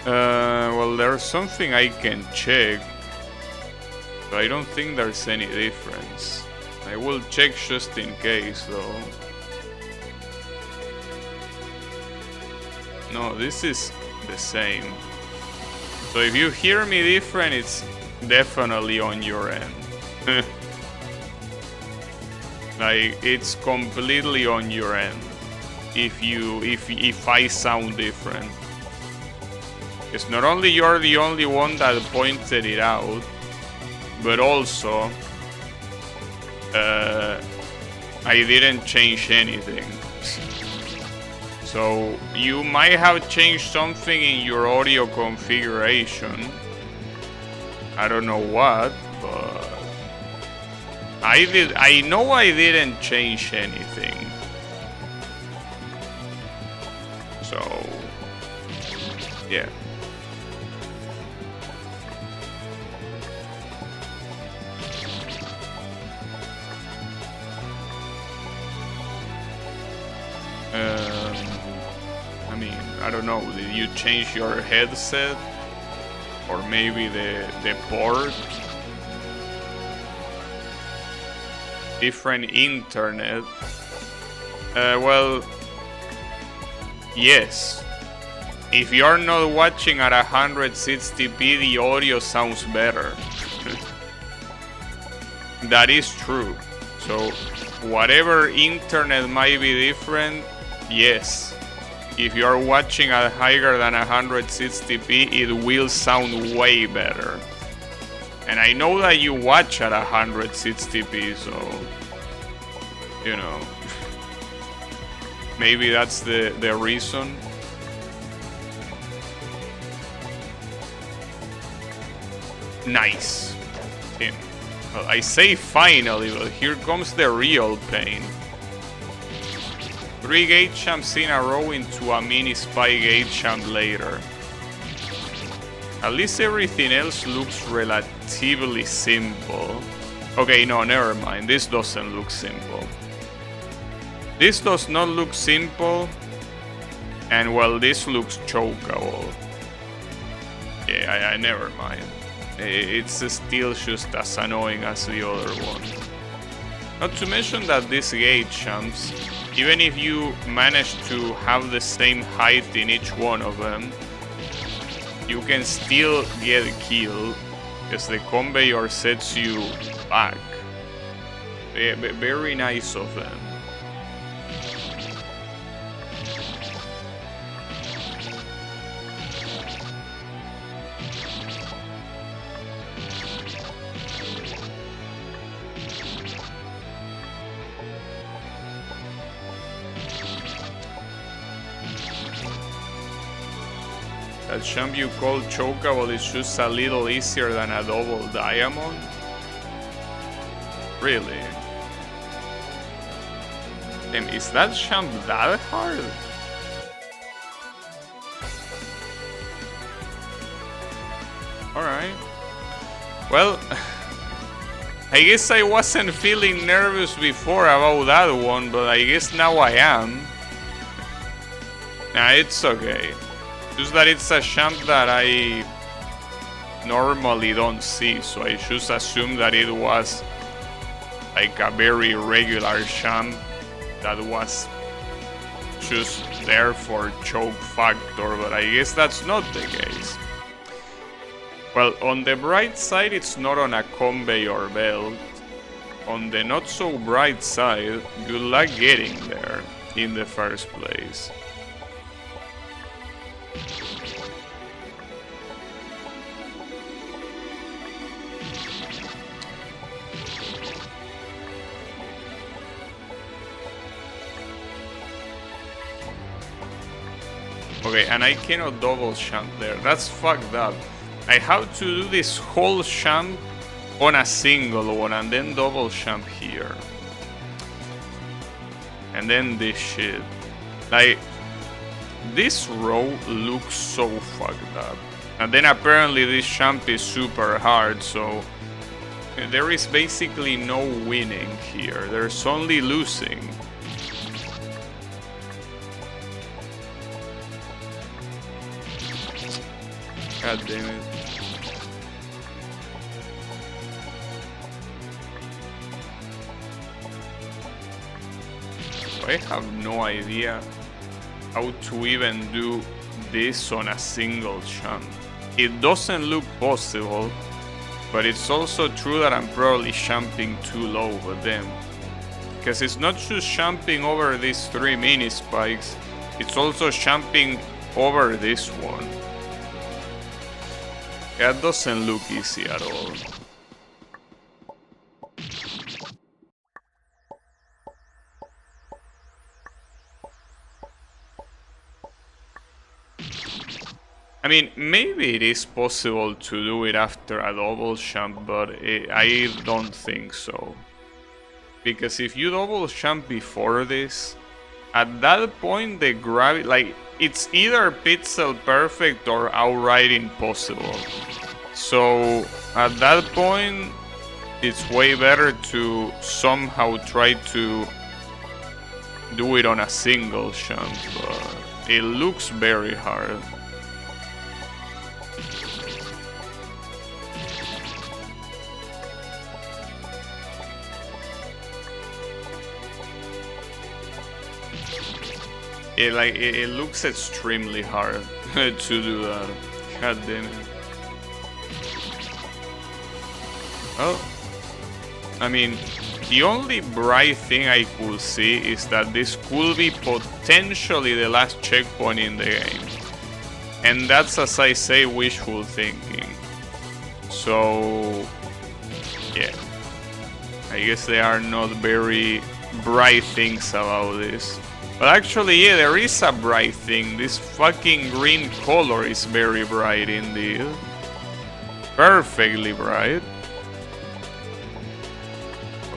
Well, there's something I can check, but I don't think there's any difference. I will check just in case, though. No, this is the same. So if you hear me different, it's definitely on your end. Like, it's completely on your end. If I sound different. It's not only you're the only one that pointed it out, but also I didn't change anything. So you might have changed something in your audio configuration. I don't know what, but I know I didn't change anything. So yeah. I mean, I don't know, did you change your headset? Or maybe the port? Different internet? Well, yes. If you're not watching at 160p, the audio sounds better. That is true. So, whatever internet might be different, yes. If you're watching at higher than 160p, it will sound way better. And I know that you watch at 160p, so, you know, maybe that's the reason. Nice, Tim. Well, I say finally, but here comes the real pain. 3 gate champs in a row into a mini spy gate champ later. At least everything else looks relatively simple. Okay, no, never mind. This doesn't look simple. This does not look simple. And well, this looks chokeable. Yeah, I never mind. It's still just as annoying as the other one. Not to mention that these gate champs, even if you manage to have the same height in each one of them, you can still get killed because the conveyor sets you back. Very nice of them. That champ you call chokeable is just a little easier than a double diamond? Really? And is that champ that hard? Alright. Well, I guess I wasn't feeling nervous before about that one, but I guess now I am. Nah, it's okay. Just that it's a champ that I normally don't see, so I just assume that it was like a very regular champ that was just there for choke factor, but I guess that's not the case. Well, on the bright side, it's not on a conveyor belt. On the not so bright side, good luck getting there in the first place. Okay, and I cannot double jump there. That's fucked up. I have to do this whole jump on a single one and then double jump here. And then this shit. Like, this row looks so fucked up. And then apparently this jump is super hard, so there is basically no winning here. There's only losing. God damn it. I have no idea how to even do this on a single jump. It doesn't look possible, but it's also true that I'm probably jumping too low with them. Because it's not just jumping over these 3 mini spikes, it's also jumping over this one. That doesn't look easy at all. I mean, maybe it is possible to do it after a double jump, but I don't think so. Because if you double jump before this, at that point the gravity, like, it's either pixel perfect or outright impossible. So at that point, it's way better to somehow try to do it on a single jump, but it looks very hard. It looks extremely hard to do that. God damn it. Well, I mean, the only bright thing I could see is that this could be potentially the last checkpoint in the game. And that's, as I say, wishful thinking. So, yeah. I guess there are not very bright things about this. But actually, yeah, there is a bright thing. This fucking green color is very bright indeed. Perfectly bright.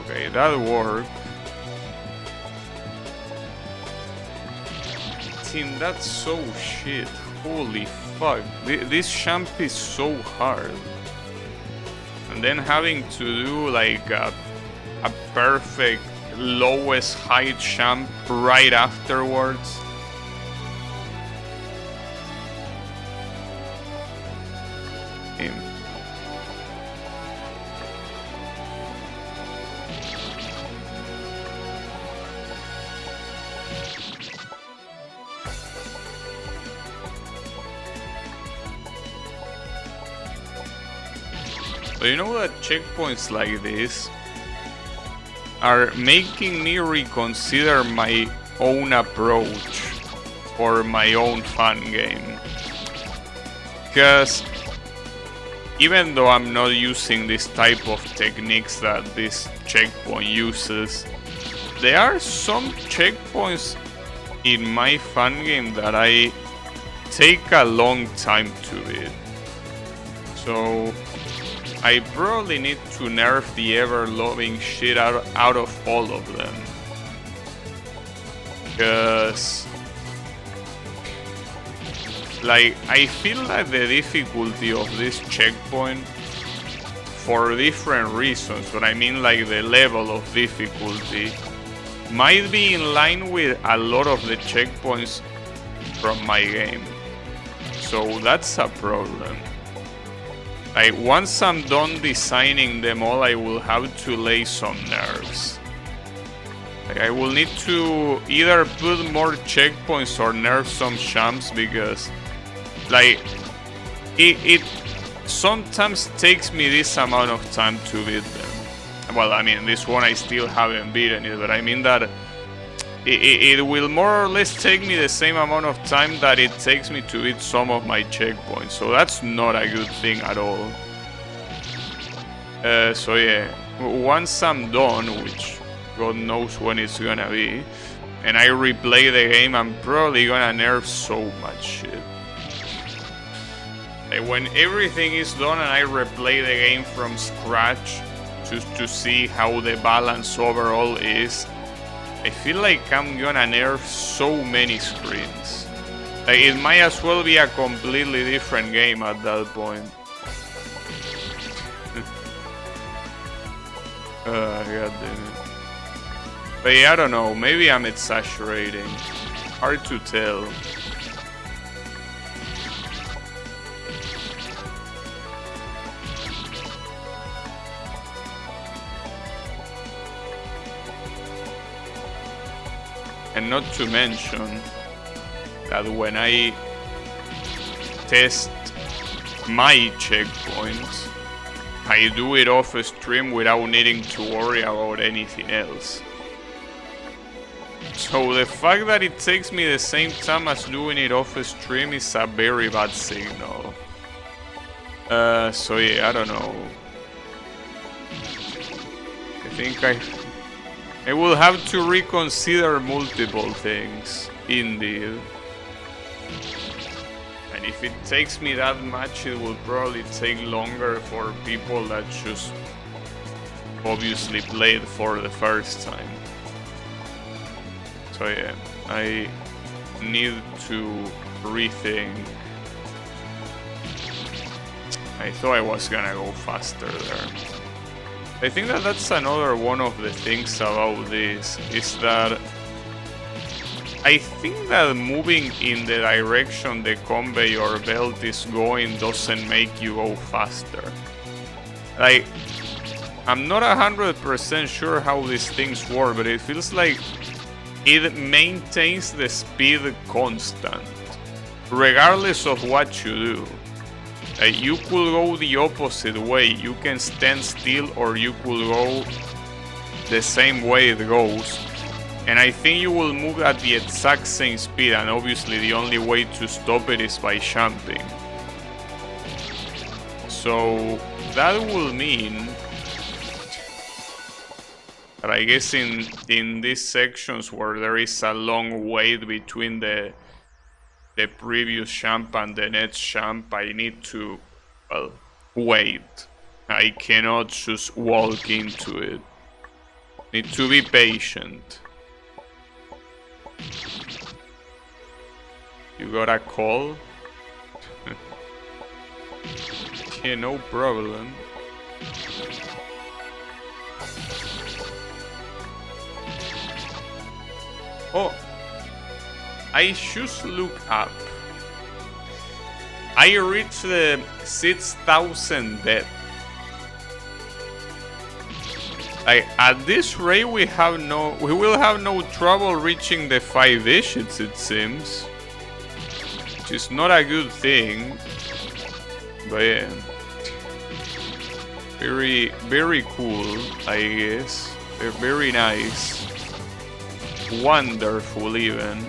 Okay, that worked. Team, that's so shit. Holy fuck. This jump is so hard. And then having to do like a perfect lowest height jump right afterwards. But you know that checkpoints like this are making me reconsider my own approach for my own fun game. Because even though I'm not using this type of techniques that this checkpoint uses, there are some checkpoints in my fun game that I take a long time to beat. So I probably need to nerf the ever-loving shit out of all of them. Because, like, I feel like the difficulty of this checkpoint, for different reasons, but I mean like the level of difficulty, might be in line with a lot of the checkpoints from my game. So that's a problem. Like, once I'm done designing them all, I will have to lay some nerfs. Like, I will need to either put more checkpoints or nerf some jumps, because, like, it sometimes takes me this amount of time to beat them. Well, I mean, this one I still haven't beaten it, but I mean that it will more or less take me the same amount of time that it takes me to beat some of my checkpoints, so that's not a good thing at all. So yeah, once I'm done, which God knows when it's gonna be, and I replay the game, I'm probably gonna nerf so much shit. Like when everything is done and I replay the game from scratch to see how the balance overall is, I feel like I'm gonna nerf so many screens. Like it might as well be a completely different game at that point. God damn it. But yeah, I don't know, maybe I'm exaggerating. Hard to tell. And not to mention that when I test my checkpoints, I do it off stream without needing to worry about anything else. So the fact that it takes me the same time as doing it off stream is a very bad signal. So yeah, I don't know. I think I will have to reconsider multiple things, indeed. And if it takes me that much, it will probably take longer for people that just obviously played for the first time. So yeah, I need to rethink. I thought I was gonna go faster there. I think that that's another one of the things about this, is that I think that moving in the direction the conveyor belt is going doesn't make you go faster. Like, I'm not 100% sure how these things work, but it feels like it maintains the speed constant, regardless of what you do. You could go the opposite way, you can stand still, or you could go the same way it goes. And I think you will move at the exact same speed, and obviously the only way to stop it is by jumping. So that will mean that I guess in these sections where there is a long wait between the previous jump and the next jump, I need to, well, wait. I cannot just walk into it. Need to be patient. You got a call? Yeah, no problem. Oh, I should look up. I reached the 6,000 death. Like, at this rate, we will have no trouble reaching the 5 digits, it seems. Which is not a good thing. But yeah. Very, very cool, I guess. Very nice. Wonderful, even.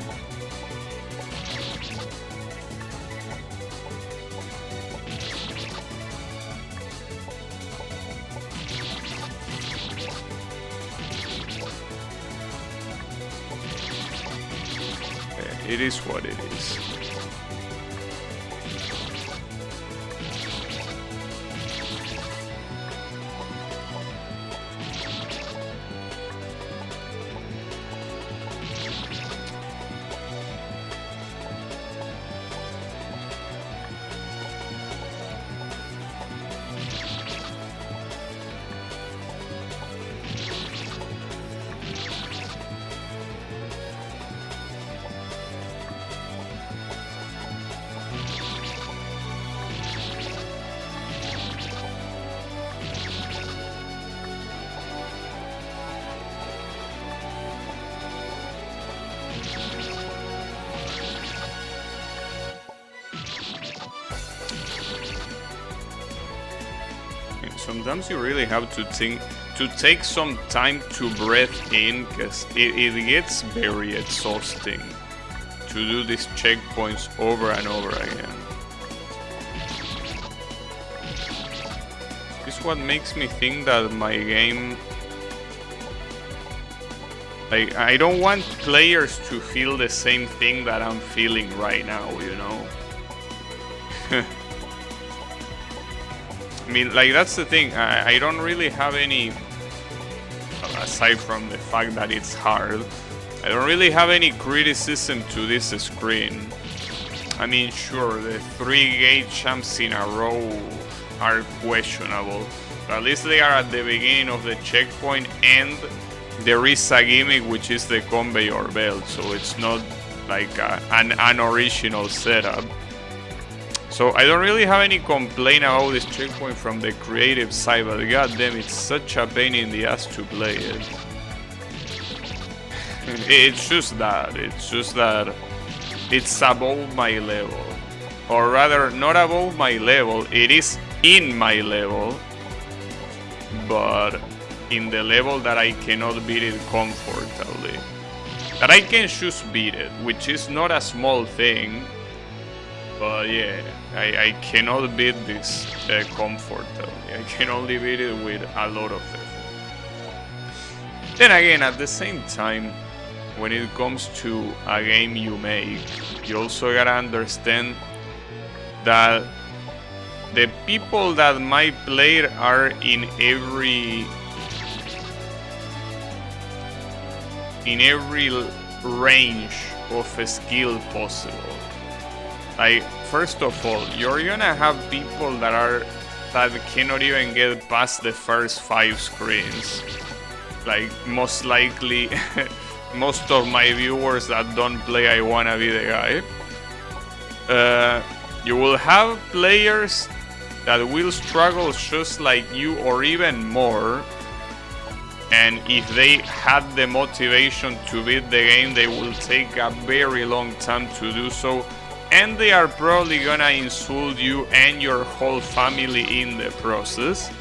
It is what it is. Sometimes you really have to take some time to breathe in, because it gets very exhausting to do these checkpoints over and over again. This is what makes me think that my game, Like, I don't want players to feel the same thing that I'm feeling right now, you know? I mean, like, that's the thing. I don't really have any, aside from the fact that it's hard, I don't really have any criticism to this screen. I mean, sure, the 3 gate champs in a row are questionable, but at least they are at the beginning of the checkpoint, and there is a gimmick, which is the conveyor belt, so it's not like an unoriginal setup. So I don't really have any complaint about this checkpoint from the creative side, but goddamn, it's such a pain in the ass to play it. It's just that it's above my level. Or rather, not above my level, it is in my level, but in the level that I cannot beat it comfortably. That I can just beat it, which is not a small thing. But yeah, I cannot beat this comfortably. I can only beat it with a lot of effort. Then again, at the same time, when it comes to a game you make, you also gotta understand that the people that might play it are in every range of a skill possible. Like, first of all, you're gonna have people that cannot even get past the first 5 screens. Like, most likely, most of my viewers that don't play I Wanna Be the Guy. You will have players that will struggle just like you or even more. And if they had the motivation to beat the game, they will take a very long time to do so. And they are probably gonna insult you and your whole family in the process.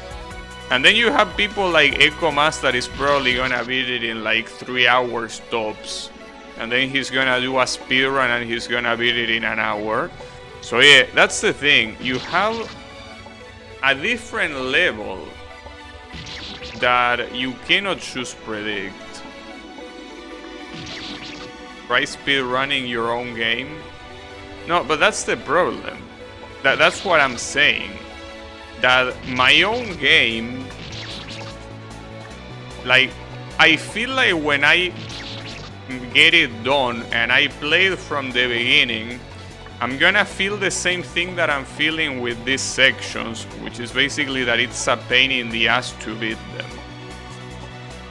And then you have people like Ecomas that is probably gonna beat it in like 3 hours tops. And then he's gonna do a speedrun and he's gonna beat it in an hour. So yeah, that's the thing. You have a different level that you cannot just predict. Try speedrunning your own game. No, but that's the problem. That's what I'm saying. That my own game, like, I feel like when I get it done and I play it from the beginning, I'm gonna feel the same thing that I'm feeling with these sections, which is basically that it's a pain in the ass to beat them.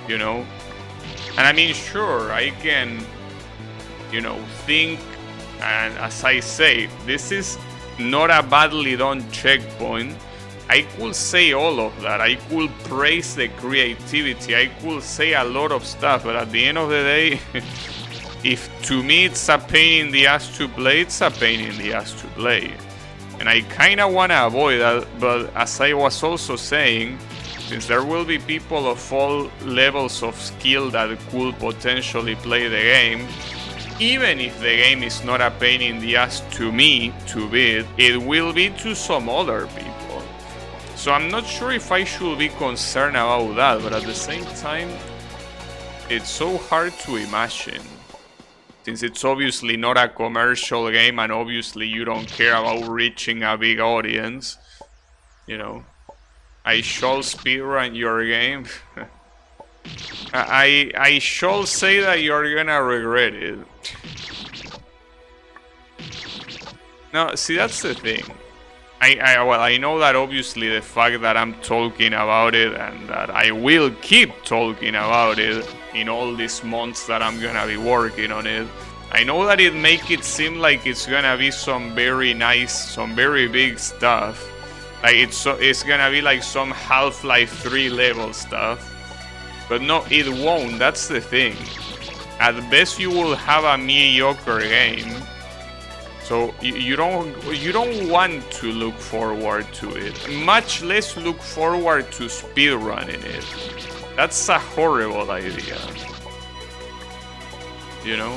You know? And I mean, sure, I can, you know, think. And as I say, this is not a badly done checkpoint. I could say all of that. I could praise the creativity. I could say a lot of stuff. But at the end of the day, if to me it's a pain in the ass to play, it's a pain in the ass to play. And I kind of want to avoid that. But as I was also saying, since there will be people of all levels of skill that could potentially play the game, even if the game is not a pain in the ass to me to beat, it will be to some other people. So I'm not sure if I should be concerned about that, but at the same time, it's so hard to imagine. Since it's obviously not a commercial game and obviously you don't care about reaching a big audience, you know, I shall speedrun your game. I shall say that you're gonna regret it. No, see, that's the thing. I know that obviously the fact that I'm talking about it and that I will keep talking about it in all these months that I'm gonna be working on it, I know that it makes it seem like it's gonna be some very nice, some very big stuff. Like it's gonna be like some Half-Life 3 level stuff. But no, it won't. That's the thing. At best, you will have a mediocre game. So you don't want to look forward to it. Much less look forward to speedrunning it. That's a horrible idea. You know?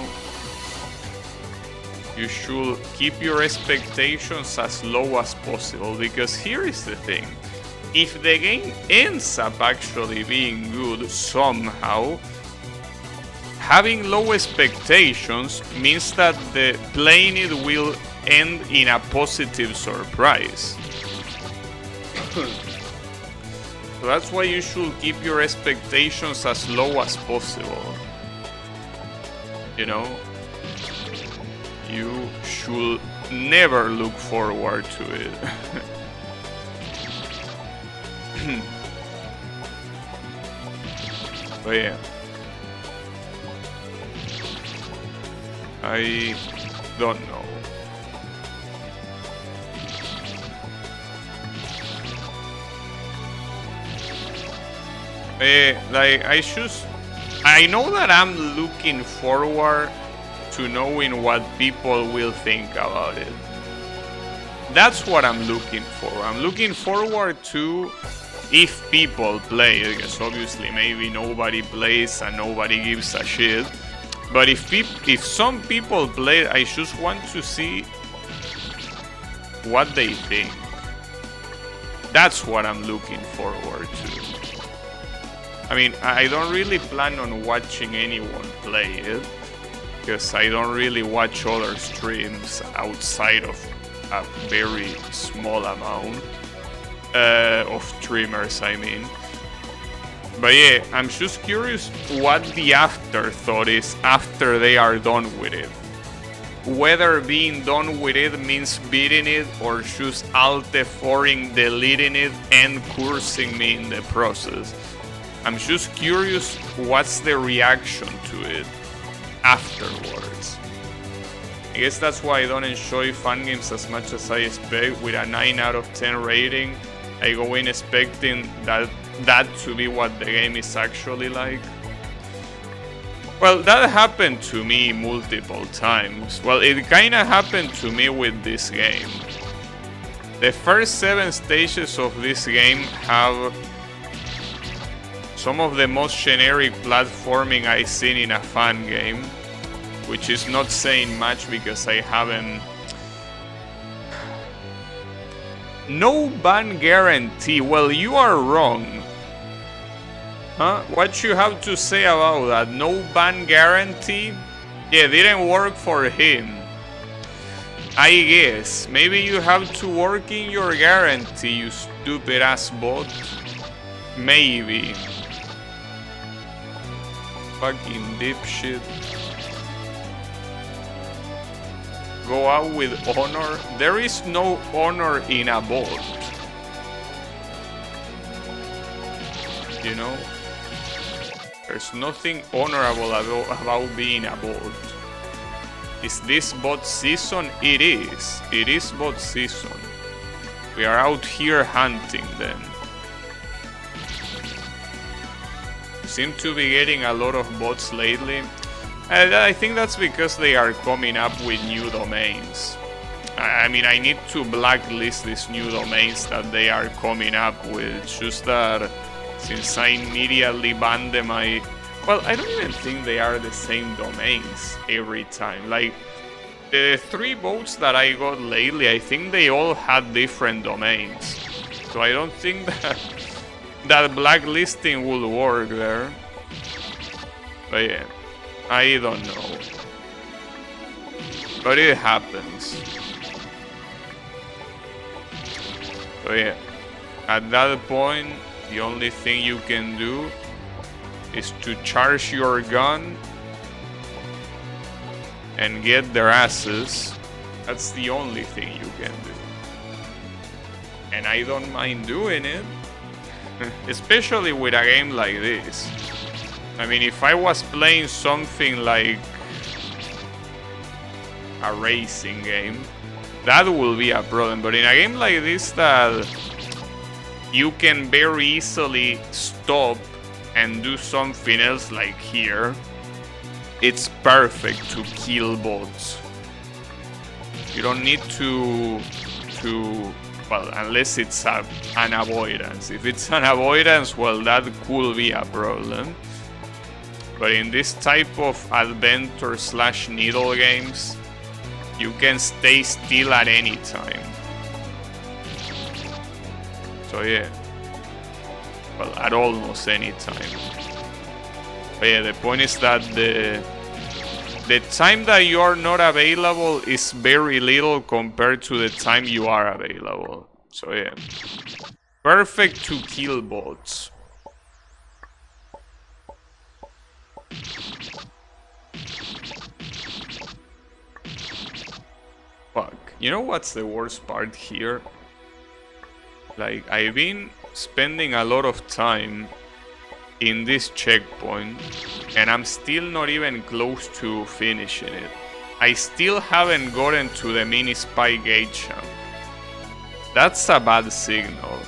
You should keep your expectations as low as possible, because here is the thing. If the game ends up actually being good somehow, having low expectations means that the playing it will end in a positive surprise. So that's why you should keep your expectations as low as possible. You know? You should never look forward to it. But yeah. I don't know. I know that I'm looking forward to knowing what people will think about it. That's what I'm looking for. I'm looking forward to if people play, because obviously maybe nobody plays and nobody gives a shit. But if some people play, I just want to see what they think. That's what I'm looking forward to. I mean, I don't really plan on watching anyone play it, because I don't really watch other streams outside of a very small amount of streamers, I mean. But yeah, I'm just curious what the afterthought is after they are done with it. Whether being done with it means beating it or just alt F4ing, deleting it, and cursing me in the process. I'm just curious what's the reaction to it afterwards. I guess that's why I don't enjoy fun games as much as I expect. With a 9 out of 10 rating, I go in expecting that to be what the game is actually like. Well, that happened to me multiple times. Well, it kinda happened to me with this game. The first 7 stages of this game have some of the most generic platforming I've seen in a fan game, which is not saying much because I haven't. No ban guarantee. Well, you are wrong. Huh? What you have to say about that? No ban guarantee? Yeah, didn't work for him. I guess. Maybe you have to work in your guarantee, you stupid ass bot. Maybe. Fucking dipshit. Go out with honor. There is no honor in a bot. You know? There's nothing honorable about being a bot. Is this bot season? It is. It is bot season. We are out here hunting them. Seem to be getting a lot of bots lately. I think that's because they are coming up with new domains. I mean, I need to blacklist these new domains that they are coming up with. It's just that since I immediately banned them, well, I don't even think they are the same domains every time. Like, the 3 boats that I got lately, I think they all had different domains. So I don't think that blacklisting will work there. But yeah, I don't know. But it happens. So yeah, at that point, the only thing you can do is to charge your gun and get their asses. That's the only thing you can do. And I don't mind doing it. Especially with a game like this. I mean, if I was playing something like a racing game, that will be a problem. But in a game like this that you can very easily stop and do something else, like here, it's perfect to kill bots. You don't need to well, unless it's an avoidance. If it's an avoidance, well, that could be a problem. But in this type of adventure / needle games, you can stay still at any time. So yeah. Well, at almost any time. But yeah, the point is that the time that you are not available is very little compared to the time you are available. So yeah. Perfect to kill bots. Fuck. You know what's the worst part here? Like, I've been spending a lot of time in this checkpoint, and I'm still not even close to finishing it. I still haven't gotten to the mini spy gate champ. That's a bad signal.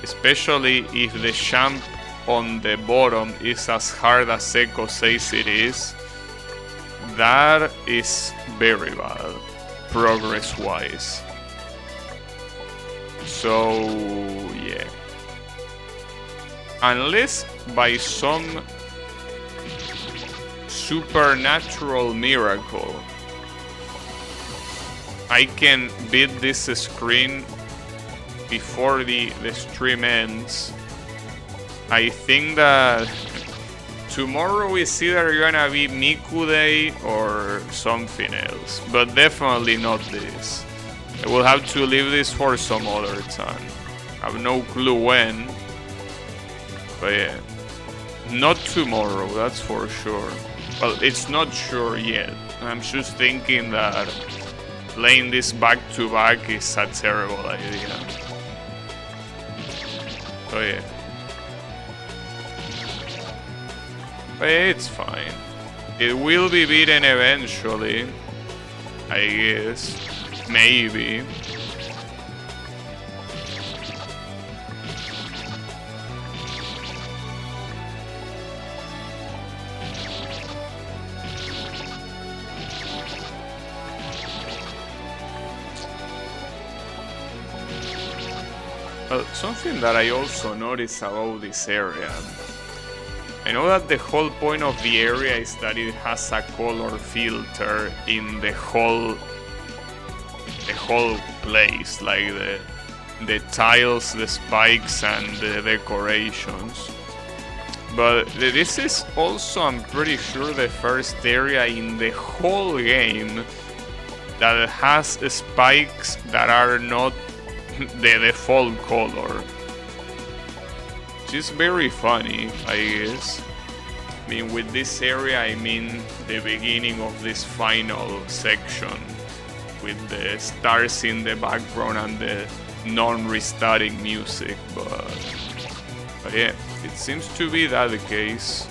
Especially if the champ on the bottom is as hard as Echo says it is. That is very bad, progress-wise. So, yeah. Unless by some supernatural miracle I can beat this screen before the stream ends, I think that tomorrow is either gonna be Miku Day or something else, but definitely not this. I will have to leave this for some other time. I have no clue when, but yeah. Not tomorrow, that's for sure. Well, it's not sure yet. I'm just thinking that playing this back to back is a terrible idea. So yeah. But it's fine. It will be beaten eventually, I guess. Maybe. Well, something that I also noticed about this area, I know that the whole point of the area is that it has a color filter in the whole place, like the tiles, the spikes, and the decorations. But this is also, I'm pretty sure, the first area in the whole game that has spikes that are not the default color. Which is very funny, I guess. I mean, with this area, I mean the beginning of this final section, with the stars in the background and the non-restarting music, but yeah, it seems to be that the case.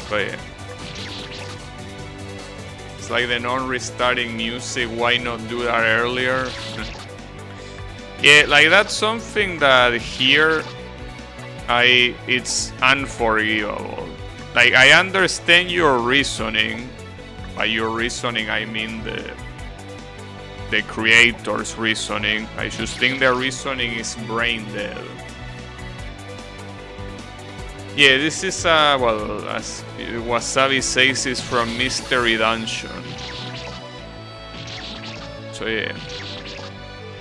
But yeah, it's like the non-restarting music, why not do that earlier? Yeah, like that's something that here it's unforgivable. Like, I understand your reasoning. By your reasoning, I mean the creator's reasoning. I just think their reasoning is brain dead. Yeah, this is well, as Wasabi says, is from Mystery Dungeon. So yeah,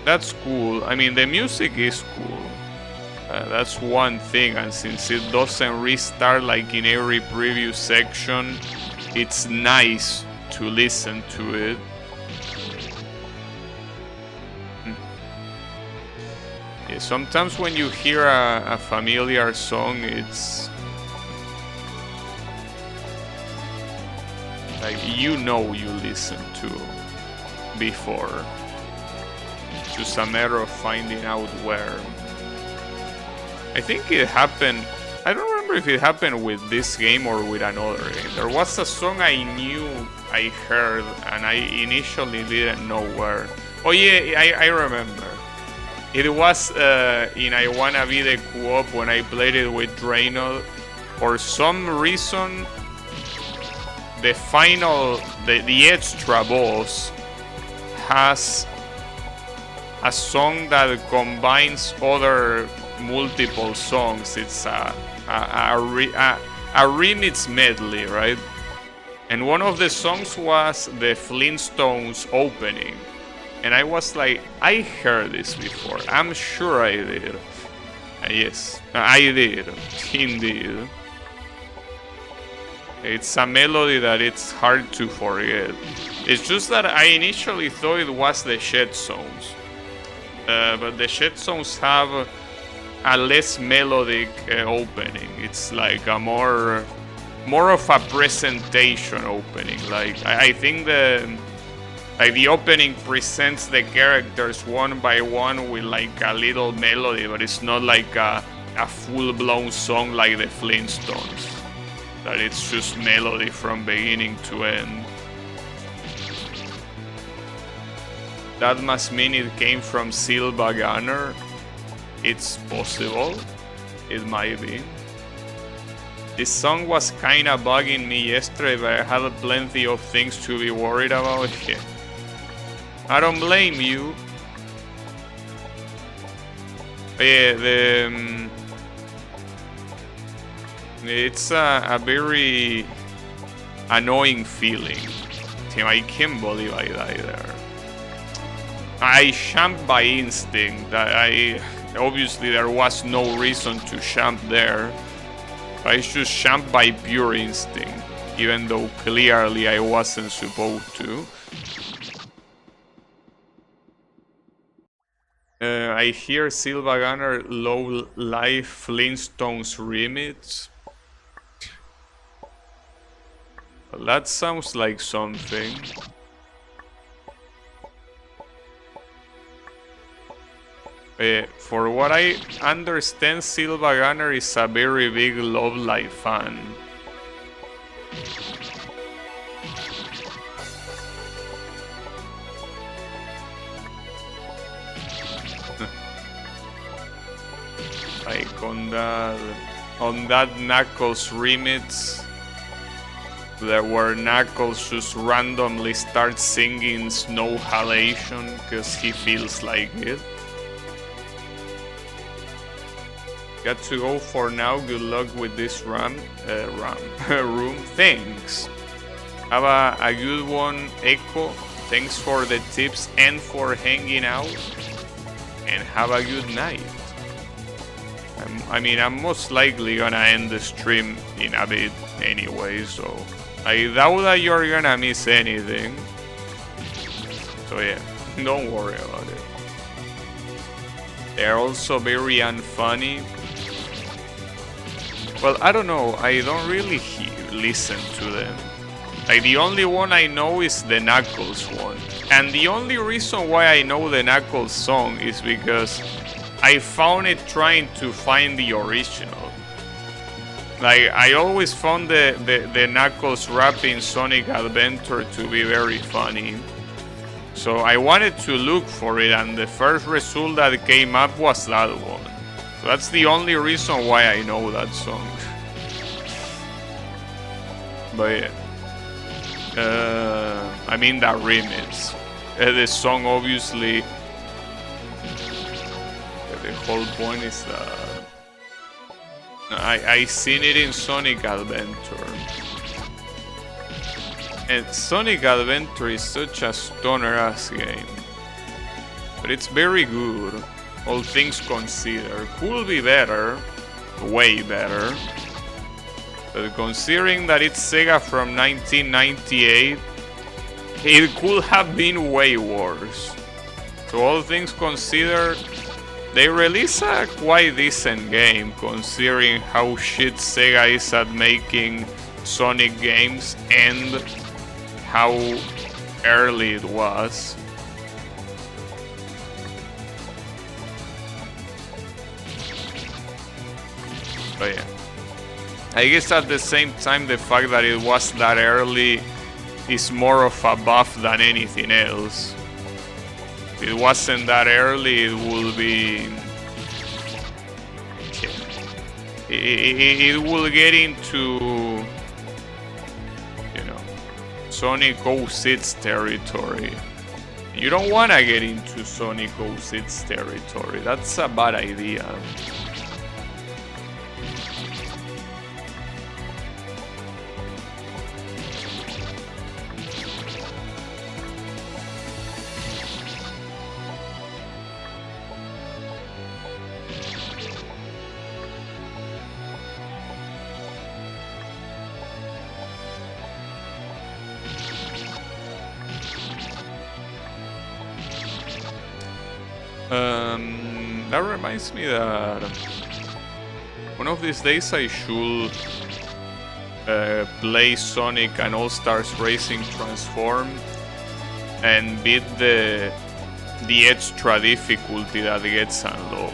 that's cool. I mean, the music is cool. That's one thing, and since it doesn't restart like in every previous section, it's nice to listen to it. Yeah, sometimes when you hear a familiar song, it's like you listened to before. It's just a matter of finding out where. I think it happened, I don't remember if it happened with this game or with another game. There was a song I knew I heard and I initially didn't know where. Oh yeah, I remember. It was in I Wanna Be the Co-op when I played it with Draynor. For some reason, the final, the extra boss has a song that combines other multiple songs. It's a remix medley, right? And one of the songs was the Flintstones opening, and I was like, I heard this before, I'm sure I did. Yes, I did, indeed. It's a melody that it's hard to forget. It's just that I initially thought it was the Shed Zones. But the Shed Zones have a less melodic opening. It's like a more of a presentation opening. Like I think the opening presents the characters one by one with like a little melody, but it's not like a full-blown song like the Flintstones. That it's just melody from beginning to end. That must mean it came from Silva Gunner. It's possible. It might be. This song was kinda bugging me yesterday, but I had plenty of things to be worried about. Yeah. I don't blame you. Yeah, it's a very annoying feeling. I can't believe I died there. I jumped by instinct. Obviously there was no reason to jump there. I just jumped by pure instinct, even though clearly I wasn't supposed to. I hear Silva Gunner Low Life Flintstones remix. Well, that sounds like something. For what I understand, Silva Gunner is a very big Love Live fan. Like on that Knuckles remix, where Knuckles just randomly starts singing Snow Halation because he feels like it. Got to go for now. Good luck with this room. Thanks. Have a good one, Echo. Thanks for the tips and for hanging out. And have a good night. I'm most likely gonna end the stream in a bit anyway, so I doubt that you're gonna miss anything. So yeah, don't worry about it. They're also very unfunny. Well, I don't know, I don't really listen to them. Like, the only one I know is the Knuckles one. And the only reason why I know the Knuckles song is because I found it trying to find the original. Like, I always found the Knuckles rap in Sonic Adventure to be very funny. So I wanted to look for it, and the first result that came up was that one. So that's the only reason why I know that song. But yeah. I mean that remix. The song obviously... the whole point is that... I seen it in Sonic Adventure. And Sonic Adventure is such a stoner-ass game. But it's very good. All things considered. Could be better, way better. But considering that it's Sega from 1998, it could have been way worse. So all things considered, they release a quite decent game considering how shit Sega is at making Sonic games and how early it was. But yeah, I guess at the same time the fact that it was that early is more of a buff than anything else. If it wasn't that early, it would be... It will get into, you know, Sonic 06 territory. You don't want to get into Sonic 06 territory. That's a bad idea. That reminds me that one of these days I should play Sonic and All-Stars Racing Transform and beat the extra difficulty that gets unlocked.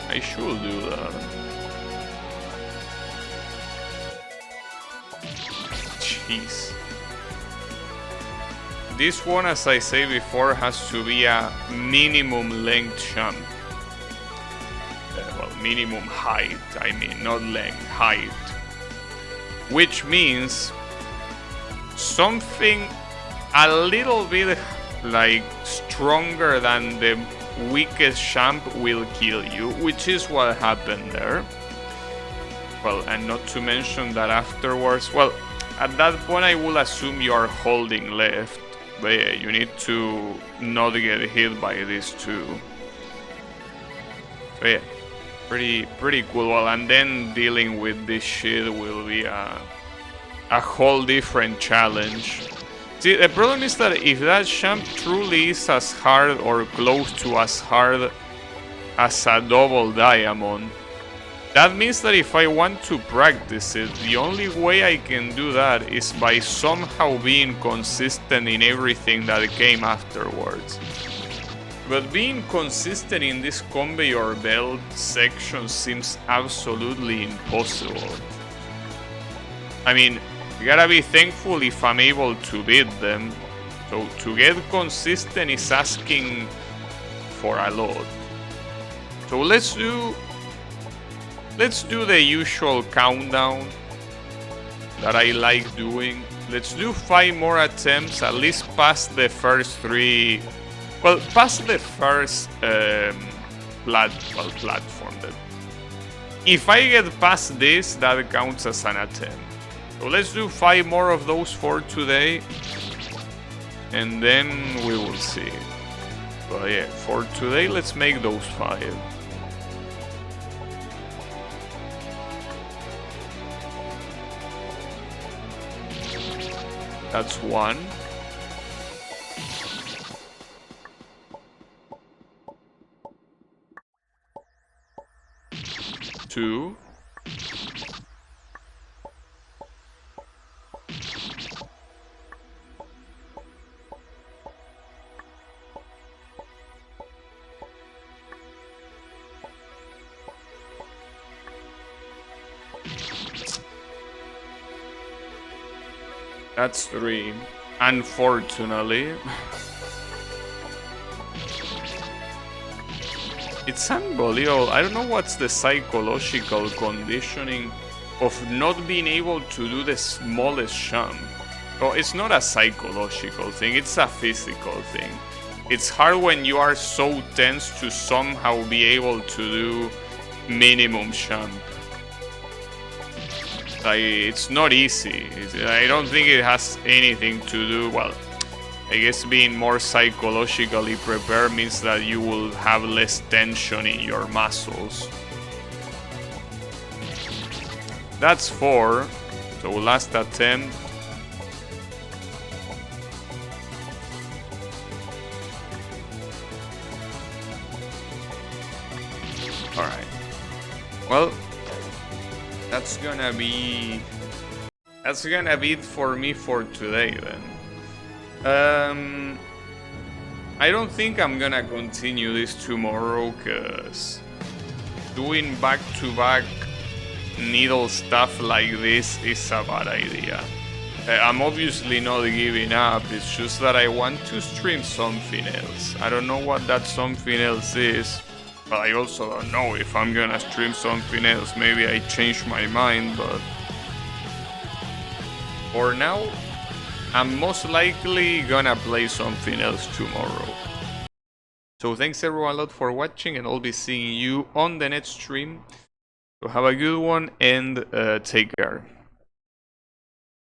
I should do that. Jeez. This one, as I say before, has to be a minimum length jump. Well, minimum height, I mean, not length, height. Which means something a little bit like stronger than the weakest jump will kill you, which is what happened there. Well, and not to mention that afterwards, well, at that point I will assume you are holding left, but yeah, you need to not get hit by these two. So yeah, pretty cool. Well, and then dealing with this shit will be a whole different challenge. See, the problem is that if that jump truly is as hard or close to as hard as a double diamond, that means that if I want to practice it, the only way I can do that is by somehow being consistent in everything that came afterwards. But being consistent in this conveyor belt section seems absolutely impossible. I mean, you gotta be thankful if I'm able to beat them. So to get consistent is asking for a lot. So let's do the usual countdown that I like doing. Let's do 5 more attempts, at least past the first 3. Well, past the first platform. If I get past this, that counts as an attempt. So let's do 5 more of those for today, and then we will see. But yeah, for today, let's make those 5. That's 1. 2. 3. Unfortunately. It's unbelievable. I don't know what's the psychological conditioning of not being able to do the smallest jump. Oh, it's not a psychological thing, it's a physical thing. It's hard when you are so tense to somehow be able to do minimum jump. It's not easy. I don't think it has anything to do, well, I guess being more psychologically prepared means that you will have less tension in your muscles. That's 4. So last attempt. Alright. Well, that's gonna be it for me for today then. I don't think I'm gonna continue this tomorrow, cause doing back-to-back needle stuff like this is a bad idea. I'm obviously not giving up, it's just that I want to stream something else. I don't know what that something else is, but I also don't know if I'm gonna stream something else. Maybe I change my mind, but for now, I'm most likely gonna play something else tomorrow. So thanks everyone a lot for watching, and I'll be seeing you on the next stream. So have a good one and take care.